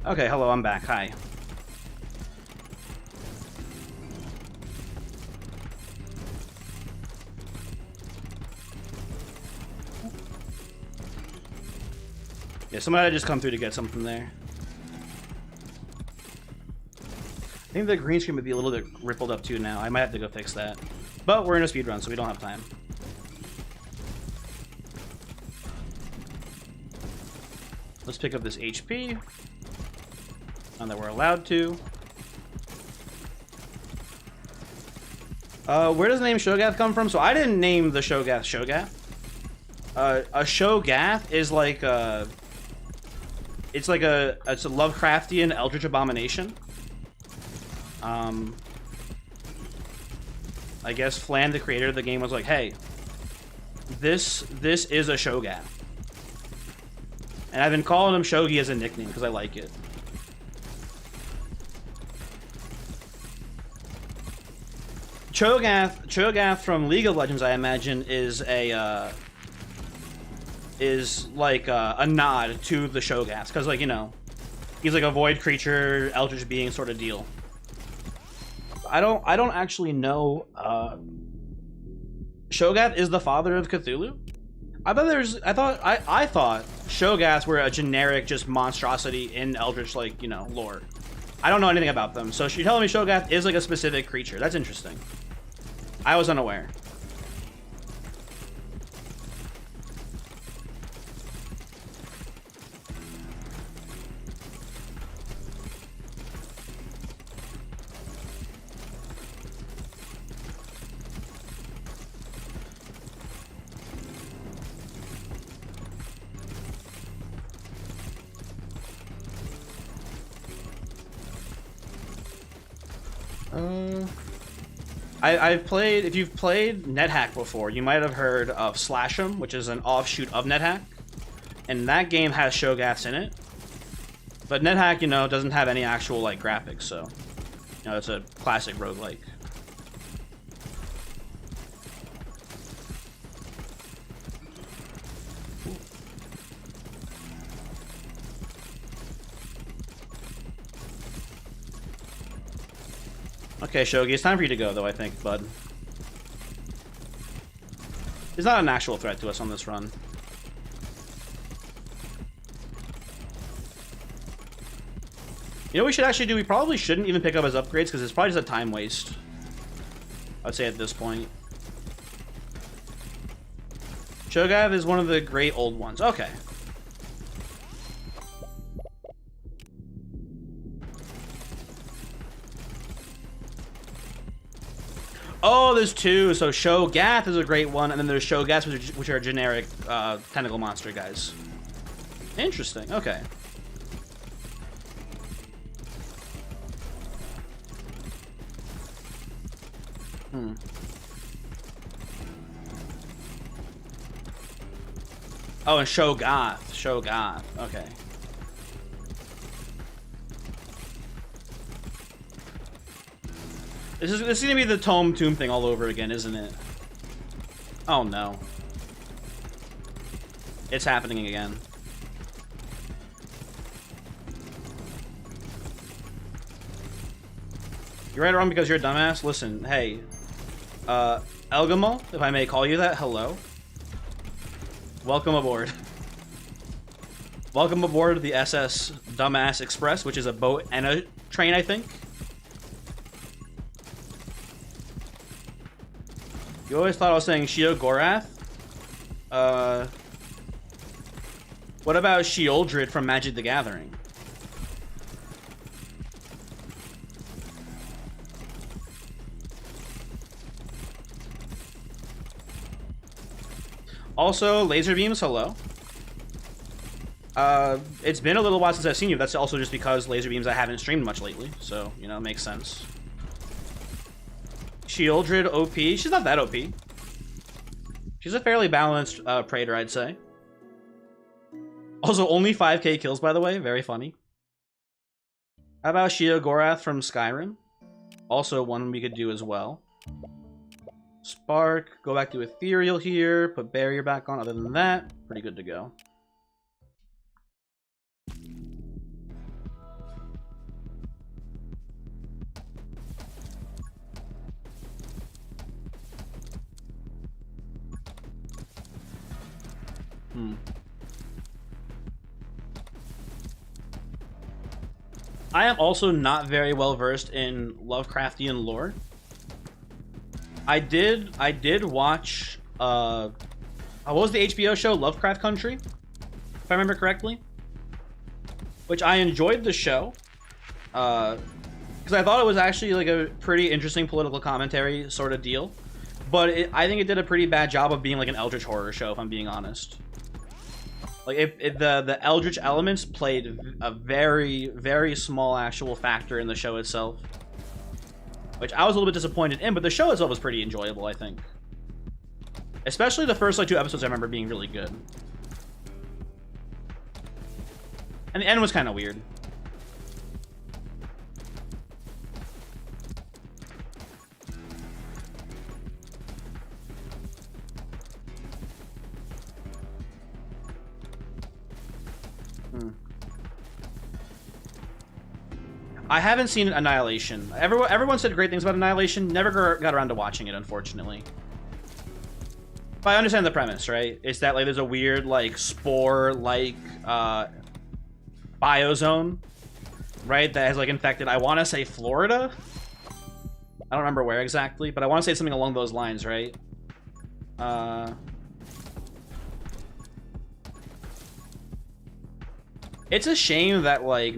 Okay, hello, I'm back. Hi. Yeah, somebody just come through to get something there. I think the green screen would be a little bit rippled up too now. I might have to go fix that. But we're in a speedrun, so we don't have time. Let's pick up this HP. Now that we're allowed to. Where does the name Shogath come from? So I didn't name the Shogath Shogath. A Shogath is like a... It's like it's a Lovecraftian eldritch abomination. I guess Flan, the creator of the game, was like, hey, this is a Shogath. And I've been calling him Shogi as a nickname because I like it. Cho'Gath from League of Legends, I imagine, is like a nod to the Sho'Gaths, because, like, you know, he's like a void creature, eldritch being sort of deal. I don't actually know. Sho'Gath is the father of Cthulhu. I thought Sho'Gaths were a generic just monstrosity in eldritch, like, you know, lore. I don't know anything about them, so you're telling me Sho'Gath is like a specific creature. That's interesting. I was unaware. I've played, if you've played NetHack before, you might have heard of Slash 'em, which is an offshoot of NetHack. And that game has Sho'Gaths in it. But NetHack, you know, doesn't have any actual, like, graphics, so, you know, it's a classic roguelike. Okay, Shogi, it's time for you to go, though, I think, bud. He's not an actual threat to us on this run. You know what we should actually do? We probably shouldn't even pick up his upgrades because it's probably just a time waste. I'd say at this point. Cho'Gath is one of the great old ones. Okay. Oh, there's two. So Cho'Gath is a great one, and then there's Cho'Gaths, which are generic tentacle monster guys. Interesting. Okay. Oh, and Cho'Gath. Cho'Gath. Okay. This is gonna be the Tomb thing all over again, isn't it? Oh no. It's happening again. You're right or wrong because you're a dumbass? Listen, hey. Elgamo, if I may call you that, hello. Welcome aboard. Welcome aboard the SS Dumbass Express, which is a boat and a train, I think. You always thought I was saying Shio Gorath? What about Sheoldred from Magic the Gathering? Also, laser beams, hello. It's been a little while since I've seen you. That's also just because laser beams I haven't streamed much lately, so, you know, it makes sense. Sheoldred OP. She's not that OP. She's a fairly balanced Praetor, I'd say. Also, only 5k kills, by the way. Very funny. How about Shio Gorath from Skyrim? Also one we could do as well. Spark. Go back to Ethereal here. Put Barrier back on. Other than that, pretty good to go. I am also not very well versed in Lovecraftian lore. I did watch what was the HBO show Lovecraft Country, if I remember correctly, which I enjoyed the show because I thought it was actually like a pretty interesting political commentary sort of deal, but I think it did a pretty bad job of being like an eldritch horror show, if I'm being honest. Like the eldritch elements played a very, very small actual factor in the show itself, which I was a little bit disappointed in, but the show itself was pretty enjoyable, I think. Especially the first like 2 episodes I remember being really good. And the end was kind of weird. I haven't seen Annihilation. Everyone said great things about Annihilation. Never got around to watching it, unfortunately. But I understand the premise, right? It's that like there's a weird like spore-like biozone, right? That has like infected. I want to say Florida. I don't remember where exactly, but I want to say something along those lines, right? It's a shame that like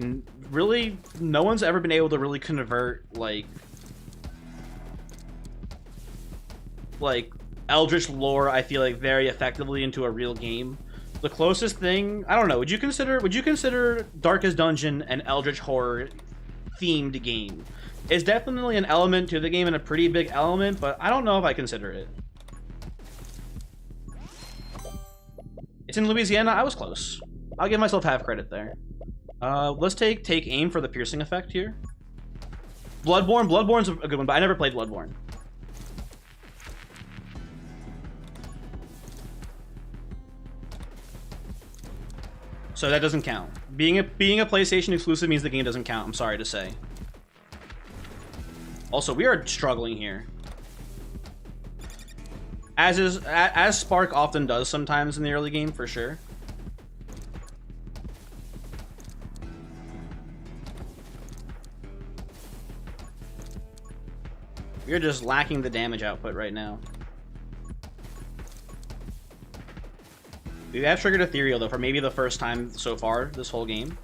really no one's ever been able to really convert like eldritch lore, I feel like, very effectively into a real game. The closest thing, I don't know, would you consider Darkest Dungeon an eldritch horror themed game? It's definitely an element to the game and a pretty big element, but I don't know if I consider it. It's in Louisiana. I was close. I'll give myself half credit there. Let's take aim for the piercing effect here. Bloodborne. Bloodborne's a good one, but I never played Bloodborne. So that doesn't count. Being a PlayStation exclusive means the game doesn't count. I'm sorry to say. Also, we are struggling here. As Spark often does sometimes in the early game, for sure. We're just lacking the damage output right now. We have triggered Ethereal, though, for maybe the first time so far this whole game.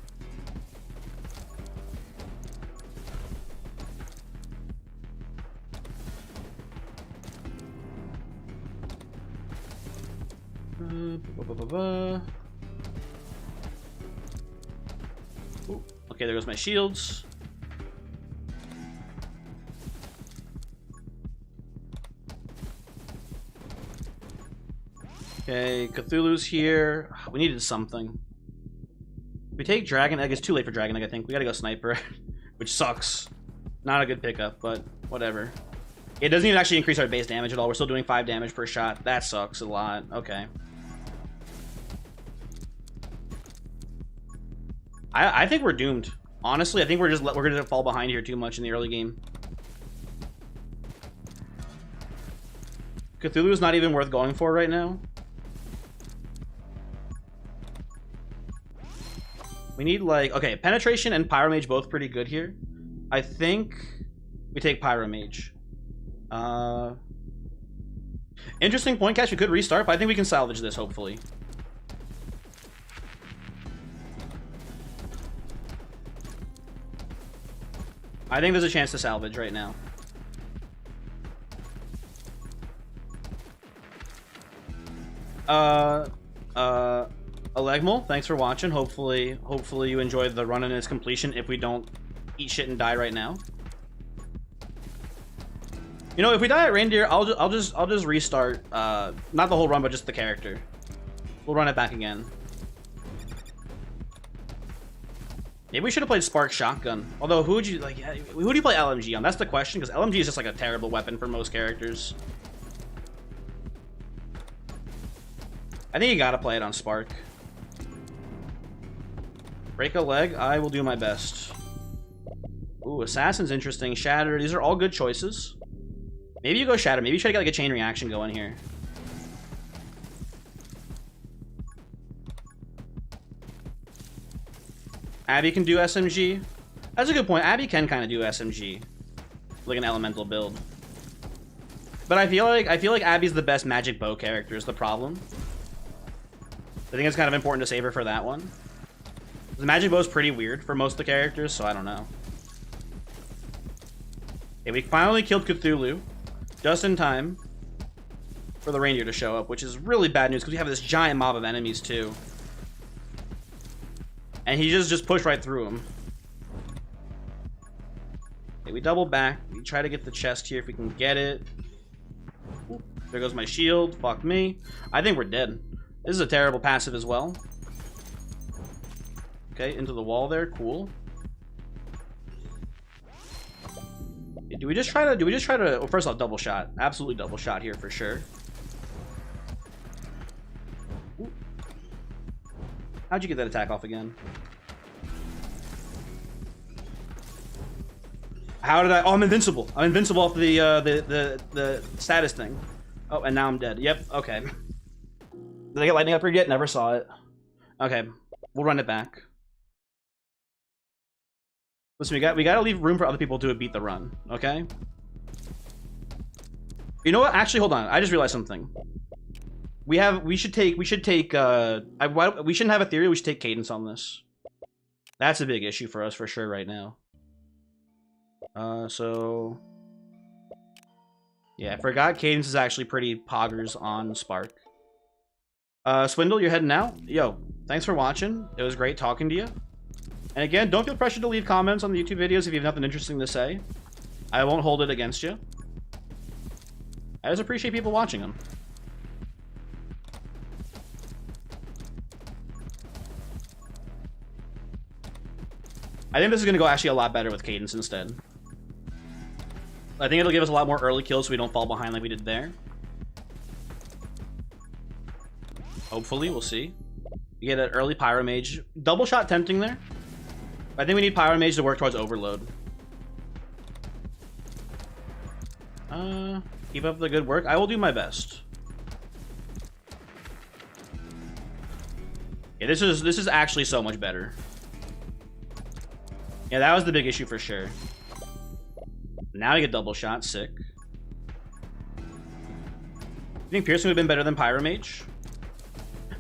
Ooh, okay, there goes my shields. Okay, Cthulhu's here. We needed something. We take Dragon Egg. It's too late for Dragon Egg, I think. We gotta go Sniper, which sucks. Not a good pickup, but whatever. It doesn't even actually increase our base damage at all. We're still doing 5 damage per shot. That sucks a lot. Okay. I think we're doomed. Honestly, I think we're gonna fall behind here too much in the early game. Cthulhu's not even worth going for right now. We need, like, okay, Penetration and Pyromage both pretty good here. I think we take Pyromage. Interesting point catch. We could restart, but I think we can salvage this, hopefully. I think there's a chance to salvage right now. Alegmal, thanks for watching. Hopefully you enjoyed the run and its completion if we don't eat shit and die right now. You know, if we die at reindeer, I'll just restart, not the whole run, but just the character. We'll run it back again. Maybe we should have played Spark Shotgun. Although, who would you who do you play LMG on? That's the question, because LMG is just like a terrible weapon for most characters. I think you gotta play it on Spark. Break a leg, I will do my best. Ooh, Assassin's interesting. Shatter, these are all good choices. Maybe you go Shatter. Maybe you try to get like a chain reaction going here. Abby can do SMG. That's a good point. Abby can kind of do SMG, like an elemental build. But I feel like Abby's the best magic bow character is the problem. I think it's kind of important to save her for that one. The magic bow is pretty weird for most of the characters, so I don't know. Okay, we finally killed Cthulhu, just in time for the reindeer to show up, which is really bad news because we have this giant mob of enemies too. And he just pushed right through him. Okay, we double back. We try to get the chest here if we can get it. Oop, there goes my shield. Fuck me. I think we're dead. This is a terrible passive as well. Okay, into the wall there. Cool. Okay, do we just try to well, first off, double shot. Absolutely double shot here for sure. Ooh. How'd you get that attack off again? How did I? Oh, I'm invincible. I'm invincible off the status thing. Oh, and now I'm dead. Yep. Okay. Did I get lightning upgrade yet? Never saw it. Okay, we'll run it back. Listen, we gotta leave room for other people to beat the run. Okay. You know what? Actually, hold on. I just realized something. We shouldn't have Ethereal. We should take Cadence on this. That's a big issue for us for sure right now. So yeah, I forgot Cadence is actually pretty poggers on Spark. Swindle, you're heading out. Yo, thanks for watching. It was great talking to you. And again, don't feel pressured to leave comments on the YouTube videos if you have nothing interesting to say. I won't hold it against you. I just appreciate people watching them. I think this is going to go actually a lot better with Cadence instead. I think it'll give us a lot more early kills so we don't fall behind like we did there. Hopefully, we'll see. You get an early Pyromage. Double shot tempting there. I think we need Pyromage to work towards Overload. Keep up the good work. I will do my best. Yeah, this is actually so much better. Yeah, that was the big issue for sure. Now we get double shot, sick. You think Piercing would have been better than Pyromage?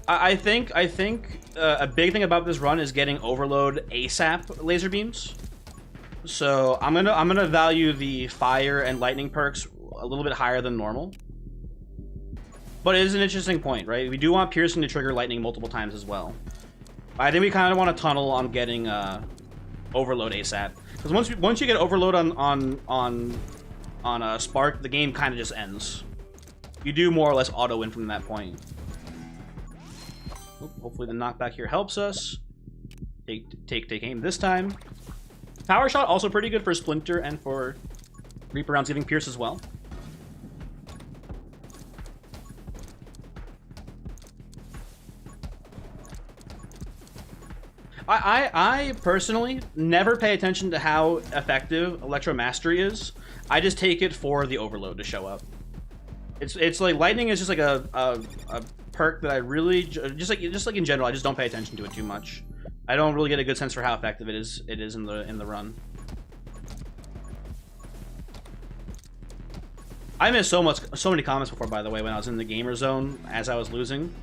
I think a big thing about this run is getting Overload ASAP laser beams. So I'm gonna value the fire and lightning perks a little bit higher than normal. But it is an interesting point, right? We do want Piercing to trigger lightning multiple times as well. I think we kind of want to tunnel on getting Overload ASAP, because once you get Overload on Spark, the game kind of just ends. You do more or less auto win from that point. Hopefully the knockback here helps us. Take aim this time. Power Shot also pretty good for Splinter and for Reaper rounds, giving Pierce as well. I personally never pay attention to how effective Electro Mastery is. I just take it for the Overload to show up. It's like Lightning is just like a perk that I really just like in general I just don't pay attention to it too much. I don't really get a good sense for how effective it is in the run. I missed so many comments before, by the way, when I was in the gamer zone as I was losing.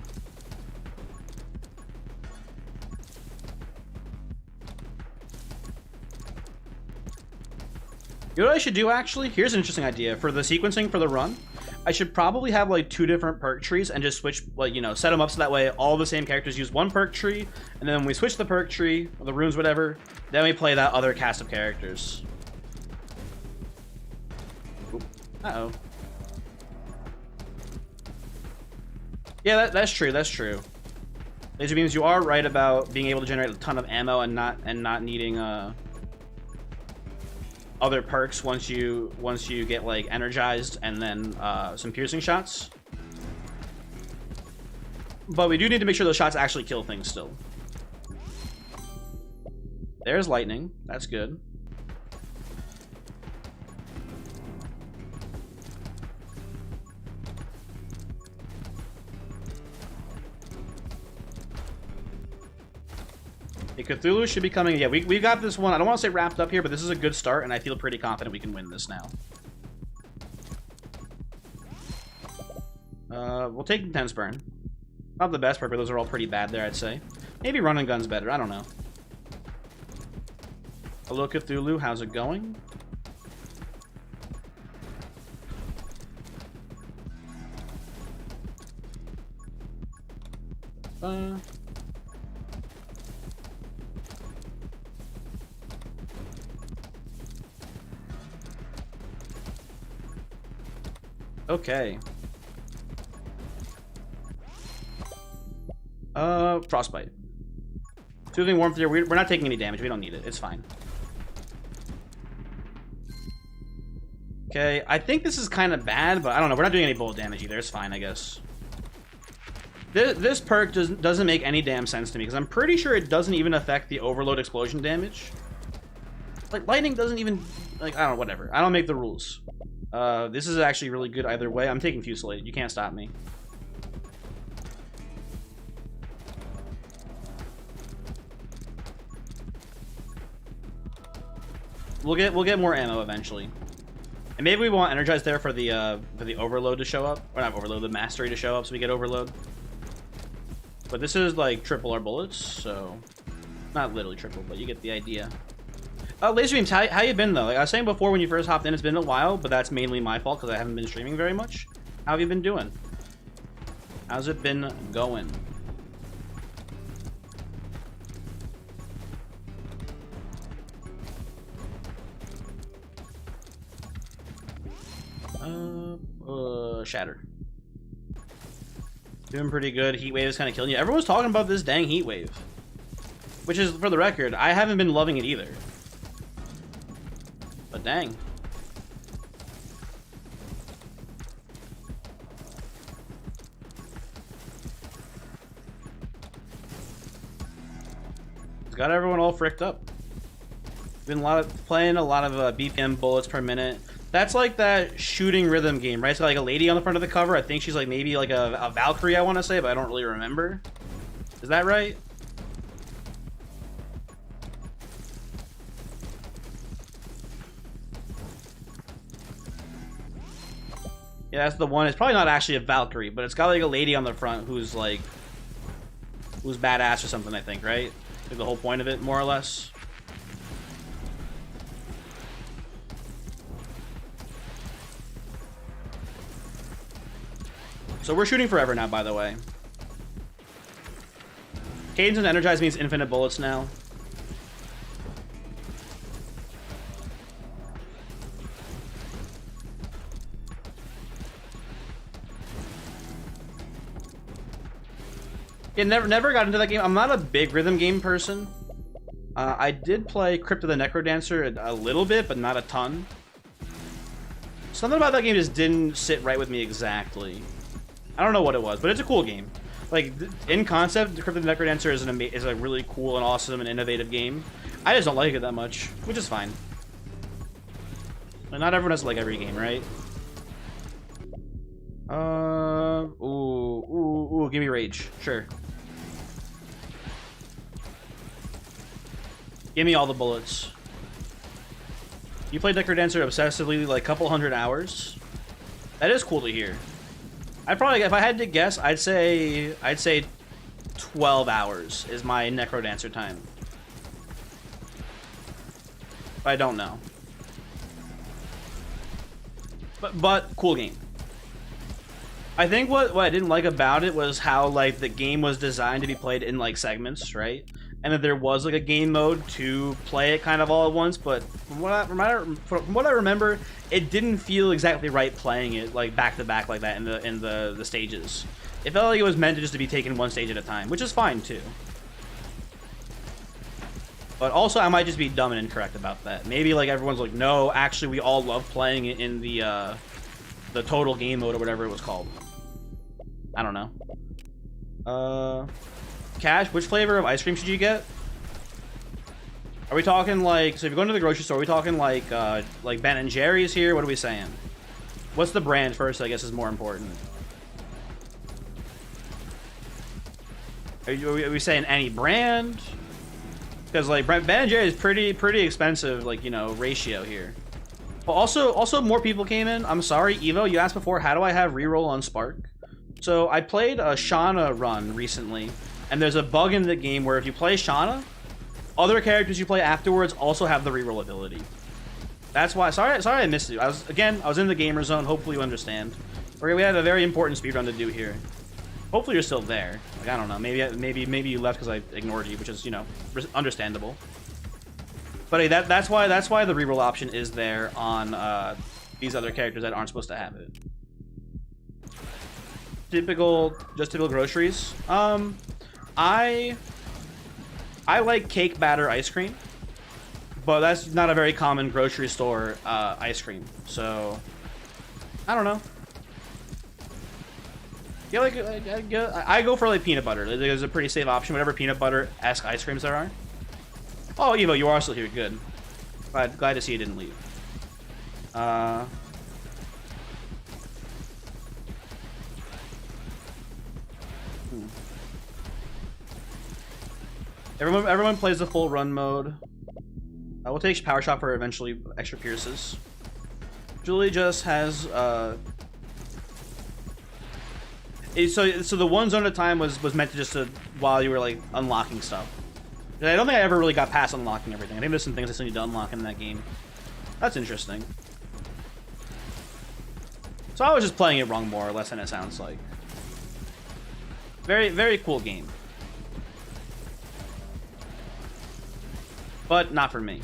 You know what I should do, actually? Here's an interesting idea. For the sequencing for the run, I should probably have, like, 2 different perk trees and just switch, like, you know, set them up so that way all the same characters use one perk tree, and then when we switch the perk tree, or the runes, whatever, then we play that other cast of characters. Oop. Uh-oh. Yeah, that's true, that's true. Laser beams, you are right about being able to generate a ton of ammo and not needing, other perks once you get like energized and then some piercing shots. But we do need to make sure those shots actually kill things still. There's lightning. That's good. Cthulhu should be coming. Yeah, we got this one. I don't want to say wrapped up here, but this is a good start, and I feel pretty confident we can win this now. We'll take Intense Burn. Not the best perk, but those are all pretty bad there, I'd say. Maybe Run and Gun's better. I don't know. Hello, Cthulhu. How's it going? Okay. Frostbite. Soothing Warmth here. We're not taking any damage. We don't need it. It's fine. Okay, I think this is kind of bad, but I don't know. We're not doing any bullet damage either. It's fine, I guess. This perk doesn't make any damn sense to me, because I'm pretty sure it doesn't even affect the Overload explosion damage. Like, lightning doesn't even... Like, I don't know, whatever. I don't make the rules. This is actually really good either way. I'm taking Fusillade. You can't stop me. We'll get more ammo eventually. And maybe we want Energize there for the Overload to show up. Or not Overload, the Mastery to show up so we get Overload. But this is like triple our bullets, so... Not literally triple, but you get the idea. Laser Beams, how you been though? Like I was saying before when you first hopped in, it's been a while, but that's mainly my fault because I haven't been streaming very much. How have you been doing? How's it been going? Shatter. Doing pretty good. Heat Wave is kind of killing you. Everyone's talking about this dang Heat Wave. Which is, for the record, I haven't been loving it either. But dang. It's got everyone all fricked up. Been playing a lot of BPM bullets per minute. That's like that shooting rhythm game, right? It's got like a lady on the front of the cover. I think she's like maybe like a Valkyrie, I want to say, but I don't really remember. Is that right? Yeah, that's the one. It's probably not actually a Valkyrie, but it's got like a lady on the front who's like, who's badass or something, I think, right? Like the whole point of it, more or less. So we're shooting forever now, by the way. Cadence and Energize means infinite bullets now. Yeah, never got into that game. I'm not a big rhythm game person. I did play Crypt of the Necrodancer a little bit, but not a ton. Something about that game just didn't sit right with me exactly. I don't know what it was, but it's a cool game. Like, in concept, Crypt of the Necrodancer is a really cool and awesome and innovative game. I just don't like it that much, which is fine. But not everyone has to like every game, right? Give me rage. Sure. Give me all the bullets. You played Necrodancer obsessively, like a couple hundred hours. That is cool to hear. I'd probably, if I had to guess, I'd say 12 hours is my Necrodancer time. But I don't know. But cool game. I think what I didn't like about it was how like the game was designed to be played in like segments, right? And that there was like a game mode to play it kind of all at once, but from what I remember, it didn't feel exactly right playing it like back to back like that in the stages. It felt like it was meant to just to be taken one stage at a time, which is fine too. But also, I might just be dumb and incorrect about that. Maybe like everyone's like, no, actually, we all love playing it in the total game mode or whatever it was called. I don't know. Cash, which flavor of ice cream should you get? Are we talking like, so if you're going to the grocery store, are we talking like Ben and Jerry's here? What are we saying? What's the brand first, I guess, is more important. Are we saying any brand? Because like Ben and Jerry's is pretty expensive, like, you know, ratio here. But also more people came in. I'm sorry, Evo, you asked before, how do I have reroll on Spark? So I played a Shauna run recently, and there's a bug in the game where if you play Shauna, other characters you play afterwards also have the reroll ability. That's why. Sorry I missed you. I was in the gamer zone. Hopefully you understand. We had a very important speedrun to do here. Hopefully you're still there. Like, I don't know. Maybe you left because I ignored you, which is, you know, understandable. But hey, that's why the reroll option is there on these other characters that aren't supposed to have it. Typical groceries. I like cake batter ice cream, but that's not a very common grocery store ice cream. So I don't know. Yeah, like I go for like peanut butter. There's a pretty safe option. Whatever peanut butter-esque ice creams there are. Oh, Evo, you are still here. Good. Glad to see you didn't leave. Everyone plays the full run mode. We'll take Power Shot for eventually extra pierces. Julie just has so the one zone at a time was meant to just while you were like unlocking stuff. I don't think I ever really got past unlocking everything. I think there's some things I still need to unlock in that game. That's interesting. So I was just playing it wrong more or less than it sounds like. Very cool game. But not for me.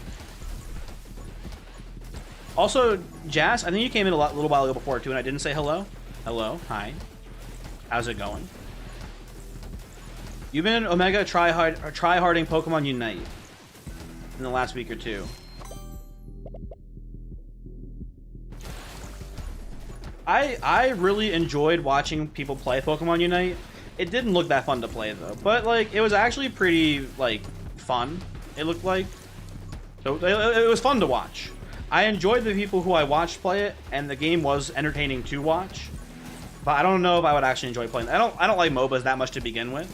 Also, Jazz, I think you came in a little while ago before too, and I didn't say hello. Hello, hi. How's it going? You've been in Omega tryharding Pokemon Unite in the last week or two. I really enjoyed watching people play Pokemon Unite. It didn't look that fun to play though, but like it was actually pretty like fun. It looked like, so it was fun to watch. I enjoyed the people who I watched play it, and the game was entertaining to watch. But I don't know if I would actually enjoy playing. I don't like MOBAs that much to begin with,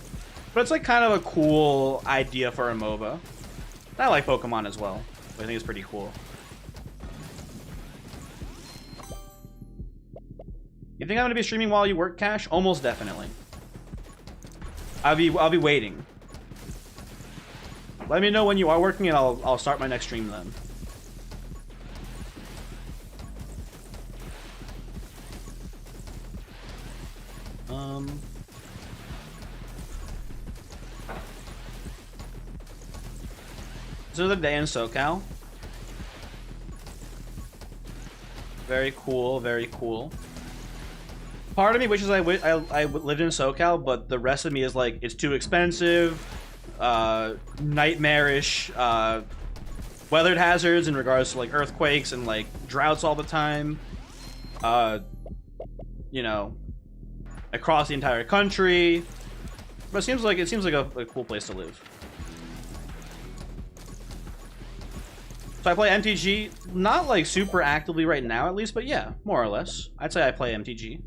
but it's like kind of a cool idea for a MOBA. I like Pokemon as well. I think it's pretty cool. You think I'm gonna be streaming while you work, Cash? Almost definitely. I'll be waiting. Let me know when you are working, and I'll start my next stream then. It's another day in SoCal. Very cool, very cool. Part of me wishes I lived in SoCal, but the rest of me is like, it's too expensive, nightmarish, weathered hazards in regards to like earthquakes and like droughts all the time. You know, across the entire country. But it seems like a cool place to live. So I play MTG, not like super actively right now at least, but yeah, more or less. I'd say I play MTG.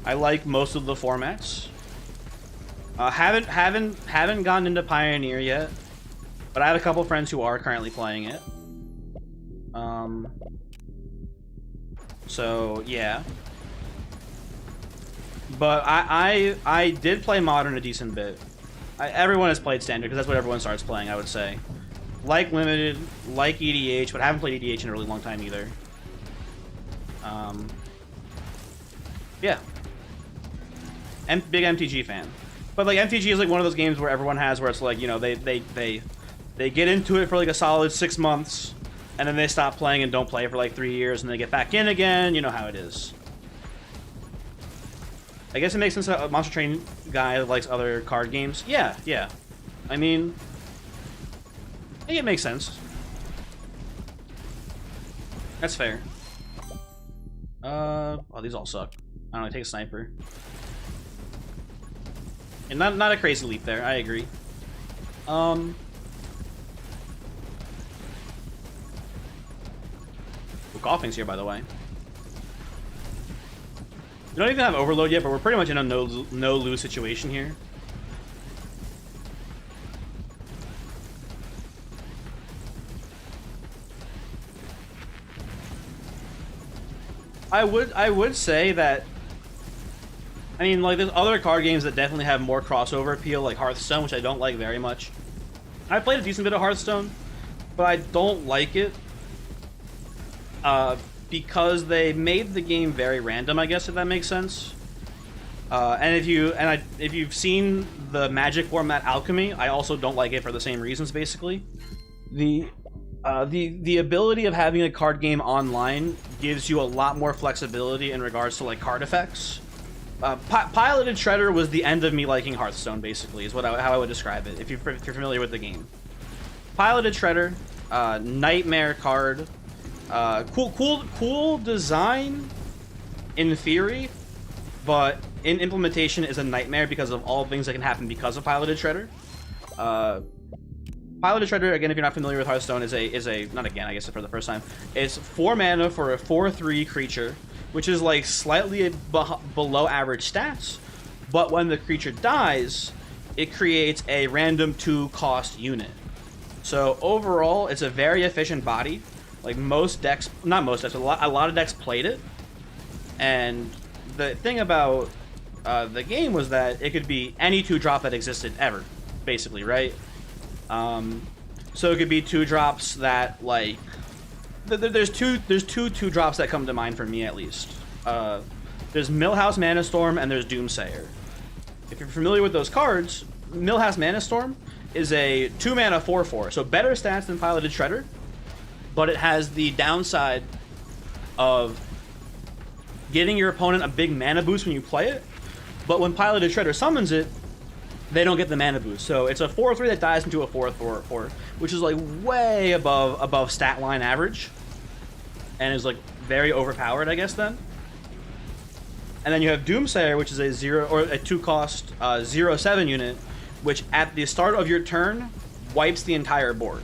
I like most of the formats. Haven't gotten into Pioneer yet, but I have a couple friends who are currently playing it. So yeah. But I did play Modern a decent bit. Everyone has played Standard because that's what everyone starts playing, I would say. Like Limited, like EDH, but I haven't played EDH in a really long time either. Yeah. Big MTG fan. But like MTG is like one of those games where everyone has where it's like, you know, they get into it for like a solid 6 months, and then they stop playing and don't play for like 3 years, and they get back in again. You know how it is. I guess it makes sense that a Monster Train guy likes other card games. Yeah, yeah. I mean, I think it makes sense. That's fair. Oh, these all suck. I don't know, take a sniper. And not a crazy leap there, I agree. Ooh, Golfing's here, by the way. We don't even have Overload yet, but we're pretty much in a no-lose situation here. I would say that, I mean, like, there's other card games that definitely have more crossover appeal, like Hearthstone, which I don't like very much. I played a decent bit of Hearthstone, but I don't like it. Because they made the game very random, I guess, if that makes sense. And if you've seen the Magic format Alchemy, I also don't like it for the same reasons, basically. The ability of having a card game online gives you a lot more flexibility in regards to like card effects. Piloted Shredder was the end of me liking Hearthstone, basically, is how I would describe it, if you're familiar with the game. Piloted Shredder, nightmare card. Cool design in theory, but in implementation is a nightmare because of all things that can happen because of Piloted Shredder. Piloted Shredder, again, if you're not familiar with Hearthstone, is a not again, I guess for the first time. It's 4 mana for a 4/3 creature, which is like slightly below average stats, but when the creature dies, it creates a random 2-cost unit. So overall, it's a very efficient body. Like most decks, not most decks, a lot of decks played it. And the thing about the game was that it could be any 2-drop that existed ever, basically, right? So it could be 2-drops that like there's two 2-drops that come to mind for me at least. There's Millhouse Mana Storm and there's Doomsayer. If you're familiar with those cards, Millhouse Mana Storm is a 2-mana 4/4, so better stats than Piloted Shredder. But it has the downside of getting your opponent a big mana boost when you play it. But when Piloted Shredder summons it, they don't get the mana boost. So it's a 4/3 that dies into a 4/4, which is like way above stat line average, and is like very overpowered, I guess. Then, and then you have Doomsayer, which is a 2-cost 0/7 unit, which at the start of your turn wipes the entire board.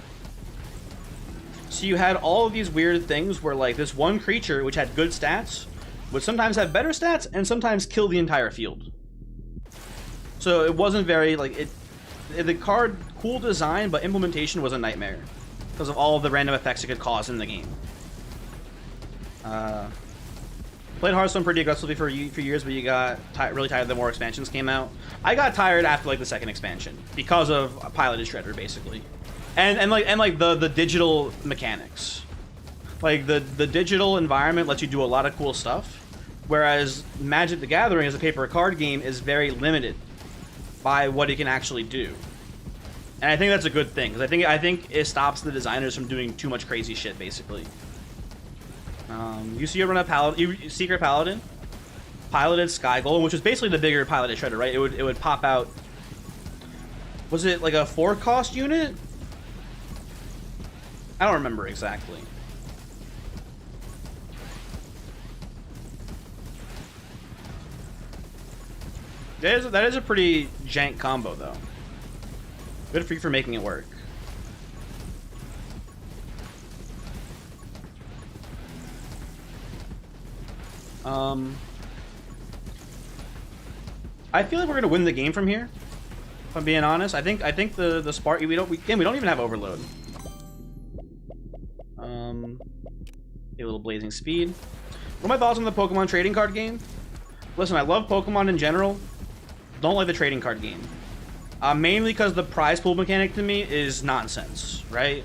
So you had all of these weird things where like this one creature which had good stats would sometimes have better stats and sometimes kill the entire field. So it wasn't very like the card cool design, but implementation was a nightmare because of all of the random effects it could cause in the game. Played Hearthstone pretty aggressively for years, but you got really tired the more expansions came out. I got tired after like the second expansion because of Piloted Shredder, basically, and like the digital mechanics. Like the digital environment lets you do a lot of cool stuff, whereas Magic the Gathering as a paper card game is very limited by what it can actually do. And I think that's a good thing, because I think it stops the designers from doing too much crazy shit, basically. You see, you run a Secret Paladin, Piloted Sky Golem, which is basically the bigger Piloted Shredder, right? It would pop out. Was it like a 4-cost unit? I don't remember exactly. That is a pretty jank combo, though. Good for you for making it work. I feel like we're gonna win the game from here. If I'm being honest, I think the Spark we don't even have overload. A little blazing speed. What are my thoughts on the Pokemon trading card game? Listen, I love Pokemon in general. Don't like the trading card game. Mainly because the prize pool mechanic to me is nonsense, right?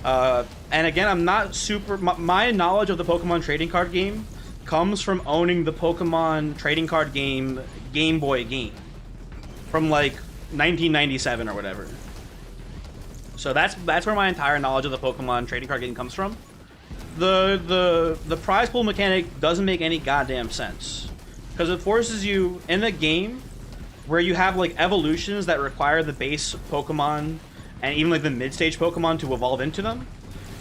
And again, I'm not super. My knowledge of the Pokemon trading card game comes from owning the Pokemon trading card game Game Boy game from like 1997 or whatever. So that's where my entire knowledge of the Pokemon trading card game comes from. The prize pool mechanic doesn't make any goddamn sense because it forces you in a game where you have like evolutions that require the base Pokemon and even like the mid-stage Pokemon to evolve into them.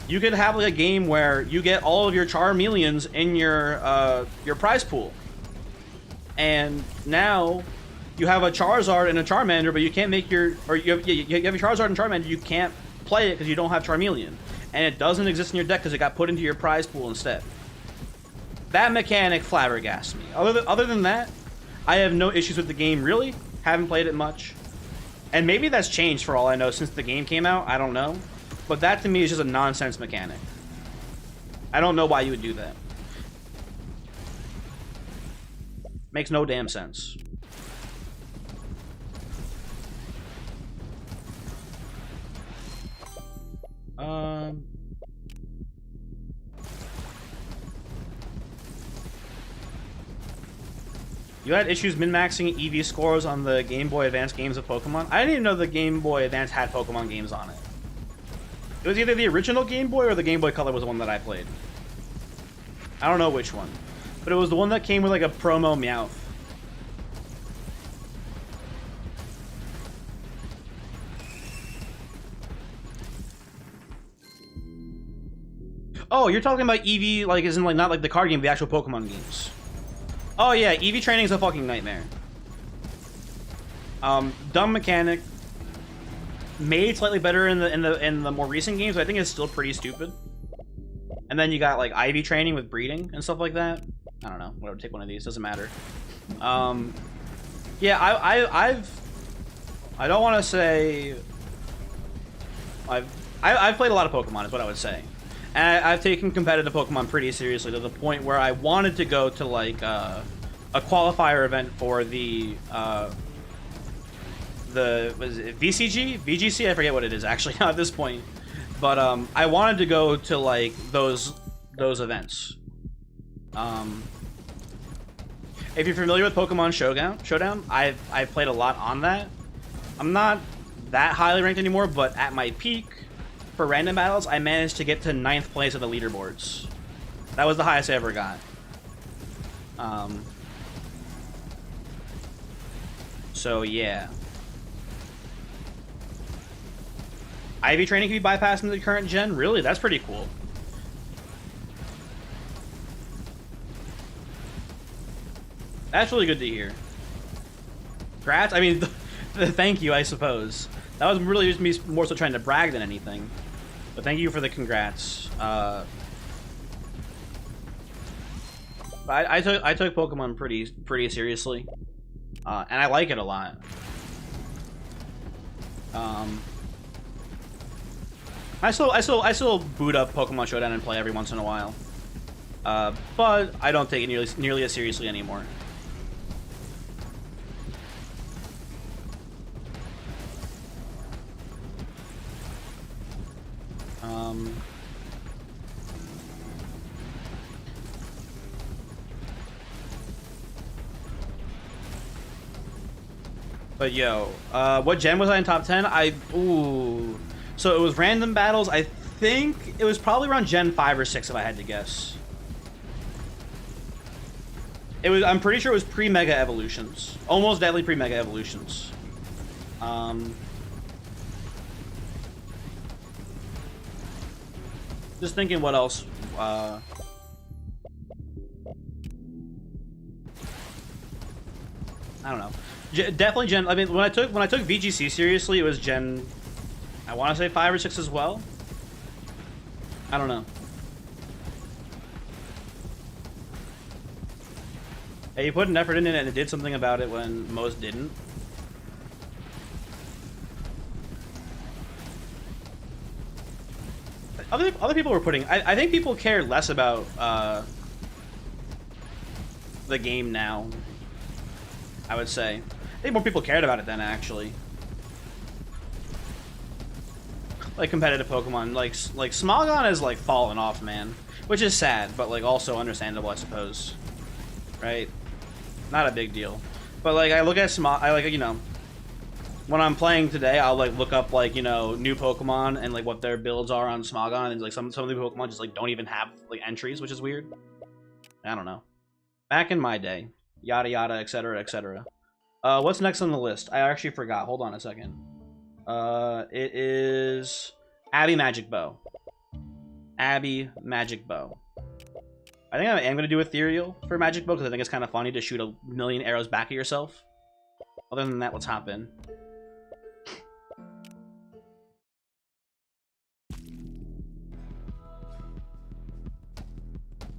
You could have like a game where you get all of your Charmeleons in your prize pool, and now you have a Charizard and a Charmander, but you can't make you have a Charizard and Charmander. You can't play it because you don't have Charmeleon, and it doesn't exist in your deck because it got put into your prize pool instead. That mechanic flabbergasts me. Other than that, I have no issues with the game, really. Haven't played it much. And maybe that's changed for all I know since the game came out. I don't know. But that to me is just a nonsense mechanic. I don't know why you would do that. Makes no damn sense. You had issues min-maxing EV scores on the Game Boy Advance games of Pokemon? I didn't even know the Game Boy Advance had Pokemon games on it. It was either the original Game Boy or the Game Boy Color was the one that I played. I don't know which one. But it was the one that came with like a promo Meowth. Oh, you're talking about EV, like, isn't like not like the card game, the actual Pokemon games. Oh yeah, EV training is a fucking nightmare. Dumb mechanic. Made slightly better in the more recent games, but I think it's still pretty stupid. And then you got like IV training with breeding and stuff like that. I don't know. Whatever, take one of these. Doesn't matter. Yeah, I don't want to say I've played a lot of Pokemon is what I would say. And I've taken competitive Pokemon pretty seriously to the point where I wanted to go to like a qualifier event for the was it VCG? VGC? I forget what it is actually at this point. But I wanted to go to like those events. If you're familiar with Pokemon Showdown, I've played a lot on that. I'm not that highly ranked anymore, but at my peak for random battles, I managed to get to 9th place of the leaderboards. That was the highest I ever got. So yeah. IV training can be bypassed in the current gen? Really? That's pretty cool. That's really good to hear. Congrats? I mean, thank you, I suppose. That was really just me more so trying to brag than anything. But thank you for the congrats. I took Pokemon pretty seriously. And I like it a lot. I still boot up Pokemon Showdown and play every once in a while. But I don't take it nearly as seriously anymore. But yo, what gen was I in top 10? Ooh. So it was random battles. I think it was probably around gen 5 or 6 if I had to guess. I'm pretty sure it was pre-Mega Evolutions. Almost definitely pre-Mega Evolutions. Just thinking what else. I don't know. Definitely gen. I mean, when I took VGC seriously, it was gen. I want to say 5 or 6 as well. I don't know. Hey, you put an effort in it, and it did something about it when most didn't. Other people were putting. I think people care less about the game now. I would say. I think more people cared about it then, actually. Like competitive Pokemon, like Smogon has like fallen off, man, which is sad, but like also understandable, I suppose. Right? Not a big deal. But like I look at you know, when I'm playing today, I'll like look up like, you know, new Pokemon and like what their builds are on Smogon, and like some of the Pokemon just like don't even have like entries, which is weird. I don't know. Back in my day, yada yada, etc., etc. What's next on the list? I actually forgot. Hold on a second. It is Abby Magic Bow. Abby Magic Bow. I think I am going to do Ethereal for Magic Bow because I think it's kind of funny to shoot a million arrows back at yourself. Other than that, let's hop in.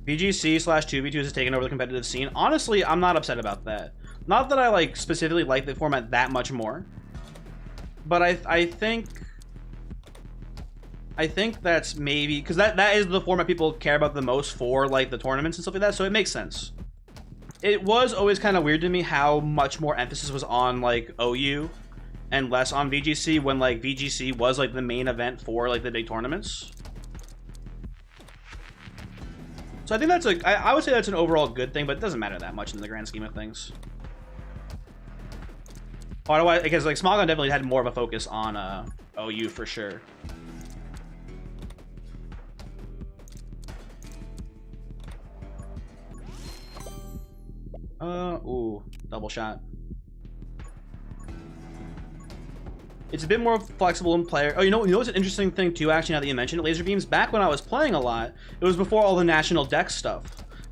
VGC/2v2 has taken over the competitive scene. Honestly, I'm not upset about that. Not that I like specifically like the format that much more, but I think that's maybe because that is the format people care about the most for like the tournaments and stuff like that, so it makes sense. It was always kind of weird to me how much more emphasis was on like OU and less on VGC when like VGC was like the main event for like the big tournaments. So I think that's I would say that's an overall good thing, but it doesn't matter that much in the grand scheme of things. Because like Smogon definitely had more of a focus on OU for sure. Ooh, double shot. It's a bit more flexible in player. Oh, you know what's an interesting thing too, actually, now that you mention it? Laser beams, back when I was playing a lot, it was before all the national dex stuff.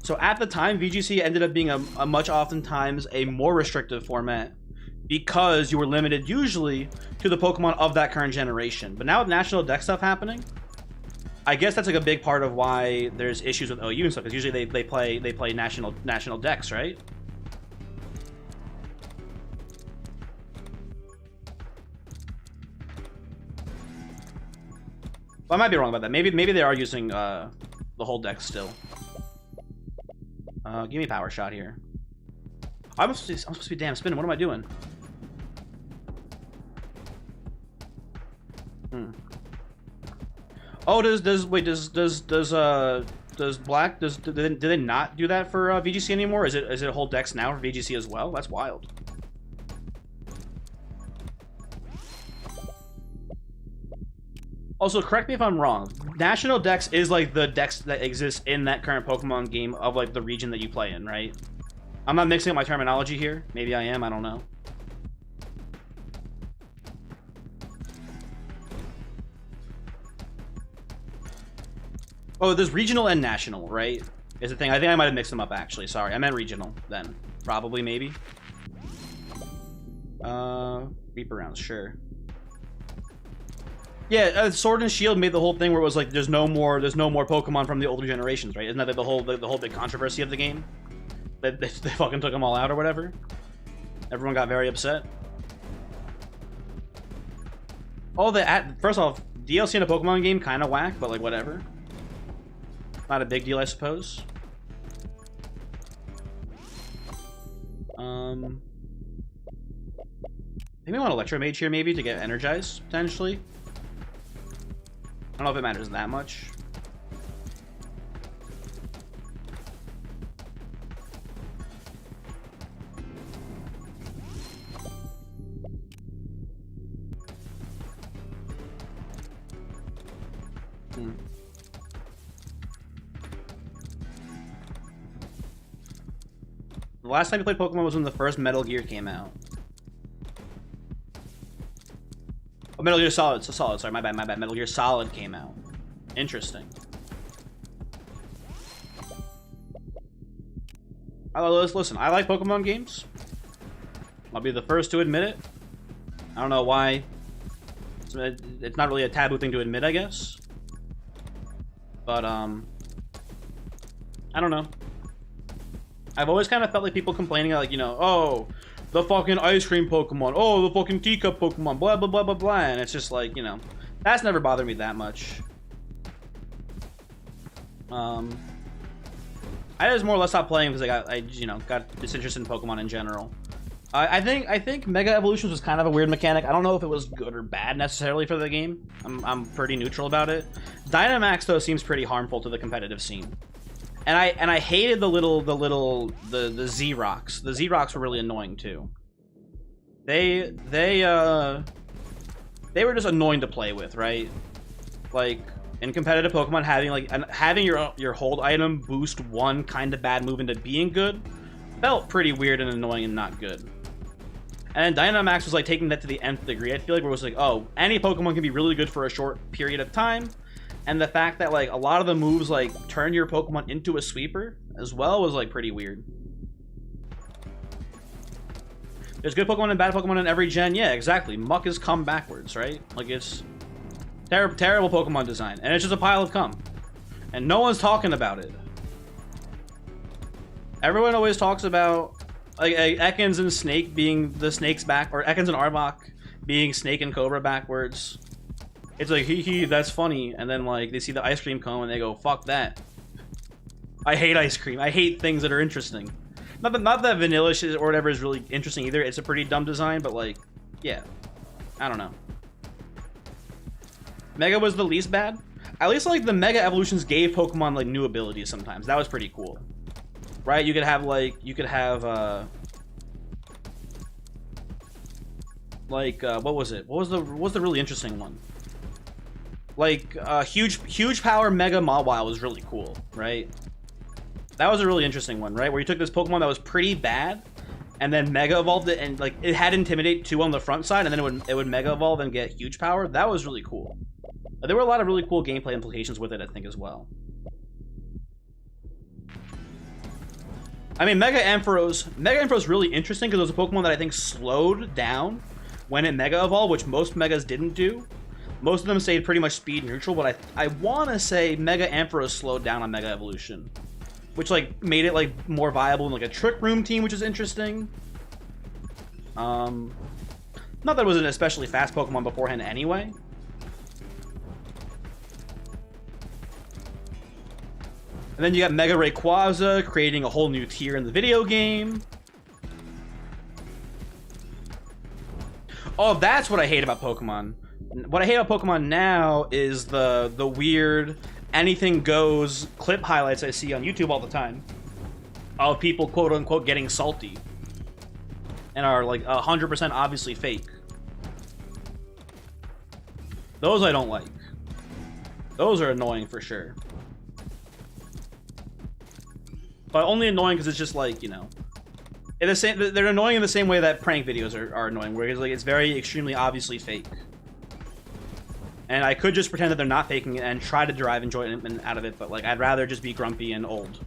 So at the time, VGC ended up being a much oftentimes a more restrictive format because you were limited usually to the Pokemon of that current generation. But now with national dex stuff happening, I guess that's like a big part of why there's issues with OU and stuff, because usually they play national dex, right? Well, I might be wrong about that. Maybe they are using the whole deck still. Give me power shot here. I'm supposed to be damn spinning. What am I doing? Oh, do they not do that for VGC anymore? Is it a whole dex now for VGC as well? That's wild. Also, correct me if I'm wrong. National Dex is like the Dex that exists in that current Pokemon game of like the region that you play in, right? I'm not mixing up my terminology here. Maybe I am. I don't know. Oh, there's regional and national, right? Is the thing. I think I might have mixed them up actually. Sorry, I meant regional then. Probably, maybe. Reaper rounds, sure. Yeah, Sword and Shield made the whole thing where it was like there's no more Pokemon from the older generations, right? Isn't that the whole big controversy of the game? They fucking took them all out or whatever. Everyone got very upset. Oh, first off, DLC in a Pokemon game kind of whack, but like whatever. Not a big deal, I suppose. Maybe I want Electro Mage here, maybe, to get energized, potentially. I don't know if it matters that much. The last time you played Pokemon was when the first Metal Gear came out. Oh, Metal Gear Solid. So Solid. Sorry, my bad. Metal Gear Solid came out. Interesting. Listen, I like Pokemon games. I'll be the first to admit it. I don't know why. It's not really a taboo thing to admit, I guess. But, I don't know. I've always kind of felt like people complaining, like, you know, oh, the fucking ice cream Pokemon, oh, the fucking teacup Pokemon, blah, blah, blah, blah, blah, and it's just like, you know, that's never bothered me that much. I just more or less stopped playing because I got disinterested in Pokemon in general. I think Mega Evolutions was kind of a weird mechanic. I don't know if it was good or bad necessarily for the game. I'm pretty neutral about it. Dynamax though seems pretty harmful to the competitive scene. And I hated the Z-Rocks. The Z-Rocks were really annoying too. They were just annoying to play with, right? Like in competitive Pokemon, having your hold item boost one kind of bad move into being good felt pretty weird and annoying and not good. And then Dynamax was like taking that to the nth degree. I feel like it was like, oh, any Pokemon can be really good for a short period of time. And the fact that like a lot of the moves like turn your Pokemon into a sweeper as well was like pretty weird. There's good Pokemon and bad Pokemon in every gen. Yeah, exactly. Muck has come backwards, right? Like it's terrible Pokemon design. And it's just a pile of cum. And no one's talking about it. Everyone always talks about like Ekans and Snake being the snakes back, or Ekans and Arbok being Snake and Cobra backwards. It's like, hee, that's funny. And then like they see the ice cream cone and they go, fuck that. I hate ice cream. I hate things that are interesting. Not that vanilla shit or whatever is really interesting either. It's a pretty dumb design, but like, yeah. I don't know. Mega was the least bad. At least like the Mega Evolutions gave Pokemon like new abilities sometimes. That was pretty cool. Right? You could have what was it? What was the really interesting one? Like huge power Mega Mawile was really cool, right? That was a really interesting one, right? Where you took this Pokemon that was pretty bad and then Mega evolved it, and like it had Intimidate 2 on the front side, and then it would Mega evolve and get huge power. That was really cool. There were a lot of really cool gameplay implications with it, I think, as well. I mean, Mega Ampharos really interesting because it was a Pokemon that I think slowed down when it Mega Evolved, which most Megas didn't do. Most of them stayed pretty much speed neutral, but I want to say Mega Ampharos slowed down on Mega Evolution, which like made it like more viable in like a Trick Room team, which is interesting. Not that it was an especially fast Pokemon beforehand anyway. And then you got Mega Rayquaza creating a whole new tier in the video game. Oh, that's what I hate about Pokemon. What I hate about Pokemon now is the weird anything goes clip highlights I see on YouTube all the time of people quote unquote getting salty and are like 100% obviously fake. Those I don't like. Those are annoying for sure. But only annoying because it's just like, you know, they're annoying in the same way that prank videos are annoying, where it's like it's very extremely obviously fake. And I could just pretend that they're not faking it and try to derive enjoyment out of it, but like I'd rather just be grumpy and old.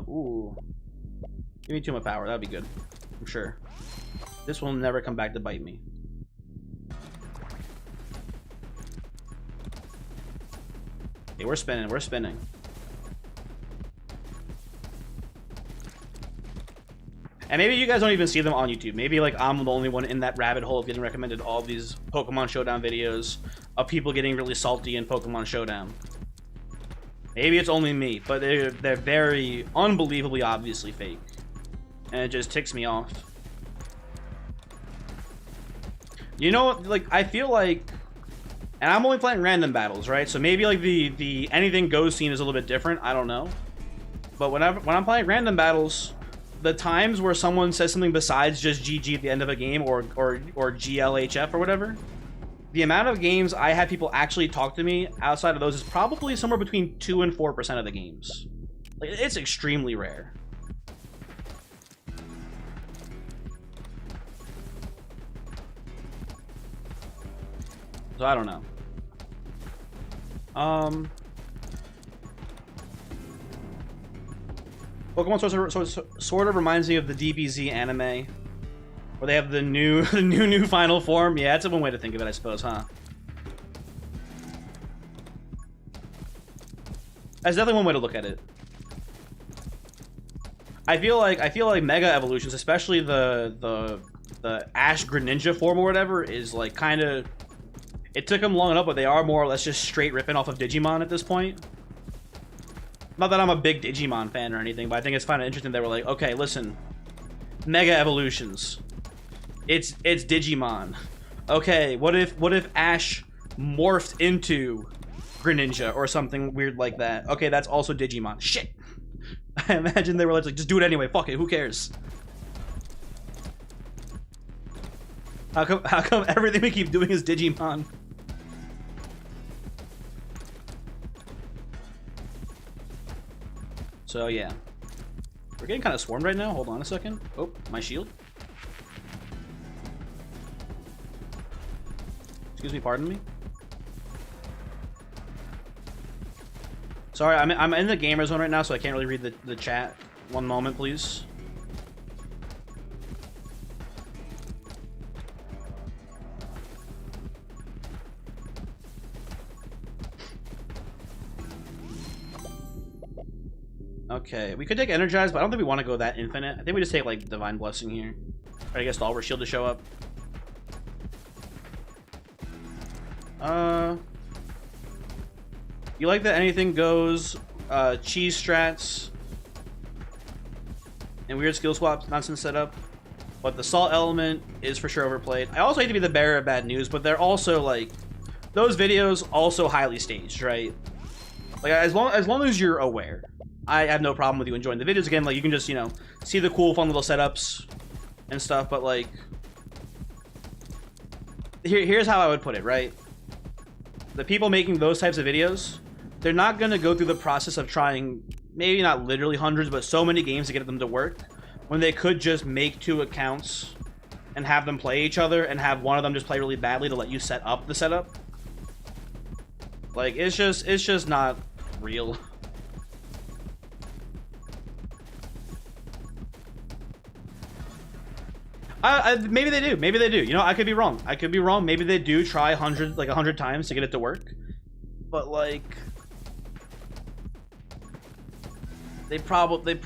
Ooh. Give me 2 more power, that'd be good. I'm sure. This will never come back to bite me. Okay, we're spinning. And maybe you guys don't even see them on YouTube. Maybe like I'm the only one in that rabbit hole of getting recommended all these Pokemon Showdown videos of people getting really salty in Pokemon Showdown. Maybe it's only me, but they're very unbelievably obviously fake. And it just ticks me off. You know, like, I feel like, and I'm only playing random battles, right? So maybe like the anything goes scene is a little bit different. I don't know. But when I'm playing random battles, the times where someone says something besides just GG at the end of a game or GLHF or whatever, the amount of games I had people actually talk to me outside of those is probably somewhere between 2 and 4% of the games. Like, it's extremely rare. So I don't know. Pokemon sort of reminds me of the DBZ anime, where they have the new final form. Yeah, that's one way to think of it, I suppose, huh? That's definitely one way to look at it. I feel like Mega Evolutions, especially the Ash Greninja form or whatever, is like kind of. It took them long enough, but they are more or less just straight ripping off of Digimon at this point. Not that I'm a big Digimon fan or anything, but I think it's kind of interesting. They were like, okay, listen, Mega Evolutions, it's Digimon. Okay, what if Ash morphed into Greninja or something weird like that? Okay, that's also Digimon. Shit. I imagine they were like, just do it anyway. Fuck it. Who cares? How come everything we keep doing is Digimon? So yeah, we're getting kind of swarmed right now. Hold on a second. Oh, my shield. Excuse me, pardon me. Sorry, I'm in the gamer zone right now, so I can't really read the chat. One moment, please. Okay, we could take Energize, but I don't think we want to go that infinite. I think we just take, like, Divine Blessing here. Or I guess Stalwart Shield to show up. You like that anything goes, cheese strats, and weird skill swaps nonsense setup, but the Salt Element is for sure overplayed. I also hate to be the bearer of bad news, but they're also, like, those videos also highly staged, right? Like, as long as you're aware. I have no problem with you enjoying the videos. Again, like, you can just, you know, see the cool, fun little setups and stuff, but, like, here's how I would put it, right? The people making those types of videos, they're not going to go through the process of trying, maybe not literally hundreds, but so many games to get them to work, when they could just make 2 accounts and have them play each other and have one of them just play really badly to let you set up the setup. Like, it's just not real. Maybe they do. Maybe they do. You know, I could be wrong. I could be wrong. Maybe they do try 100 times to get it to work. But, like, they probably just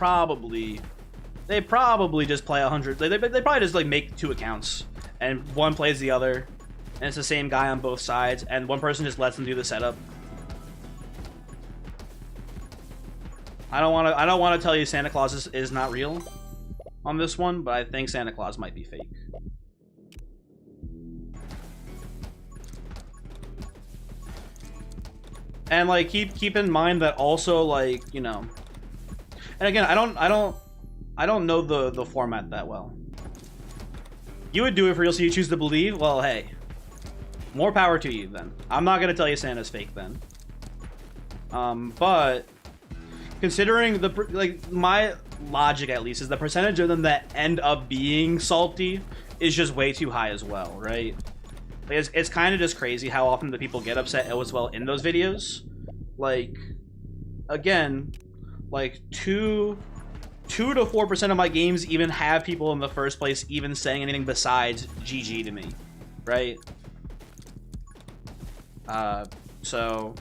play 100. They probably just, like, make 2 accounts and one plays the other, and it's the same guy on both sides, and one person just lets them do the setup. I don't want to tell you Santa Claus is not real on this one, but I think Santa Claus might be fake. And, like, keep in mind that also, like, you know, and again, I don't know the format that well. You would do it for real, so you choose to believe. Well, hey, more power to you then. I'm not gonna tell you Santa's fake then. But considering my logic, at least, is the percentage of them that end up being salty is just way too high as well, right? Like, it's kind of just crazy how often the people get upset as well in those videos. Like, again, like 2 to 4% of my games even have people in the first place even saying anything besides GG to me, right? So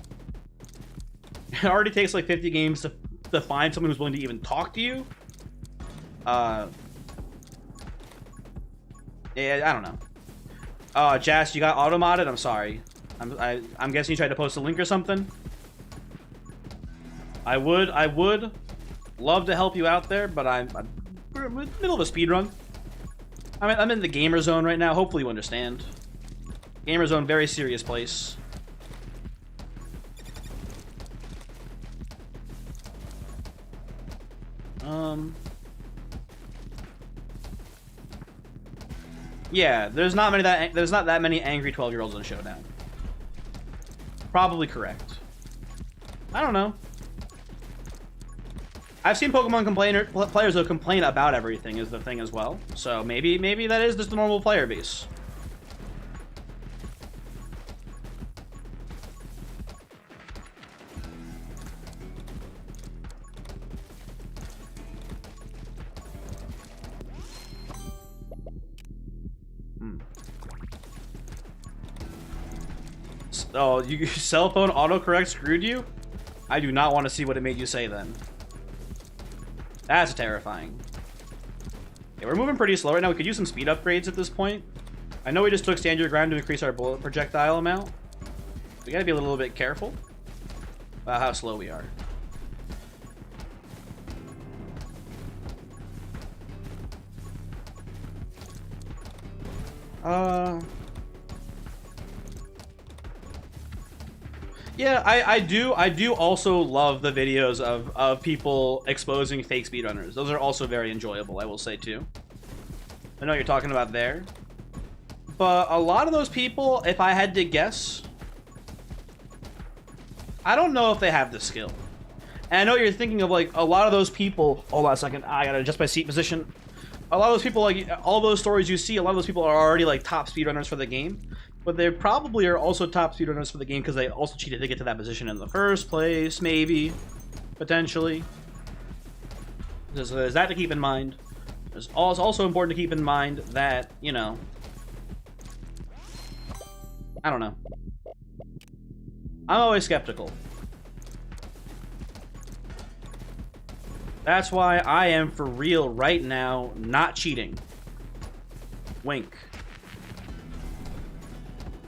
it already takes like 50 games to find someone who's willing to even talk to you. Yeah, I don't know. Jas, you got auto-modded? I'm sorry. I'm guessing you tried to post a link or something? I would love to help you out there, but we're in the middle of a speed run. I'm in the gamer zone right now. Hopefully you understand. Gamer zone, very serious place. Yeah, there's not that many angry 12-year-olds on Showdown. Probably correct. I don't know. I've seen Pokemon players though complain about everything is the thing as well. So maybe that is just the normal player base. Oh, your cell phone autocorrect screwed you? I do not want to see what it made you say then. That's terrifying. Okay, we're moving pretty slow right now. We could use some speed upgrades at this point. I know we just took stand your ground to increase our bullet projectile amount. We gotta be a little bit careful about how slow we are. Yeah, I do also love the videos of people exposing fake speedrunners. Those are also very enjoyable, I will say too. I know what you're talking about there. But a lot of those people, if I had to guess, I don't know if they have the skill. And I know you're thinking of like a lot of those people. Hold on a second, I gotta adjust my seat position. A lot of those people, like all those stories you see, a lot of those people are already like top speedrunners for the game. But they probably are also top speedrunners for the game because they also cheated to get to that position in the first place, maybe, potentially. So there's that to keep in mind. It's also important to keep in mind that, you know, I don't know. I'm always skeptical. That's why I am for real right now not cheating. Wink.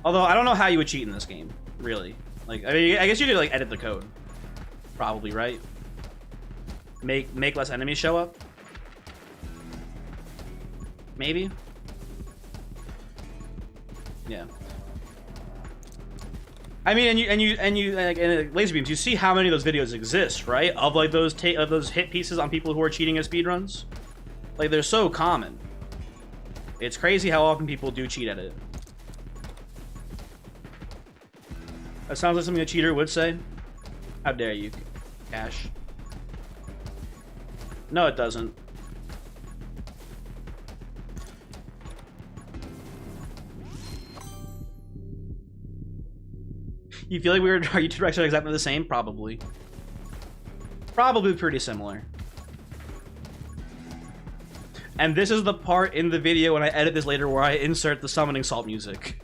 Although, I don't know how you would cheat in this game, really. Like, I mean, I guess you could, like, edit the code. Probably, right? Make less enemies show up? Maybe? Yeah. I mean, and you like, in laser beams, you see how many of those videos exist, right? Of, like, those hit pieces on people who are cheating at speedruns. Like, they're so common. It's crazy how often people do cheat at it. That sounds like something a cheater would say. How dare you, Cash? No, it doesn't. You feel like our YouTube directions are exactly the same? Probably. Probably pretty similar. And this is the part in the video when I edit this later where I insert the summoning salt music.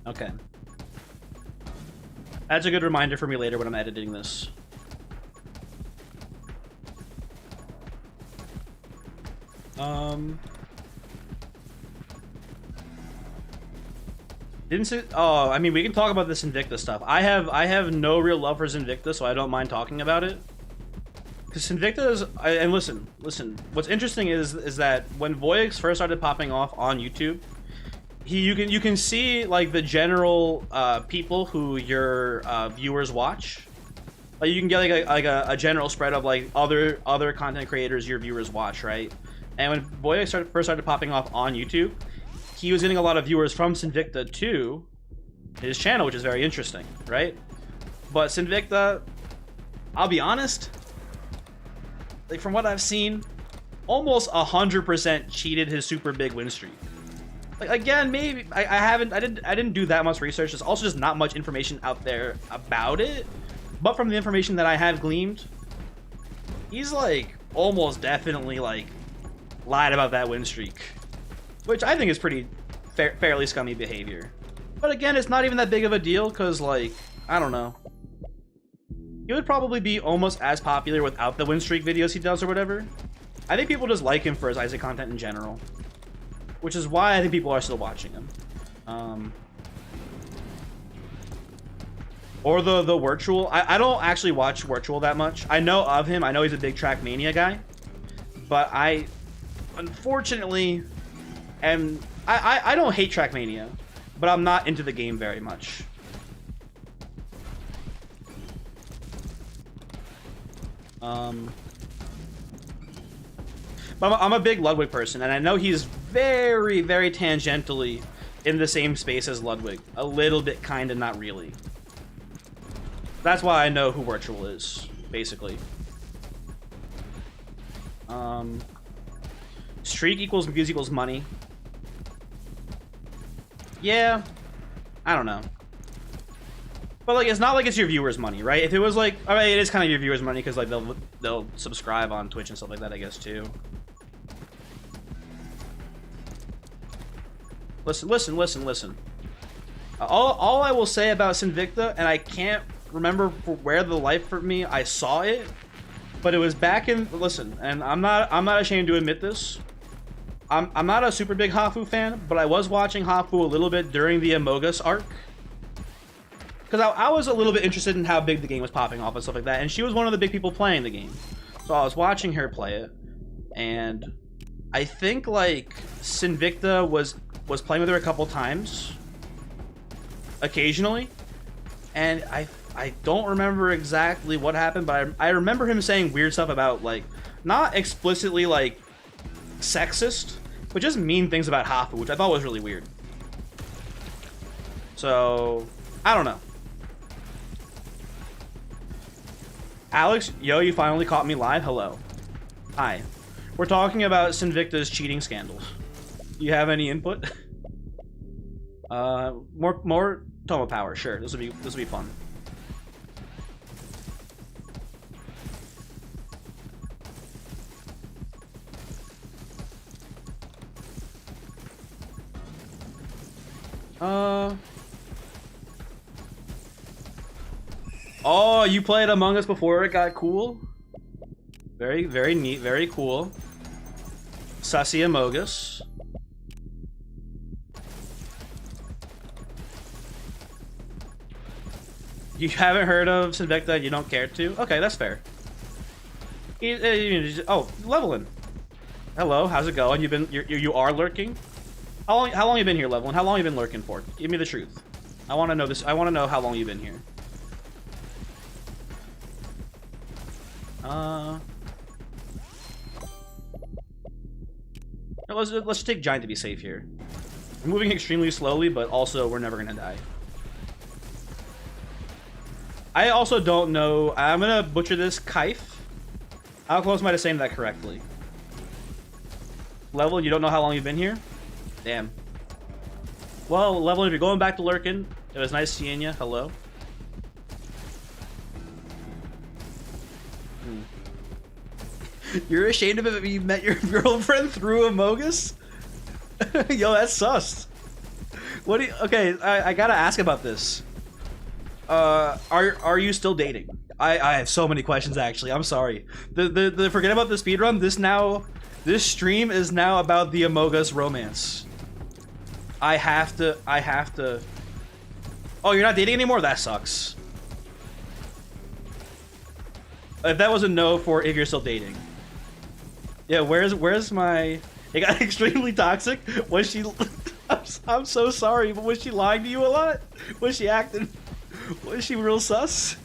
Okay. That's a good reminder for me later when I'm editing this. Oh, I mean, we can talk about this Invicta stuff. I have no real love for Invicta, so I don't mind talking about it. Because Invicta is, and listen. What's interesting is that when Voyix first started popping off on YouTube, you can see like the general people who your viewers watch. Like you can get like a general spread of like other content creators your viewers watch, right? And when Voyix first started popping off on YouTube, he was getting a lot of viewers from Sinvicta to his channel, which is very interesting, right? But Sinvicta, I'll be honest, like from what I've seen, almost 100% cheated his super big win streak. Like again, maybe I didn't do that much research. There's also just not much information out there about it. But from the information that I have gleaned, he's like almost definitely like lied about that win streak, which I think is pretty fairly scummy behavior. But again, it's not even that big of a deal because like I don't know. He would probably be almost as popular without the win streak videos he does or whatever. I think people just like him for his Isaac content in general, which is why I think people are still watching him. Or the Virtual. I don't actually watch Virtual that much. I know of him. I know he's a big Trackmania guy. But I, unfortunately, I don't hate Trackmania, but I'm not into the game very much. But I'm a big Ludwig person, and I know he's very, very tangentially in the same space as Ludwig. A little bit, kind of, not really. That's why I know who Virtual is, basically. Streak equals views equals money. Yeah, I don't know. But like, it's not like it's your viewers' money, right? If it was like, I mean, it is kind of your viewers' money because like they'll subscribe on Twitch and stuff like that, I guess too. Listen. All I will say about Sinvicta, and I can't remember for where the life for me I saw it, but it was back in. Listen, and I'm not ashamed to admit this. I'm not a super big Hafu fan, but I was watching Hafu a little bit during the Amogus arc. Because I was a little bit interested in how big the game was popping off and stuff like that, and she was one of the big people playing the game. So I was watching her play it, and I think like Sinvicta was playing with her a couple times, occasionally, and I don't remember exactly what happened, but I remember him saying weird stuff about like, not explicitly like sexist, but just mean things about Hafu, which I thought was really weird. So I don't know. Alex, yo, you finally caught me live. Hello. Hi. We're talking about Sinvicta's cheating scandals. Do you have any input? More Toma power. Sure. This will be fun. Oh, you played Among Us before it got cool? Very, very neat, very cool. Sussy Amogus. You haven't heard of Sinvicta, you don't care to? Okay, that's fair. Oh, Levelin. Hello, how's it going? You are lurking? How long you been here, Levelin? How long you been lurking for? Give me the truth. I want to know this. I want to know how long you've been here. Let's take Giant to be safe here. We're moving extremely slowly, but also we're never gonna die. I also don't know. I'm gonna butcher this. Kaif. How close am I to saying that correctly? Level, you don't know how long you've been here? Damn. Well, Level, if you're going back to lurking, it was nice seeing you. Hello. You're ashamed of it, but you met your girlfriend through Amogus? Yo, that's sus. What do you, okay, I gotta ask about this. Are you still dating? I have so many questions actually. I'm sorry. Forget about the speedrun. This stream is now about the Amogus romance. I have to. Oh, you're not dating anymore? That sucks. If that was a no for if you're still dating. Yeah, where's my... It got extremely toxic. Was she... I'm so sorry, but was she lying to you a lot? Was she acting... Was she real sus?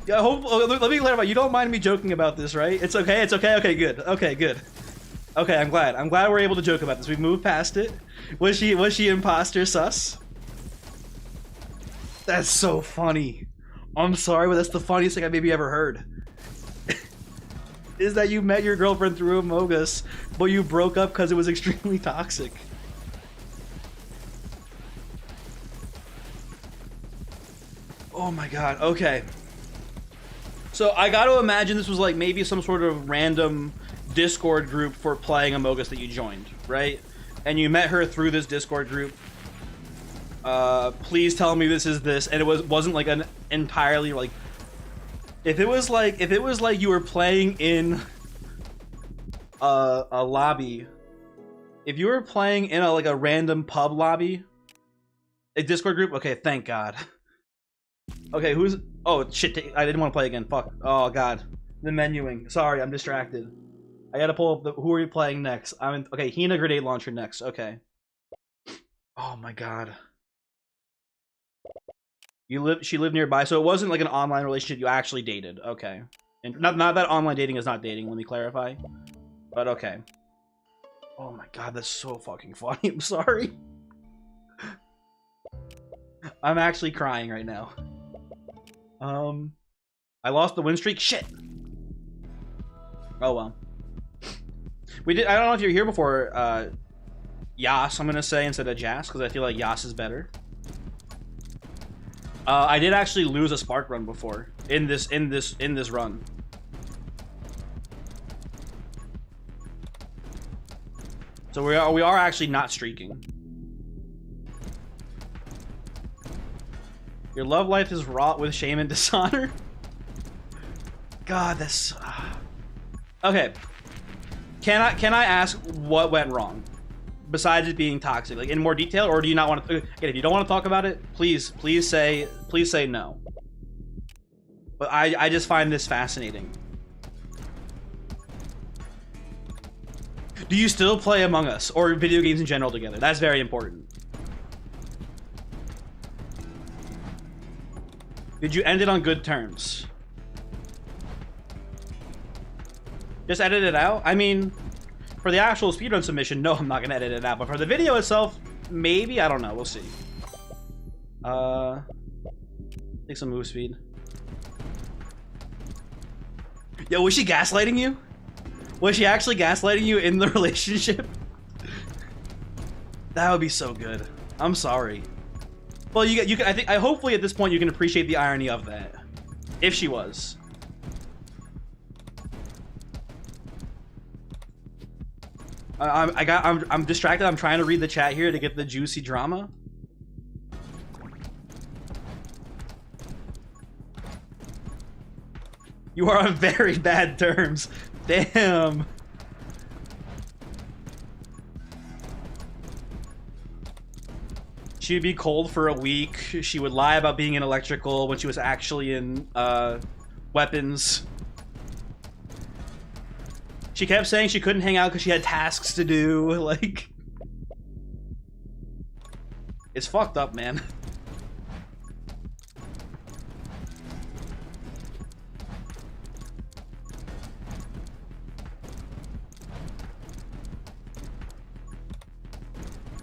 Yeah, let me clarify. You don't mind me joking about this, right? It's okay? It's okay? Okay, good. Okay, good. Okay, I'm glad. I'm glad we're able to joke about this. We've moved past it. Was she imposter sus? That's so funny. I'm sorry, but that's the funniest thing I maybe ever heard. Is that you met your girlfriend through Amogus, but you broke up because it was extremely toxic. Oh my god, okay. So I gotta imagine this was like maybe some sort of random Discord group for playing Amogus that you joined, right? And you met her through this Discord group. Please tell me this is this, and it wasn't like an entirely like. If it was like you were playing in a lobby, if you were playing in like a random pub lobby, A Discord group? Okay, thank God. Okay, who's... Oh, shit, I didn't want to play again. Fuck. Oh, God. The menuing. Sorry, I'm distracted. I gotta pull up the... Who are you playing next? I'm in... Okay, Hina Grenade Launcher next. Okay. Oh, my God. She lived nearby, so it wasn't like an online relationship. You actually dated. Okay. And not that online dating is not dating, let me clarify. But okay. Oh my God, that's so fucking funny. I'm sorry. I'm actually crying right now. I lost the win streak. Shit. Oh well. We did. I don't know if you're here before. Yas, I'm gonna say instead of Jas, because I feel like Yas is better. I did actually lose a spark run before in this run. So we are actually not streaking. Your love life is wrought with shame and dishonor. God, that's okay. Can I ask what went wrong besides it being toxic, like in more detail, or do you not want to? Again, if you don't want to talk about it, please say no. But I just find this fascinating. Do you still play Among Us or video games in general together? That's very important. Did you end it on good terms? Just edit it out? I mean, for the actual speedrun submission, no, I'm not gonna edit it out. But for the video itself, maybe? I don't know. We'll see. Take some move speed. Yo, was she gaslighting you? Was she actually gaslighting you in the relationship? That would be so good. I'm sorry. Well, you can. I hopefully at this point you can appreciate the irony of that, if she was. I'm distracted. I'm trying to read the chat here to get the juicy drama. You are on very bad terms. Damn. She would be cold for a week. She would lie about being in electrical when she was actually in weapons. She kept saying she couldn't hang out because she had tasks to do. Like, it's fucked up, man.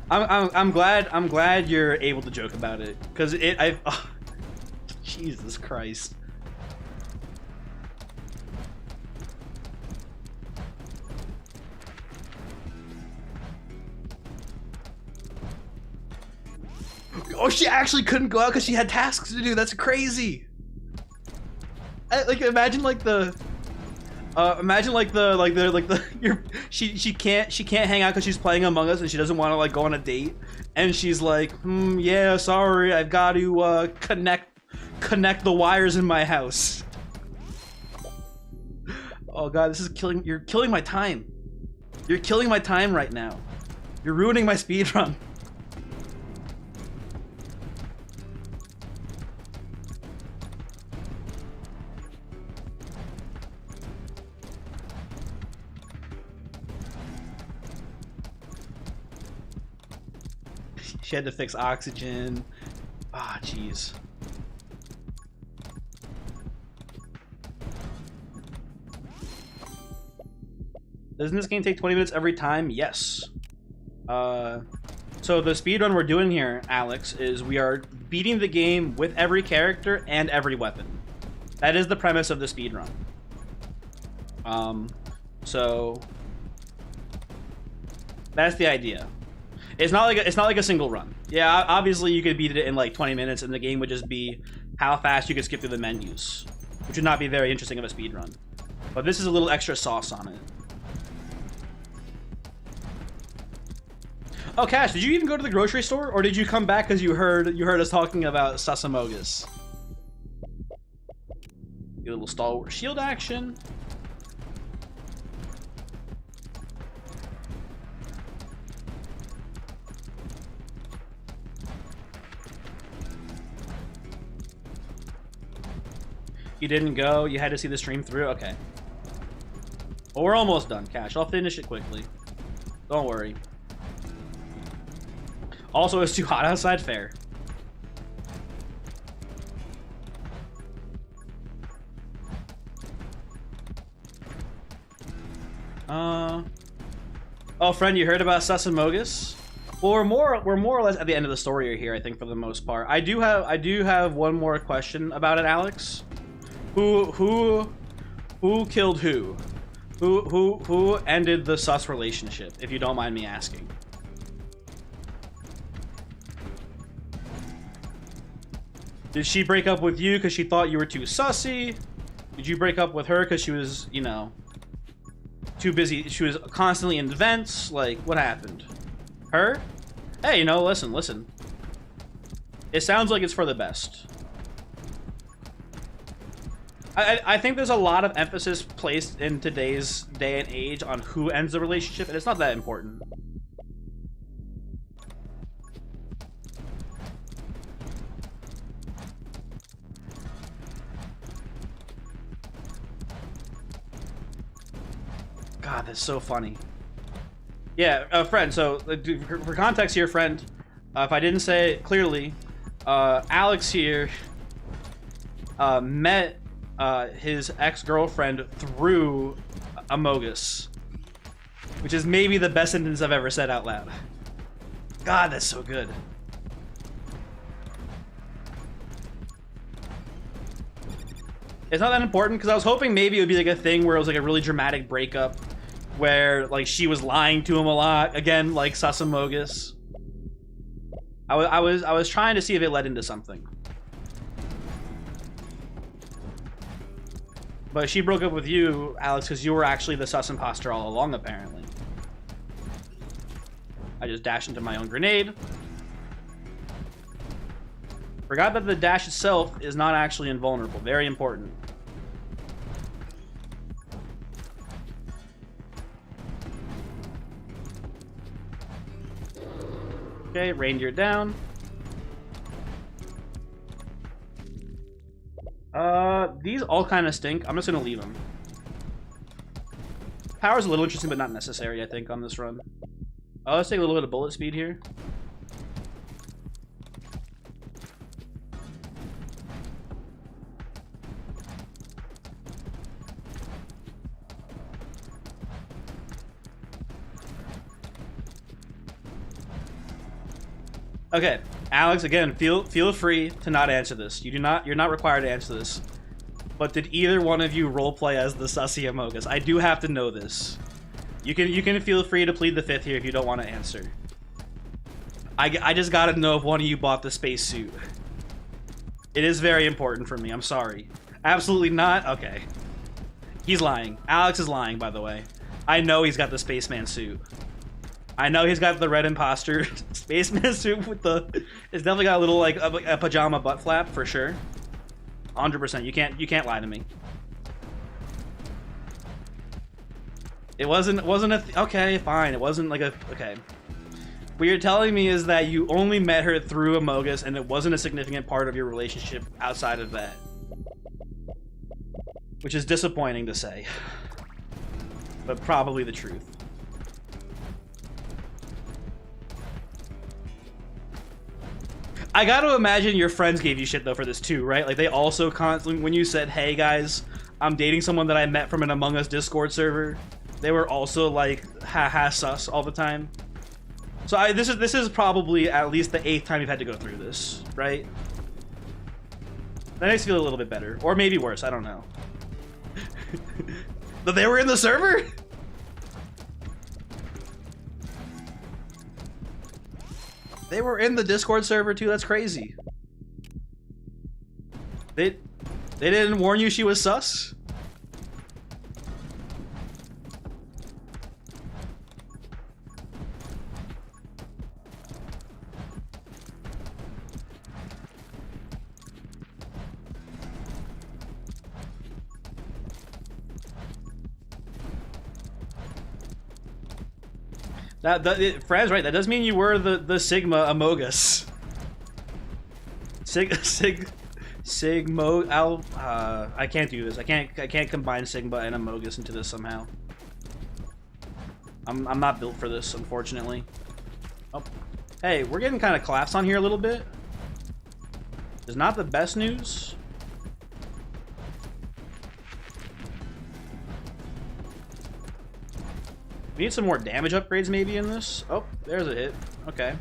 I'm glad you're able to joke about it, because oh, Jesus Christ. Oh, she actually couldn't go out because she had tasks to do. That's crazy. Like, imagine like the she can't hang out because she's playing Among Us and she doesn't want to like go on a date, and she's like, yeah, sorry, I've got to connect the wires in my house. Oh God, this is killing. You're killing my time. You're killing my time right now. You're ruining my speedrun. She had to fix oxygen. Ah, jeez. Doesn't this game take 20 minutes every time? Yes. So the speedrun we're doing here, Alex, is we are beating the game with every character and every weapon. That is the premise of the speedrun. So that's the idea. It's not like a single run. Yeah, obviously you could beat it in like 20 minutes and the game would just be how fast you could skip through the menus, which would not be very interesting of a speed run. But this is a little extra sauce on it. Oh, Cash, did you even go to the grocery store, or did you come back because you heard us talking about Sasamogas? Get a little Star Wars shield action. You didn't go. You had to see the stream through. Okay. Well, we're almost done, Cash. I'll finish it quickly. Don't worry. Also, it's too hot outside. Fair. Oh, friend, you heard about Sasamogus? Well, we're more or less at the end of the story here, I think, for the most part. I do have one more question about it, Alex. Who killed who? Who ended the sus relationship, if you don't mind me asking? Did she break up with you because she thought you were too sussy? Did you break up with her because she was, you know, too busy? She was constantly in vents? Like, what happened? Her? Hey, you know, listen. It sounds like it's for the best. I think there's a lot of emphasis placed in today's day and age on who ends the relationship, and it's not that important. God, that's so funny. Yeah, friend, so for context here, friend, if I didn't say it clearly, Alex here met his ex-girlfriend through Amogus, which is maybe the best sentence I've ever said out loud. God, that's so good. It's not that important, because I was hoping maybe it would be like a thing where it was like a really dramatic breakup, where like she was lying to him a lot, again, like Sasamogus. I was trying to see if it led into something. But she broke up with you, Alex, because you were actually the sus imposter all along, apparently. I just dashed into my own grenade. Forgot that the dash itself is not actually invulnerable. Very important. Okay, reindeer down. These all kind of stink. I'm just gonna leave them. Power's a little interesting, but not necessary, I think, on this run. Let's take a little bit of bullet speed here. Okay, Alex, again, feel free to not answer this. You're not required to answer this. But did either one of you roleplay as the sussy Amogus? I do have to know this. You can feel free to plead the fifth here if you don't want to answer. I just gotta know if one of you bought the spacesuit. It is very important for me. I'm sorry. Absolutely not? Okay. He's lying. Alex is lying, by the way. I know he's got the spaceman suit. I know he's got the red imposter spaceman suit with the... It's definitely got a little, like, a pajama butt flap, for sure. 100%. You can't lie to me. It wasn't a... Okay, fine. It wasn't like a... Okay. What you're telling me is that you only met her through Amogus, and it wasn't a significant part of your relationship outside of that. Which is disappointing to say. But probably the truth. I gotta imagine your friends gave you shit, though, for this, too, right? Like, they also constantly... When you said, hey, guys, I'm dating someone that I met from an Among Us Discord server, they were also, like, haha sus all the time. So this is probably at least the 8th time you've had to go through this, right? That makes me feel a little bit better. Or maybe worse, I don't know. But they were in the server? They were in the Discord server too, that's crazy. They didn't warn you she was sus? Fraz, right, that does mean you were the Sigma Amogus. Sigmo Al I can't do this. I can't combine Sigma and Amogus into this somehow. I'm not built for this, unfortunately. Oh. Hey, we're getting kind of collapsed on here a little bit. It's not the best news. We need some more damage upgrades maybe in this. Oh, there's a hit. Okay.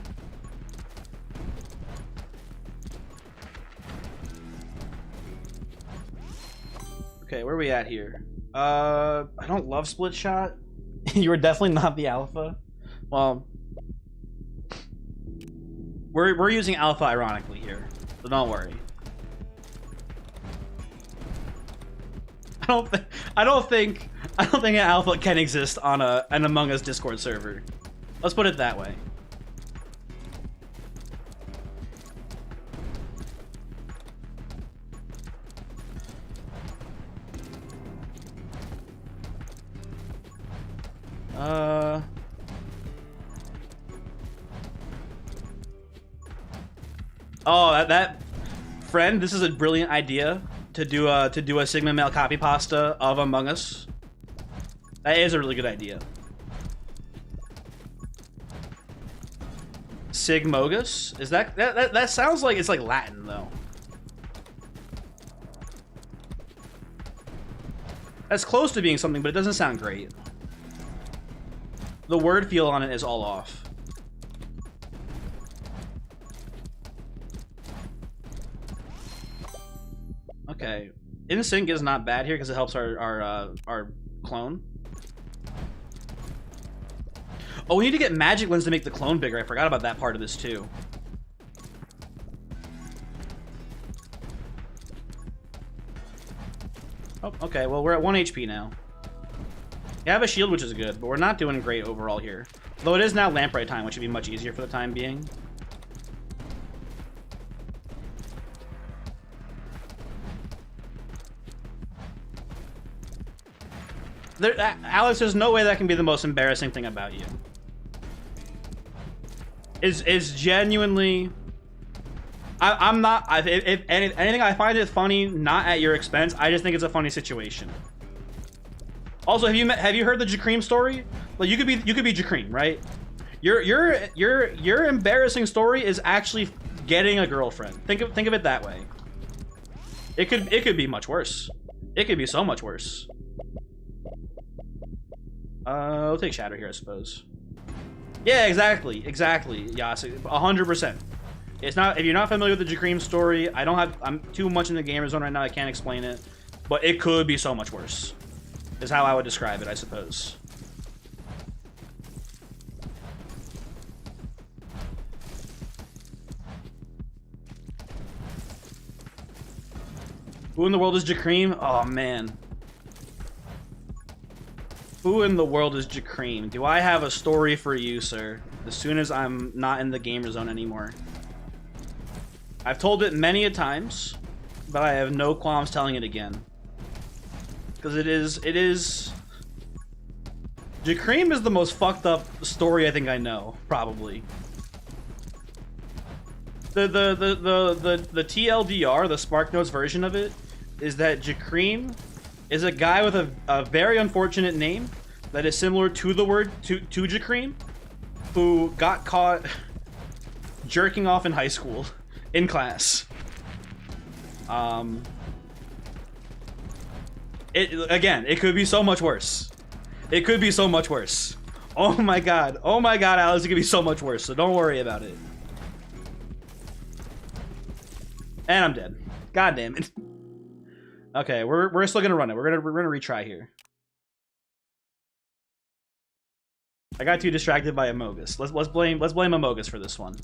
Okay, where are we at here? I don't love split shot. You were definitely not the alpha. Well, we're using alpha ironically here, so don't worry. I don't think an alpha can exist on an Among Us Discord server. Let's put it that way. Oh, that friend, this is a brilliant idea to do a Sigma Male copy pasta of Among Us. That is a really good idea. Sigmogus? Is that sounds like it's like Latin though. That's close to being something, but it doesn't sound great. The word feel on it is all off. Okay, in sync is not bad here because it helps our clone. Oh, we need to get magic lens to make the clone bigger. I forgot about that part of this too. Oh, okay. Well, we're at 1 HP now. We have a shield, which is good, but we're not doing great overall here. Though it is now lamprey time, which should be much easier for the time being. Alex, there's no way that can be the most embarrassing thing about you. Is genuinely. I'm not. If anything, I find it funny, not at your expense. I just think it's a funny situation. Also, have you heard the Jakreem story? Like you could be Jakreem, right? Your embarrassing story is actually getting a girlfriend. Think of it that way. It could be much worse. It could be so much worse. I'll take Shatter here, I suppose. Yeah, exactly, Yas, 100%. It's not, if you're not familiar with the Jakreem story, I'm too much in the gamer zone right now, I can't explain it. But it could be so much worse, is how I would describe it, I suppose. Who in the world is Jakreem? Oh, man. Who in the world is Jakreem? Do I have a story for you, sir? As soon as I'm not in the gamer zone anymore. I've told it many a times, but I have no qualms telling it again. Because it is... Jakreem is the most fucked up story I think I know, probably. The TLDR, the Spark Notes version of it, is that Jakreem is a guy with a very unfortunate name that is similar to the word to Jakreem, who got caught jerking off in high school in class. It could be so much worse. It could be so much worse. Oh my god, Alex, it could be so much worse, so don't worry about it. And I'm dead. God damn it. Okay, we're still gonna run it. We're gonna retry here. I got too distracted by Amogus. Let's blame Amogus for this one.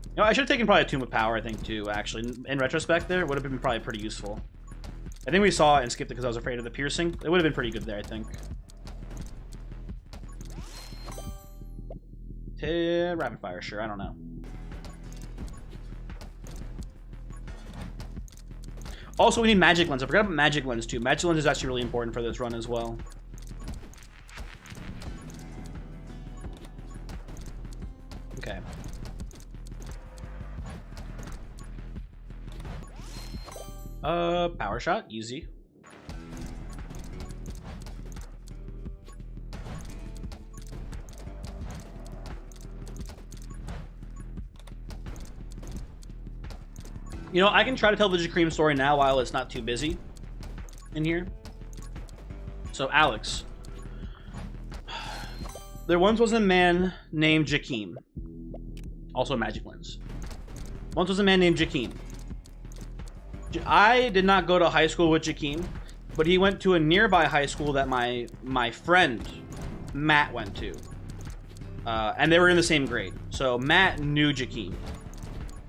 You know, I should have taken probably a Tomb of Power, I think, too, actually. In retrospect there, it would have been probably pretty useful. I think we saw it and skipped it because I was afraid of the piercing. It would have been pretty good there, I think. Rapid fire, sure, I don't know. Also, we need Magic Lens. I forgot about Magic Lens, too. Magic Lens is actually really important for this run as well. Okay. Power shot, easy. You know, I can try to tell the Jacreem story now while it's not too busy in here. So, Alex. There once was a man named Jakeem. Also a magic lens. Once was a man named Jakeem. I did not go to high school with Jakeem, but he went to a nearby high school that my friend Matt went to. And they were in the same grade. So Matt knew Jakeem.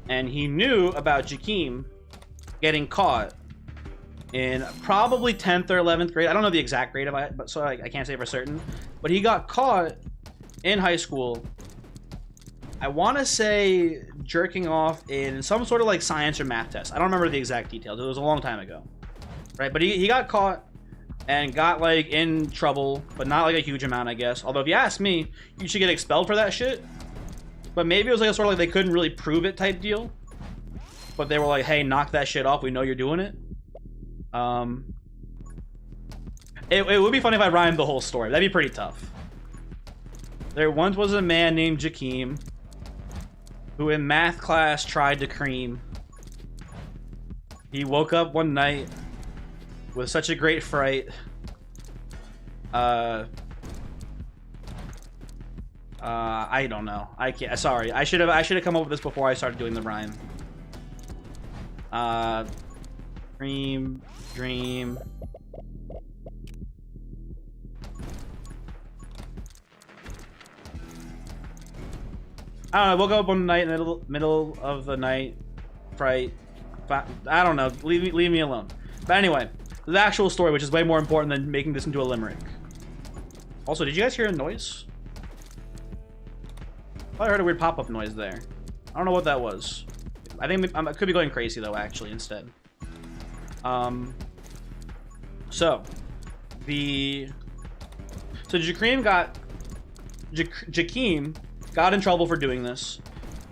And he knew about Jakeem getting caught in probably 10th or 11th grade. I don't know the exact grade of it, but so I can't say for certain. But he got caught in high school. I want to say jerking off in some sort of like science or math test. I don't remember the exact details. It was a long time ago, right? But he got caught and got like in trouble, but not like a huge amount, I guess. Although if you ask me, you should get expelled for that shit. But maybe it was like a sort of like they couldn't really prove it type deal. But they were like, hey, knock that shit off. We know you're doing it. It would be funny if I rhymed the whole story. That'd be pretty tough. There once was a man named Jakeem who in math class tried to cream. He woke up one night with such a great fright. I don't know. I can't. Sorry. I should have come up with this before I started doing the rhyme. Dream. I don't know. I woke up one night in the middle of the night, fright. I don't know. Leave me alone. But anyway, the actual story, which is way more important than making this into a limerick. Also, did you guys hear a noise? I heard a weird pop-up noise there. I don't know what that was. I think I could be going crazy though, actually, instead. So Jakeem got in trouble for doing this,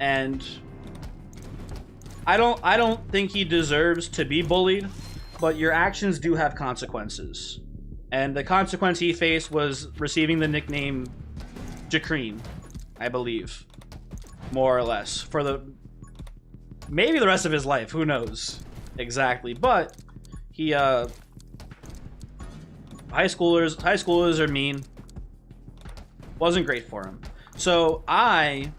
and I don't think he deserves to be bullied, but your actions do have consequences. And the consequence he faced was receiving the nickname Jakeem, I believe, more or less, for maybe the rest of his life. Who knows exactly? But he high schoolers are mean. Wasn't great for him. So I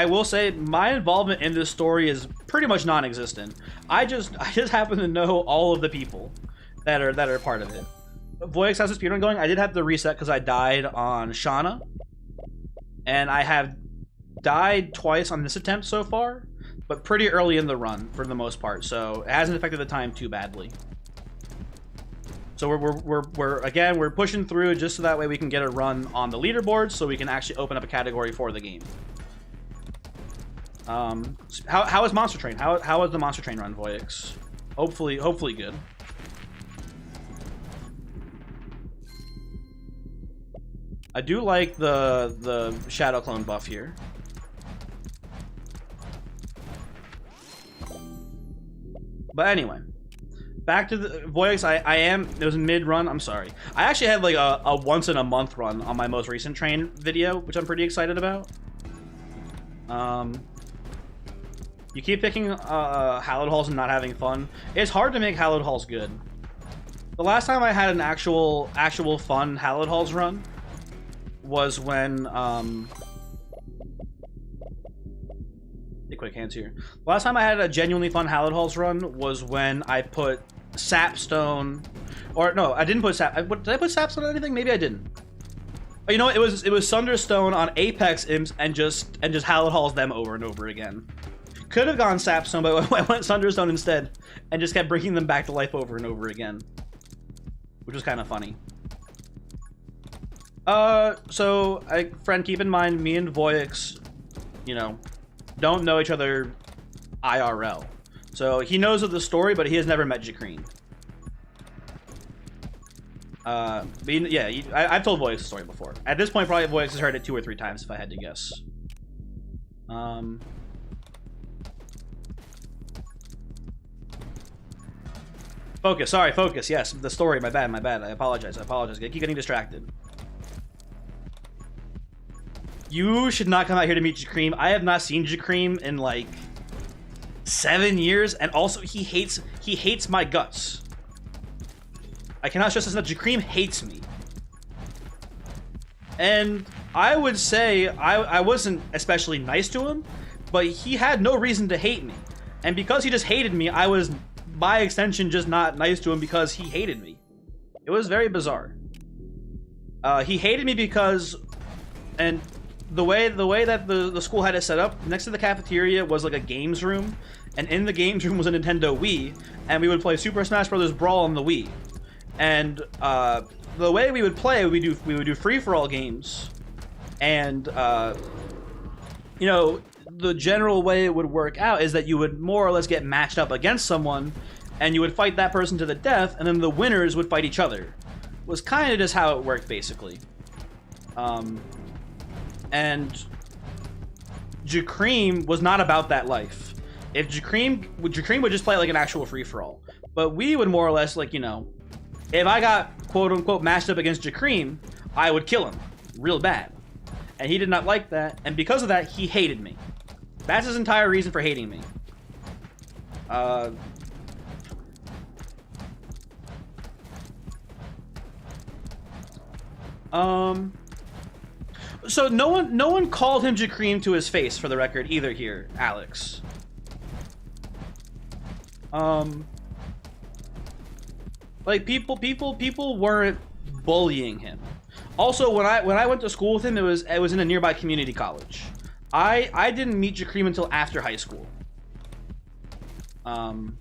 will say my involvement in this story is pretty much non-existent. I just happen to know all of the people that are part of it. Voyix has a speedrun going. I did have to reset because I died on Shauna. And I have died twice on this attempt so far, but pretty early in the run for the most part, so it hasn't affected the time too badly. So we're pushing through just so that way we can get a run on the leaderboard, so we can actually open up a category for the game. How is Monster Train? How is the Monster Train run, Voyix? Hopefully good. I do like the Shadow Clone buff here. But anyway, back to the Voyix. It was mid-run. I'm sorry. I actually had like a once-in-a-month run on my most recent train video, which I'm pretty excited about. You keep picking Hallowed Halls and not having fun. It's hard to make Hallowed Halls good. The last time I had an actual fun Hallowed Halls run was when quick hands here. The last time I had a genuinely fun Hallowed Halls run was when I put Sapstone, or no, I didn't put Sap. Did I put Sapstone on anything? Maybe I didn't. But you know what? It was Sunderstone on Apex Imps and just Hallowed Halls them over and over again. Could have gone Sapstone, but I went Sunderstone instead and just kept bringing them back to life over and over again, which was kind of funny. So, friend, keep in mind, me and Voyix, you know, don't know each other IRL. So, he knows of the story, but he has never met Jakeem. But yeah, I've told Voyix the story before. At this point, probably Voyix has heard it 2 or 3 times, if I had to guess. Focus, sorry, focus. Yes, the story. My bad, my bad. I apologize. I apologize. I keep getting distracted. You should not come out here to meet JaCream. I have not seen JaCream in like 7 years, and also he hates my guts. I cannot stress this enough. JaCream hates me. And I would say I wasn't especially nice to him, but he had no reason to hate me. And because he just hated me, I was, by extension, just not nice to him because he hated me. It was very bizarre. He hated me because, and the way that the school had it set up, next to the cafeteria was like a games room, and in the games room was a Nintendo Wii, and we would play Super Smash Bros. Brawl on the Wii. And the way we would play, we would do free-for-all games, and you know, the general way it would work out is that you would more or less get matched up against someone, and you would fight that person to the death, and then the winners would fight each other. It was kind of just how it worked, basically. And JaCream was not about that life. If JaCream would just play like an actual free-for-all, but we would more or less, like, you know, if I got quote-unquote matched up against JaCream, I would kill him real bad. And he did not like that, and because of that, he hated me. That's his entire reason for hating me. So no one called him JaCream to his face, for the record, either here, Alex. Like, people weren't bullying him. Also, when I went to school with him, it was in a nearby community college. I didn't meet JaCream until after high school. And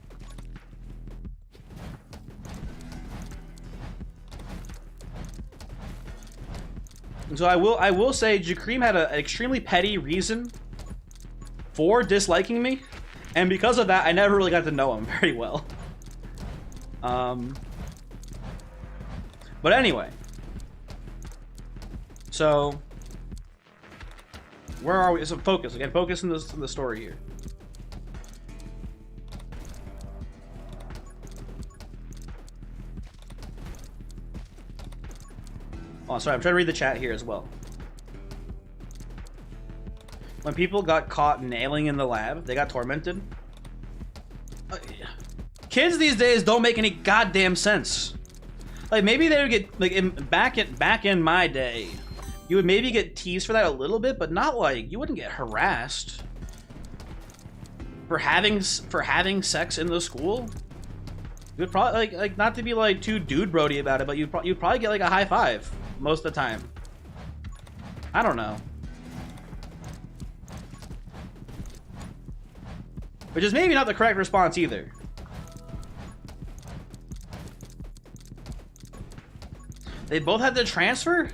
so I will say JaCream had an extremely petty reason for disliking me, and because of that, I never really got to know him very well. But anyway, so where are we? So focus again. Focus in the story here. Oh, sorry. I'm trying to read the chat here as well. When people got caught nailing in the lab, they got tormented. Kids these days don't make any goddamn sense. Like, maybe they would get, like, back in my day, you would maybe get teased for that a little bit, but not like, you wouldn't get harassed for having sex in the school. You would probably, like not to be like too dude brody about it, but you'd probably get like a high five most of the time. I don't know. Which is maybe not the correct response either. They both had to transfer?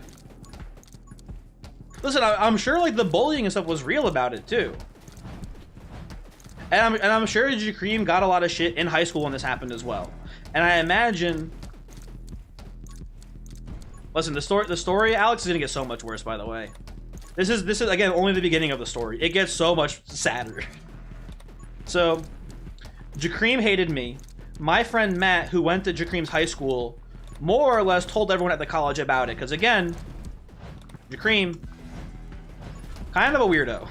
Listen, I'm sure like the bullying and stuff was real about it too. And I'm sure JaCream got a lot of shit in high school when this happened as well. And I imagine... Listen, the story, Alex, is gonna get so much worse, by the way. This is again only the beginning of the story. It gets so much sadder. So, JaCream hated me. My friend Matt, who went to JaCream's high school, more or less told everyone at the college about it, because again, JaCream, kind of a weirdo.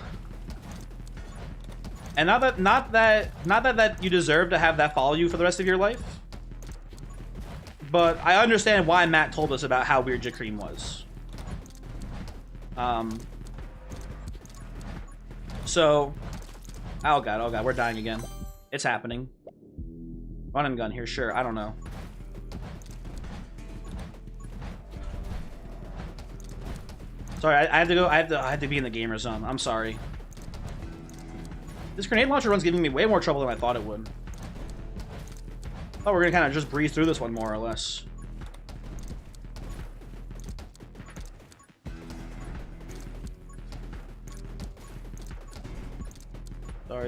And not that you deserve to have that follow you for the rest of your life, but I understand why Matt told us about how weird JaCream was. So, oh god, we're dying again. It's happening. Run and gun here, sure. I don't know. Sorry, I have to go. I have to be in the gamer zone. I'm sorry. This grenade launcher run's giving me way more trouble than I thought it would. Oh, we're gonna kind of just breeze through this one more or less.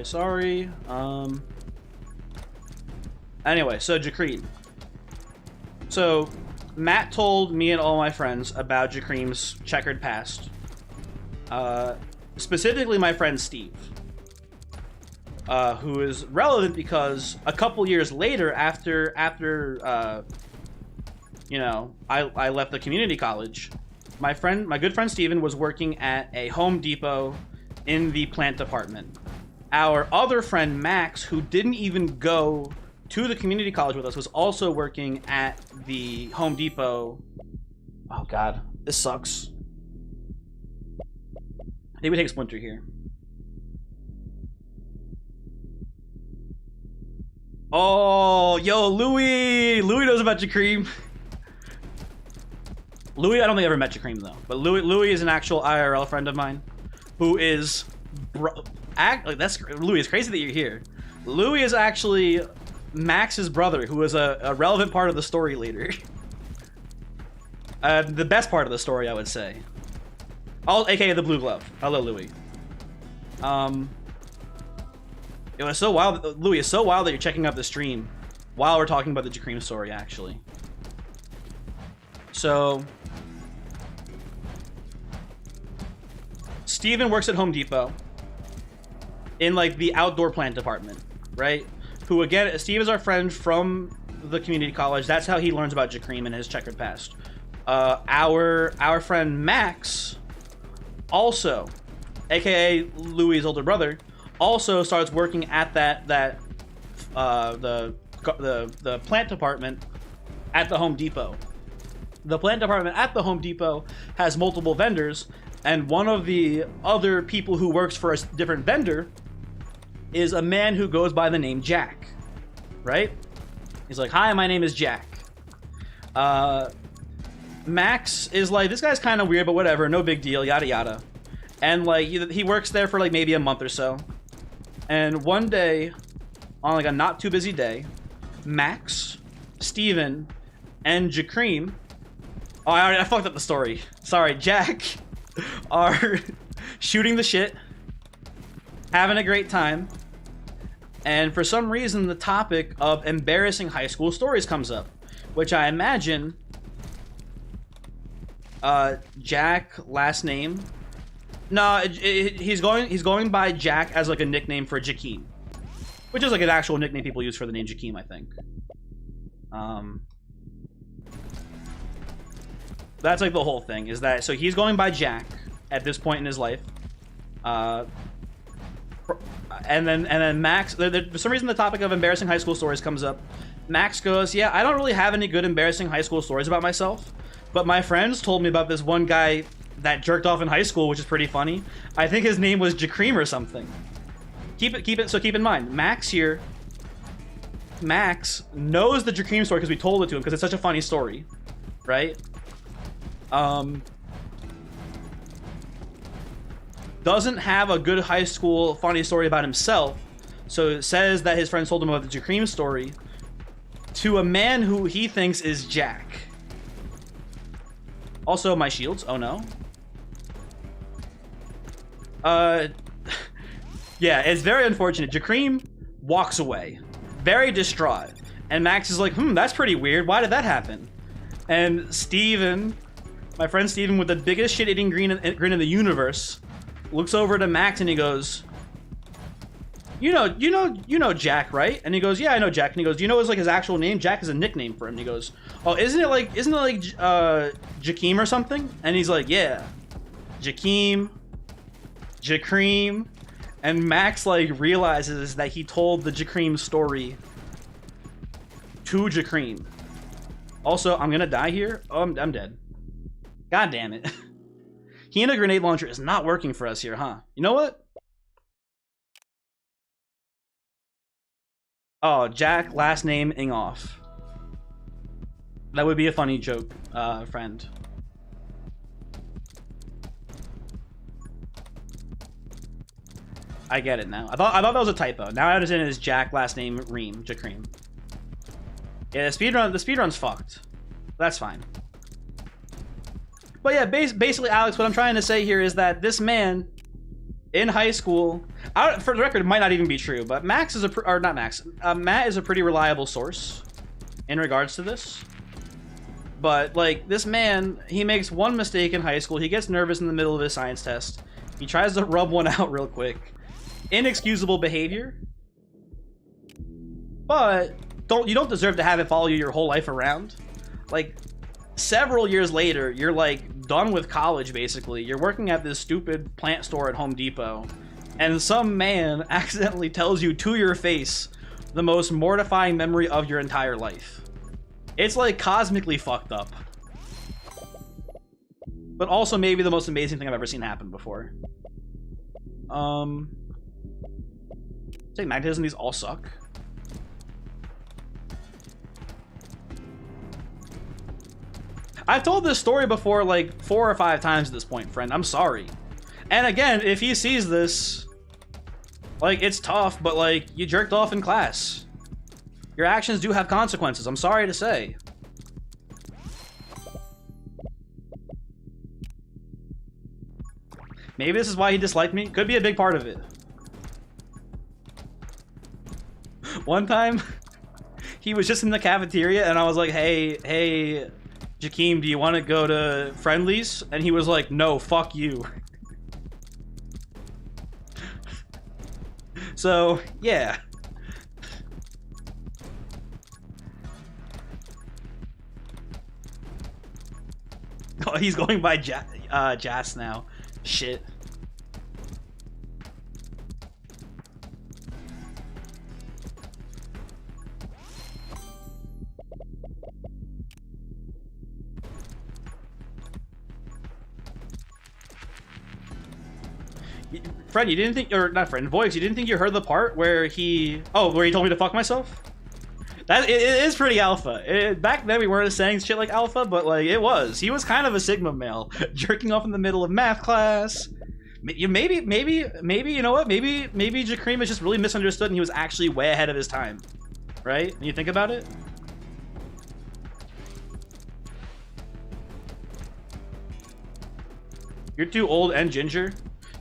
Sorry. Anyway, so JaCream. So Matt told me and all my friends about JaCream's checkered past. Specifically my friend Steve. who is relevant because a couple years later, after you know, I left the community college, my good friend Steven was working at a Home Depot in the plant department. Our other friend Max, who didn't even go to the community college with us, was also working at the Home Depot. Oh god, this sucks. I think we take Splinter here. Oh, yo, Louis! Louis knows about Jacreem. Louis, I don't think I ever met Jacreem though, but Louis is an actual IRL friend of mine, who is Louis. It's crazy that you're here. Louis is actually Max's brother, who is a relevant part of the story later. The best part of the story, I would say. AKA the Blue Glove. Hello, Louis. It was so wild. Louis, it's so wild that you're checking out the stream while we're talking about the Jacreem story, actually. So, Steven works at Home Depot in like the outdoor plant department, right? Who again, Steve is our friend from the community college. That's how he learns about Jacreem and his checkered past. Our friend Max, also, aka Louis' older brother, also starts working at the plant department at the Home Depot. The plant department at the Home Depot has multiple vendors, and one of the other people who works for a different vendor is a man who goes by the name Jack, right? He's like, hi, my name is Jack. Max is like, this guy's kind of weird, but whatever, no big deal, yada yada. And like, he works there for like maybe a month or so. And one day, on like a not too busy day, Max, Steven, and Jacreem, oh, I fucked up the story. Sorry, Jack, are shooting the shit, having a great time, and for some reason the topic of embarrassing high school stories comes up, which I imagine Jack last name. No, he's going by Jack as like a nickname for Jakeem, which is like an actual nickname people use for the name Jakeem, I think. That's like the whole thing, is that so he's going by Jack at this point in his life, and then Max. For some reason, the topic of embarrassing high school stories comes up. Max goes, "Yeah, I don't really have any good embarrassing high school stories about myself, but my friends told me about this one guy that jerked off in high school, which is pretty funny. I think his name was Jacreem or something." Keep in mind, Max here. Max knows the Jacreem story because we told it to him because it's such a funny story, right? Doesn't have a good high school funny story about himself, so it says that his friends told him about the Jacreem story to a man who he thinks is Jack. Also, my shields. Oh no. Yeah, it's very unfortunate. Jacreem walks away, very distraught, and Max is like, that's pretty weird. Why did that happen? And Steven, my friend Steven, with the biggest shit-eating grin in the universe, looks over to Max and he goes, you know Jack, right? And he goes, yeah, I know Jack. And he goes, do you know his actual name? Jack is a nickname for him. And he goes, oh, isn't it like Jakeem or something? And he's like, yeah, Jacreem. And Max like realizes that he told the Jacreem story to Jacreem. Also, I'm gonna die here. Oh, I'm dead. God damn it. He and a grenade launcher is not working for us here, huh? You know what? Oh, Jack, last name Ingoff. That would be a funny joke, friend. I get it now. I thought that was a typo. Now I understand it is Jack, last name Jacreem. Yeah, the speedrun's fucked. That's fine. But yeah, basically, Alex, what I'm trying to say here is that this man in high school, for the record, it might not even be true, but Matt is a pretty reliable source in regards to this. But like, this man, he makes one mistake in high school. He gets nervous in the middle of his science test. He tries to rub one out real quick. Inexcusable behavior. But you don't deserve to have it follow you your whole life around. Like, several years later, you're like done with college basically. You're working at this stupid plant store at Home Depot, and some man accidentally tells you to your face the most mortifying memory of your entire life. It's like cosmically fucked up. But also maybe the most amazing thing I've ever seen happen before. Say magnetism, these all suck. I've told this story before like 4 or 5 times at this point, friend. I'm sorry. And again, if he sees this, like, it's tough, but like, you jerked off in class. Your actions do have consequences, I'm sorry to say. Maybe this is why he disliked me. Could be a big part of it. One time, he was just in the cafeteria and I was like, hey, Jakeem, do you want to go to Friendlies? And he was like, no, fuck you. So, yeah. Oh, he's going by Jas now. Shit. Friend, you didn't think, or not friend, Voice, you didn't think you heard the part where he told me to fuck myself? It is pretty alpha. Back then we weren't saying shit like alpha, but like it was. He was kind of a Sigma male, jerking off in the middle of math class. Maybe, you know what? Maybe Jakeem is just really misunderstood and he was actually way ahead of his time. Right? When you think about it? You're too old and ginger?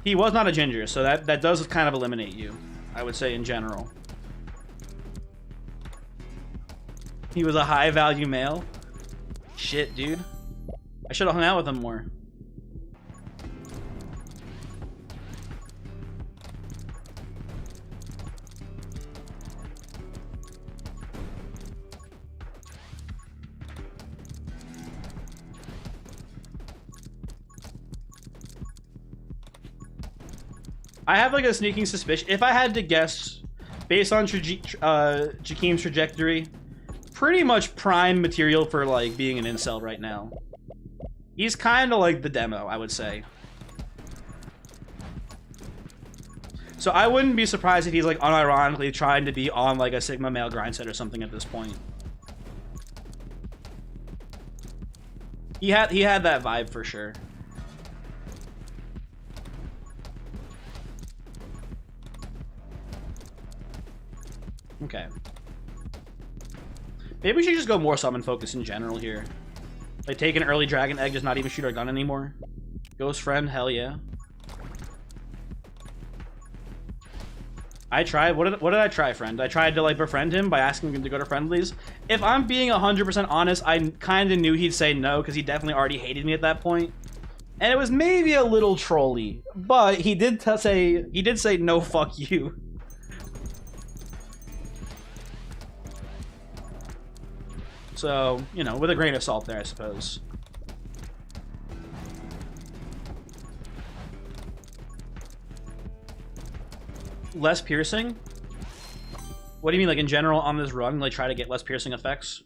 He was not a ginger, so that does kind of eliminate you, I would say, in general. He was a high-value male? Shit, dude. I should have hung out with him more. I have like a sneaking suspicion. If I had to guess, based on Jakeem's trajectory, pretty much prime material for like being an incel right now. He's kind of like the demo, I would say. So I wouldn't be surprised if he's like unironically trying to be on like a Sigma male grind set or something at this point. He had that vibe for sure. Okay. Maybe we should just go more summon focus in general here. Like take an early dragon egg, just not even shoot our gun anymore. Ghost friend, hell yeah. I tried, what did I try, friend? I tried to like befriend him by asking him to go to Friendlies. If I'm being 100% honest, I kind of knew he'd say no because he definitely already hated me at that point. And it was maybe a little trolly, but he did say no, fuck you. So, you know, with a grain of salt there, I suppose. Less piercing? What do you mean, like in general on this run, like try to get less piercing effects?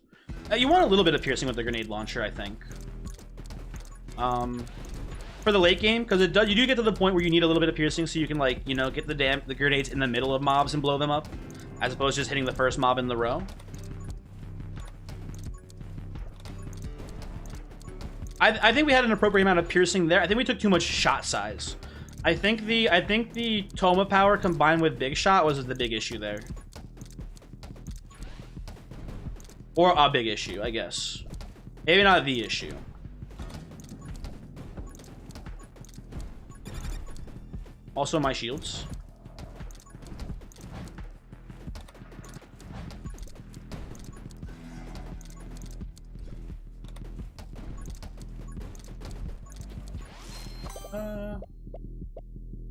You want a little bit of piercing with the grenade launcher, I think. For the late game, because you do get to the point where you need a little bit of piercing so you can, like, you know, get the grenades in the middle of mobs and blow them up, as opposed to just hitting the first mob in the row. I think we had an appropriate amount of piercing there. I think we took too much shot size. I think the Toma power combined with big shot was the big issue there. Or a big issue, I guess. Maybe not the issue. Also my shields.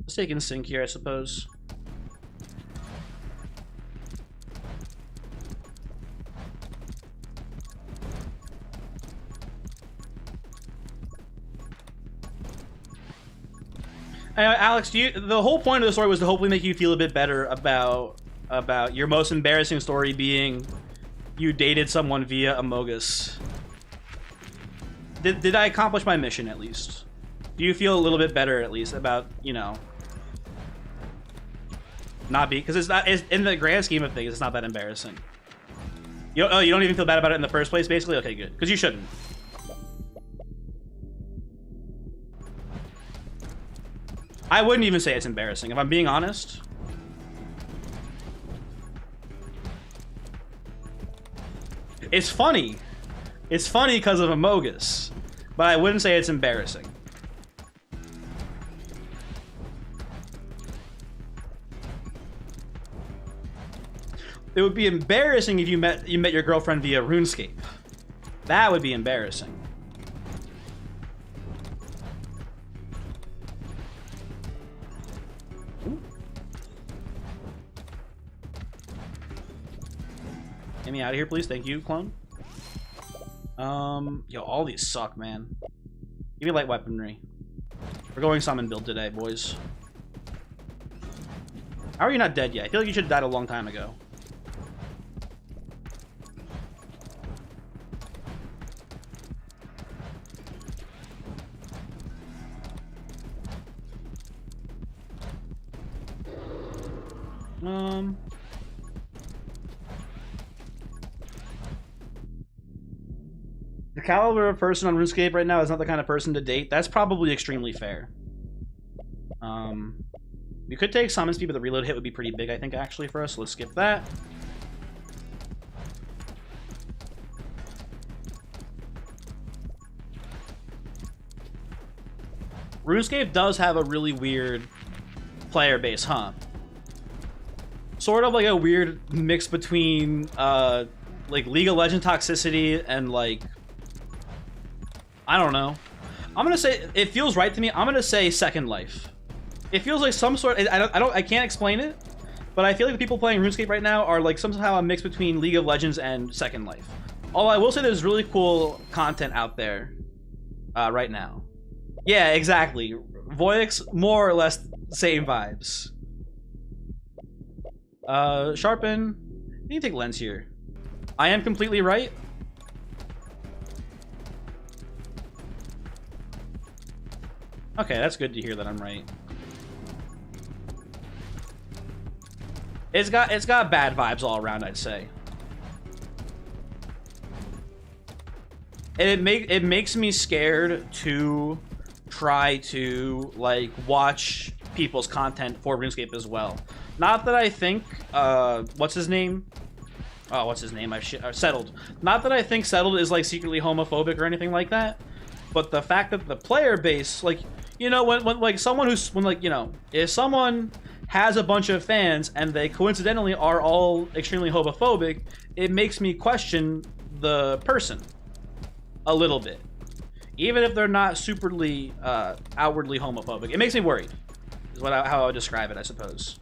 Let's take in sync here, I suppose. Alex, the whole point of the story was to hopefully make you feel a bit better about your most embarrassing story being you dated someone via Amogus. Did I accomplish my mission at least? Do you feel a little bit better at least about, you know, not be, because it's in the grand scheme of things, it's not that embarrassing. You don't even feel bad about it in the first place, basically? Okay, good. Because you shouldn't. I wouldn't even say it's embarrassing, if I'm being honest. It's funny. It's funny because of Amogus, but I wouldn't say it's embarrassing. It would be embarrassing if you met your girlfriend via RuneScape. That would be embarrassing. Get me out of here, please. Thank you, clone. Yo, all these suck, man. Give me light weaponry. We're going summon build today, boys. How are you not dead yet? I feel like you should have died a long time ago. The caliber of person on RuneScape right now is not the kind of person to date. That's probably extremely fair. You could take summon speed, but the reload hit would be pretty big, I think, actually, for us. So let's skip that. RuneScape does have a really weird player base, huh? Sort of like a weird mix between like League of Legends toxicity and like, I don't know. I'm gonna say it feels right to me. I'm gonna say Second Life. It feels like some sort. I can't explain it, but I feel like the people playing RuneScape right now are like somehow a mix between League of Legends and Second Life. Although I will say there's really cool content out there right now. Yeah, exactly. Voyix, more or less same vibes. Sharpen. You can take lens here. I am completely right. Okay, that's good to hear that I'm right. It's got bad vibes all around, I'd say. And it makes me scared to try to like watch people's content for RuneScape as well. Not that I think what's his name? Oh, what's his name? Settled. Not that I think Settled is like secretly homophobic or anything like that, but the fact that the player base, like, you know, when like someone who's like, you know, if someone has a bunch of fans and they coincidentally are all extremely homophobic, it makes me question the person a little bit, even if they're not superly outwardly homophobic. It makes me worried, is how I would describe it, I suppose.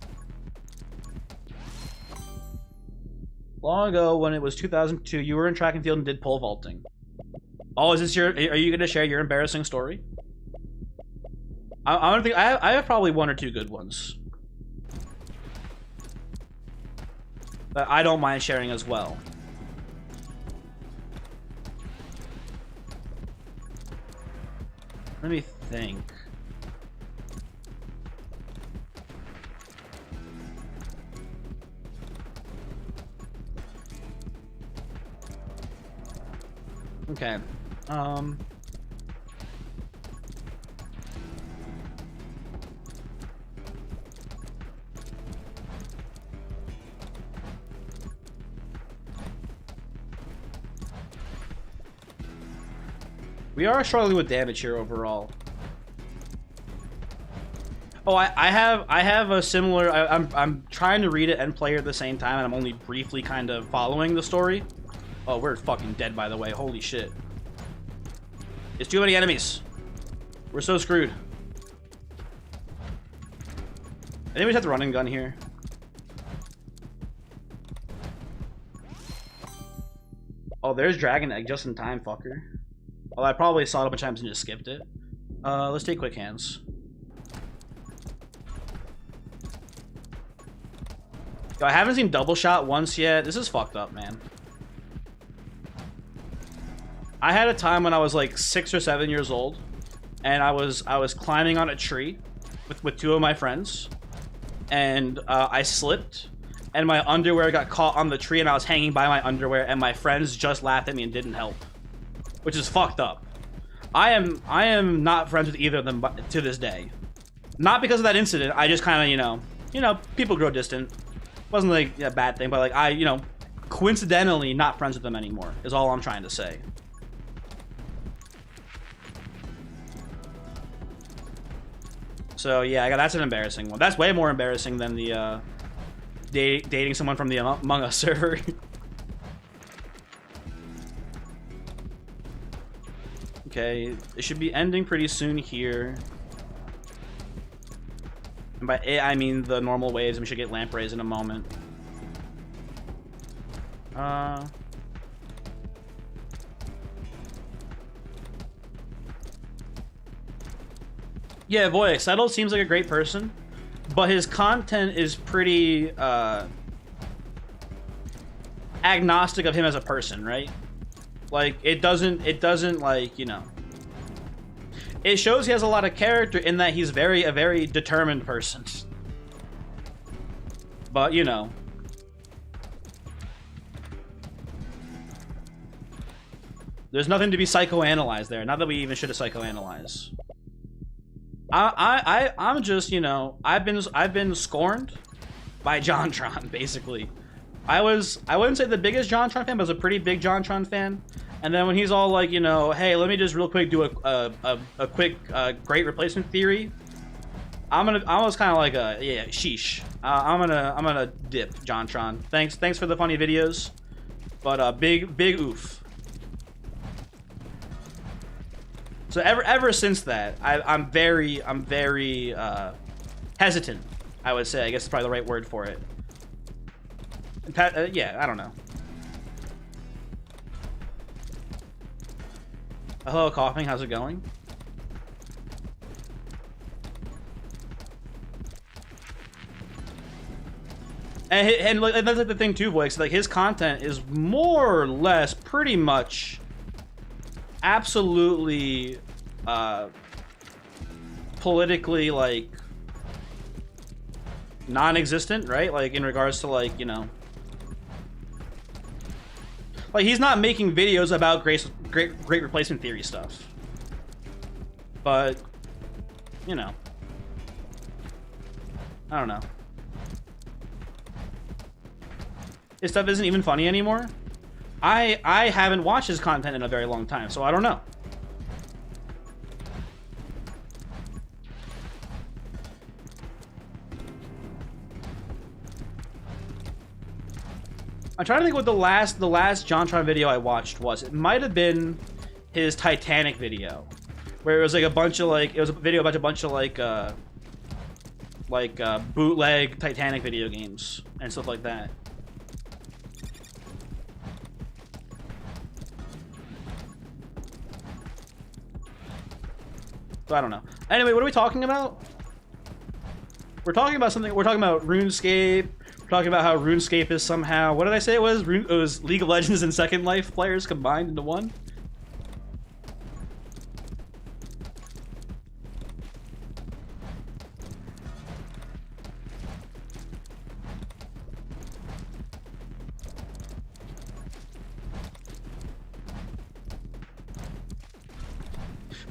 Long ago, when it was 2002, you were in track and field and did pole vaulting. Oh, is this your? Are you going to share your embarrassing story? I don't think I have probably one or two good ones that I don't mind sharing as well. Let me think. Okay. We are struggling with damage here overall. Oh, I have a similar. I'm trying to read it and play it at the same time, and I'm only briefly kind of following the story. Oh, we're fucking dead, by the way. Holy shit. It's too many enemies. We're so screwed. I think we just have the running gun here. Oh, there's Dragon Egg just in time, fucker. Well, I probably saw it a bunch of times and just skipped it. Let's take quick hands. Yo, I haven't seen double shot once yet. This is fucked up, man. I had a time when I was like 6 or 7 years old, and I was climbing on a tree with 2 of my friends, and I slipped, and my underwear got caught on the tree, and I was hanging by my underwear, and my friends just laughed at me and didn't help, which is fucked up. I am not friends with either of them to this day. Not because of that incident. I just kind of, you know, people grow distant. Wasn't like a bad thing, but like I, coincidentally not friends with them anymore is all I'm trying to say. So yeah, that's an embarrassing one. That's way more embarrassing than the dating someone from the Among Us server. Okay, it should be ending pretty soon here. And by it, I mean the normal waves, and we should get lampreys in a moment. Yeah, Voyix, Settle seems like a great person, but his content is pretty agnostic of him as a person, right? Like, it doesn't like, it shows he has a lot of character in that he's a very determined person. But, there's nothing to be psychoanalyzed there. Not that we even should have psychoanalyzed. I'm just, I've been scorned by JonTron, basically. I wouldn't say the biggest JonTron fan, but I was a pretty big JonTron fan. And then when he's all like, hey, let me just real quick do a quick great replacement theory. I was kind of like yeah, sheesh. I'm gonna dip, JonTron. Thanks for the funny videos, but big oof. So ever since that, I'm very hesitant. I would say, I guess is probably the right word for it. Yeah, I don't know. Hello, coughing. How's it going? And that's like the thing too, Voix. Like his content is more or less, pretty much, absolutely, politically like non-existent, right? Like in regards to like like he's not making videos about great replacement theory stuff, but I don't know. His stuff isn't even funny anymore. I haven't watched his content in a very long time, so I don't know. I'm trying to think what the last JonTron video I watched was. It might have been his Titanic video, where it was like a bunch of like, it was a video about a bunch of like bootleg Titanic video games and stuff like that. So I don't know. Anyway, what are we talking about? We're talking about something. We're talking about RuneScape. We're talking about how RuneScape is somehow, what did I say it was? It was League of Legends and Second Life players combined into one.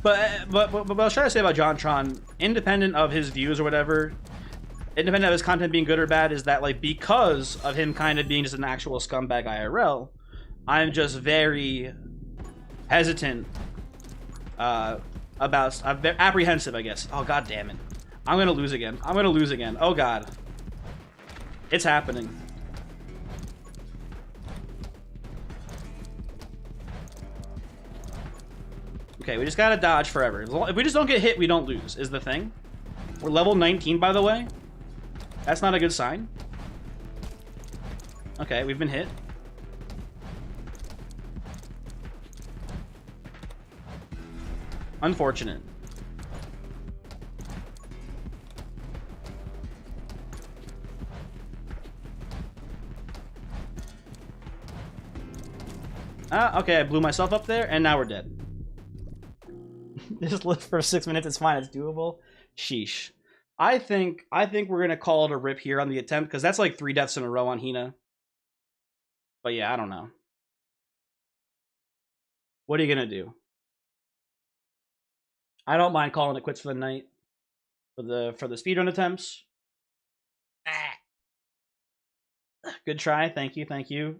But what I was trying to say about JonTron, independent of his views or whatever, independent of his content being good or bad, is that like because of him kind of being just an actual scumbag IRL, I'm just very hesitant about, I'm apprehensive, I guess. Oh god damn it. I'm gonna lose again. I'm gonna lose again. Oh god. It's happening. Okay, we just gotta dodge forever. If we just don't get hit, we don't lose, is the thing. We're level 19, by the way. That's not a good sign. Okay, we've been hit. Unfortunate. Okay, I blew myself up there, and now we're dead. Just live for 6 minutes. It's fine. It's doable. Sheesh. I think we're gonna call it a rip here on the attempt because that's like 3 deaths in a row on Hina. But yeah, I don't know. What are you gonna do? I don't mind calling it quits for the night for the speedrun attempts. Good try. Thank you. Thank you.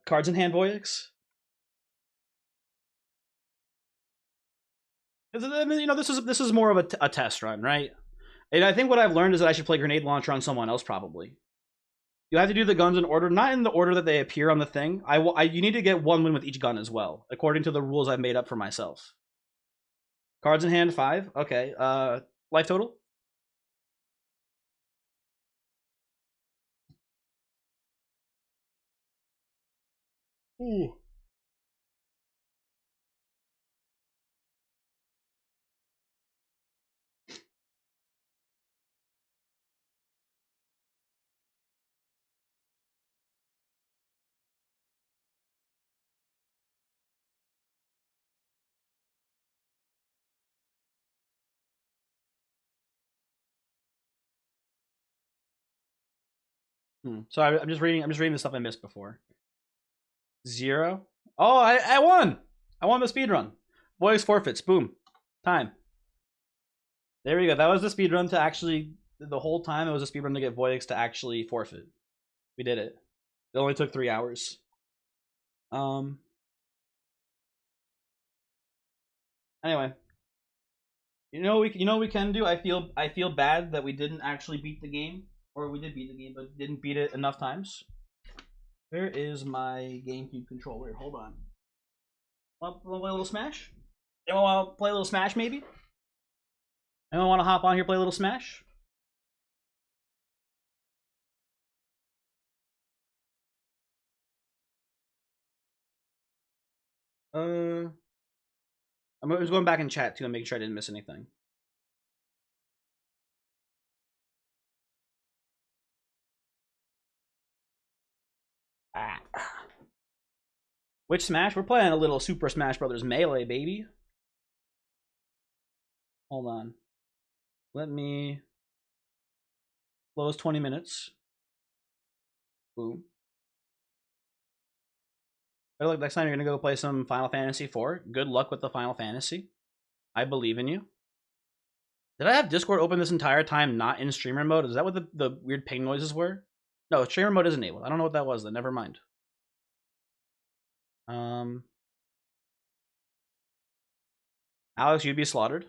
Cards in hand, Voyix. I mean, you know, this is more of a test run, right? And I think what I've learned is that I should play grenade launcher on someone else probably. You have to do the guns in order, not in the order that they appear on the thing. You need to get 1 win with each gun as well, according to the rules I've made up for myself. Cards in hand, 5. Okay. Life total? Ooh. So I'm just reading the stuff I missed before. 0. Oh, I won! I won the speedrun. Voice forfeits. Boom. Time. There we go. That was the speedrun to actually, the whole time it was a speedrun to get Voyix to actually forfeit. We did it. It only took 3 hours. Anyway. You know what we can do? I feel bad that we didn't actually beat the game. Or we did beat the game, but didn't beat it enough times. Where is my GameCube controller? Hold on. Want to play a little Smash? Anyone want to play a little Smash, maybe? Anyone want to hop on here, play a little Smash? I'm just going back in chat, too, and making sure I didn't miss anything. Which Smash? We're playing a little Super Smash Brothers Melee, baby. Hold on. Let me close 20 minutes. Boom. Oh, look, next time you're gonna go play some Final Fantasy IV. Good luck with the Final Fantasy. I believe in you. Did I have Discord open this entire time not in streamer mode? Is that what the weird ping noises were? No, streamer mode is enabled. I don't know what that was then. Never mind. Alex, you'd be slaughtered?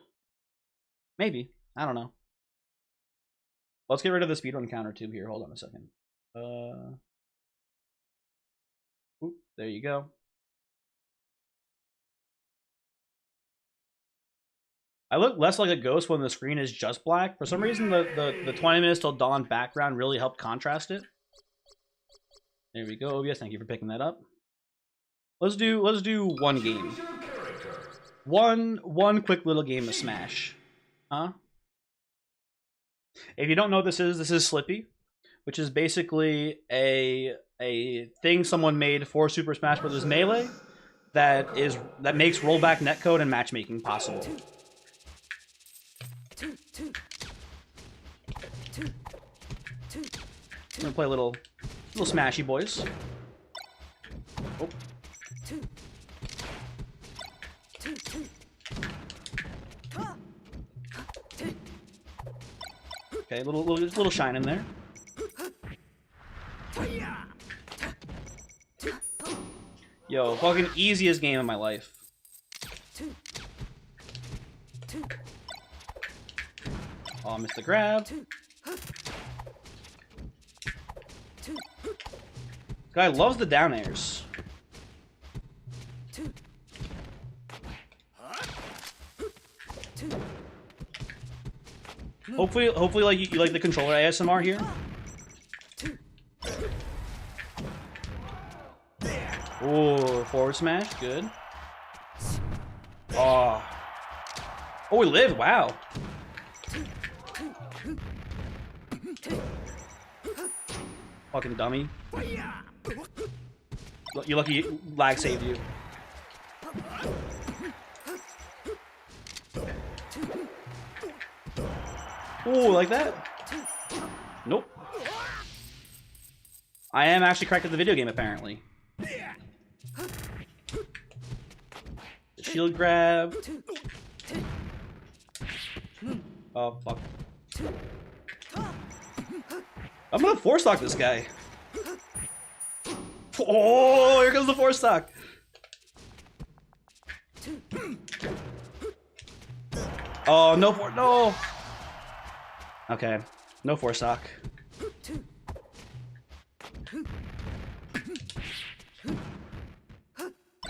Maybe. I don't know. Let's get rid of the speedrun counter tube here. Hold on a second. Oop, there you go. I look less like a ghost when the screen is just black. For some reason, the 20 minutes till dawn background really helped contrast it. There we go, OBS. Thank you for picking that up. Let's do 1 game. One quick little game of Smash. Huh? If you don't know what this is Slippy, which is basically a thing someone made for Super Smash Bros. Melee that makes rollback netcode and matchmaking possible. I'm gonna play a little Smashy boys. Oh. Okay, little shine in there. Yo, fucking easiest game of my life. Oh, I missed the grab. Guy loves the down airs. Hopefully, like you like the controller ASMR here. Oh, forward smash, good. Oh, we lived. Wow. Fucking dummy. You lucky lag saved you. Ooh, like that? Nope. I am actually correct at the video game, apparently. Shield grab. Oh, fuck. I'm gonna force stock this guy. Oh, here comes the force stock. Oh, no. Okay, no force stock.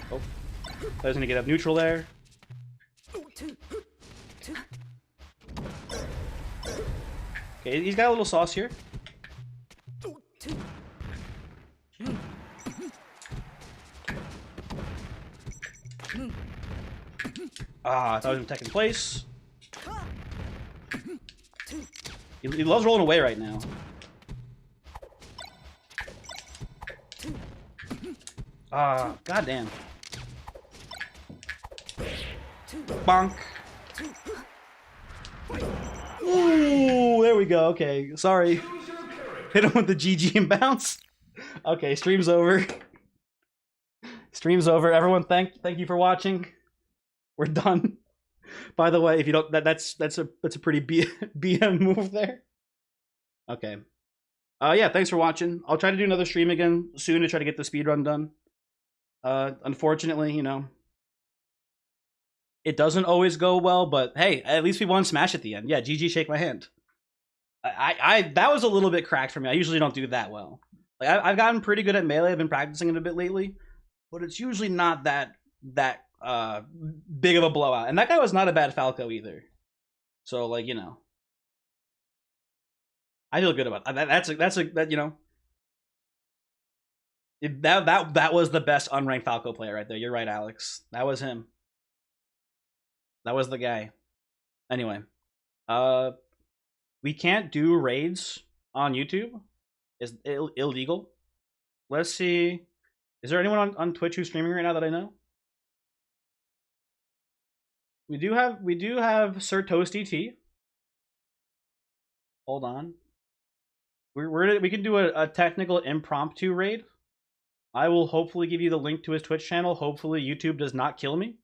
Oh, I was gonna get up neutral there. Okay, he's got a little sauce here. Ah, I thought he was taking place. He loves rolling away right now. Ah, goddamn. Bonk. Ooh, there we go. Okay, sorry. Hit him with the GG and bounce. Okay, stream's over. Stream's over. Everyone, thank you for watching. We're done. By the way, if you don't, that's a pretty BM move there. Okay. Yeah, thanks for watching. I'll try to do another stream again soon to try to get the speedrun done. Unfortunately, you know, it doesn't always go well, but hey, at least we won Smash at the end. Yeah, GG, shake my hand. I that was a little bit cracked for me. I usually don't do that well. Like I've gotten pretty good at Melee. I've been practicing it a bit lately, but it's usually not that big of a blowout. And that guy was not a bad Falco either. So like, you know, I feel good about that. That you know, that was the best unranked Falco player right there. You're right, Alex. That was him. That was the guy. Anyway, we can't do raids on YouTube. It's illegal. Let's see. Is there anyone on Twitch who's streaming right now that I know? We do have Sir Toasty T. Hold on. We can do a technical impromptu raid. I will hopefully give you the link to his Twitch channel. Hopefully YouTube does not kill me.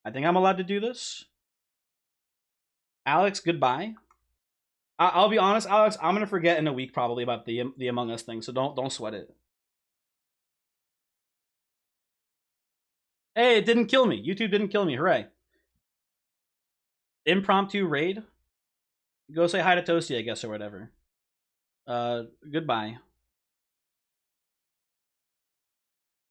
I think I'm allowed to do this. Alex, goodbye. I'll be honest, Alex. I'm gonna forget in a week probably about the Among Us thing, so don't sweat it. Hey, it didn't kill me. YouTube didn't kill me. Hooray! Impromptu raid. Go say hi to Toasty, I guess, or whatever. Goodbye.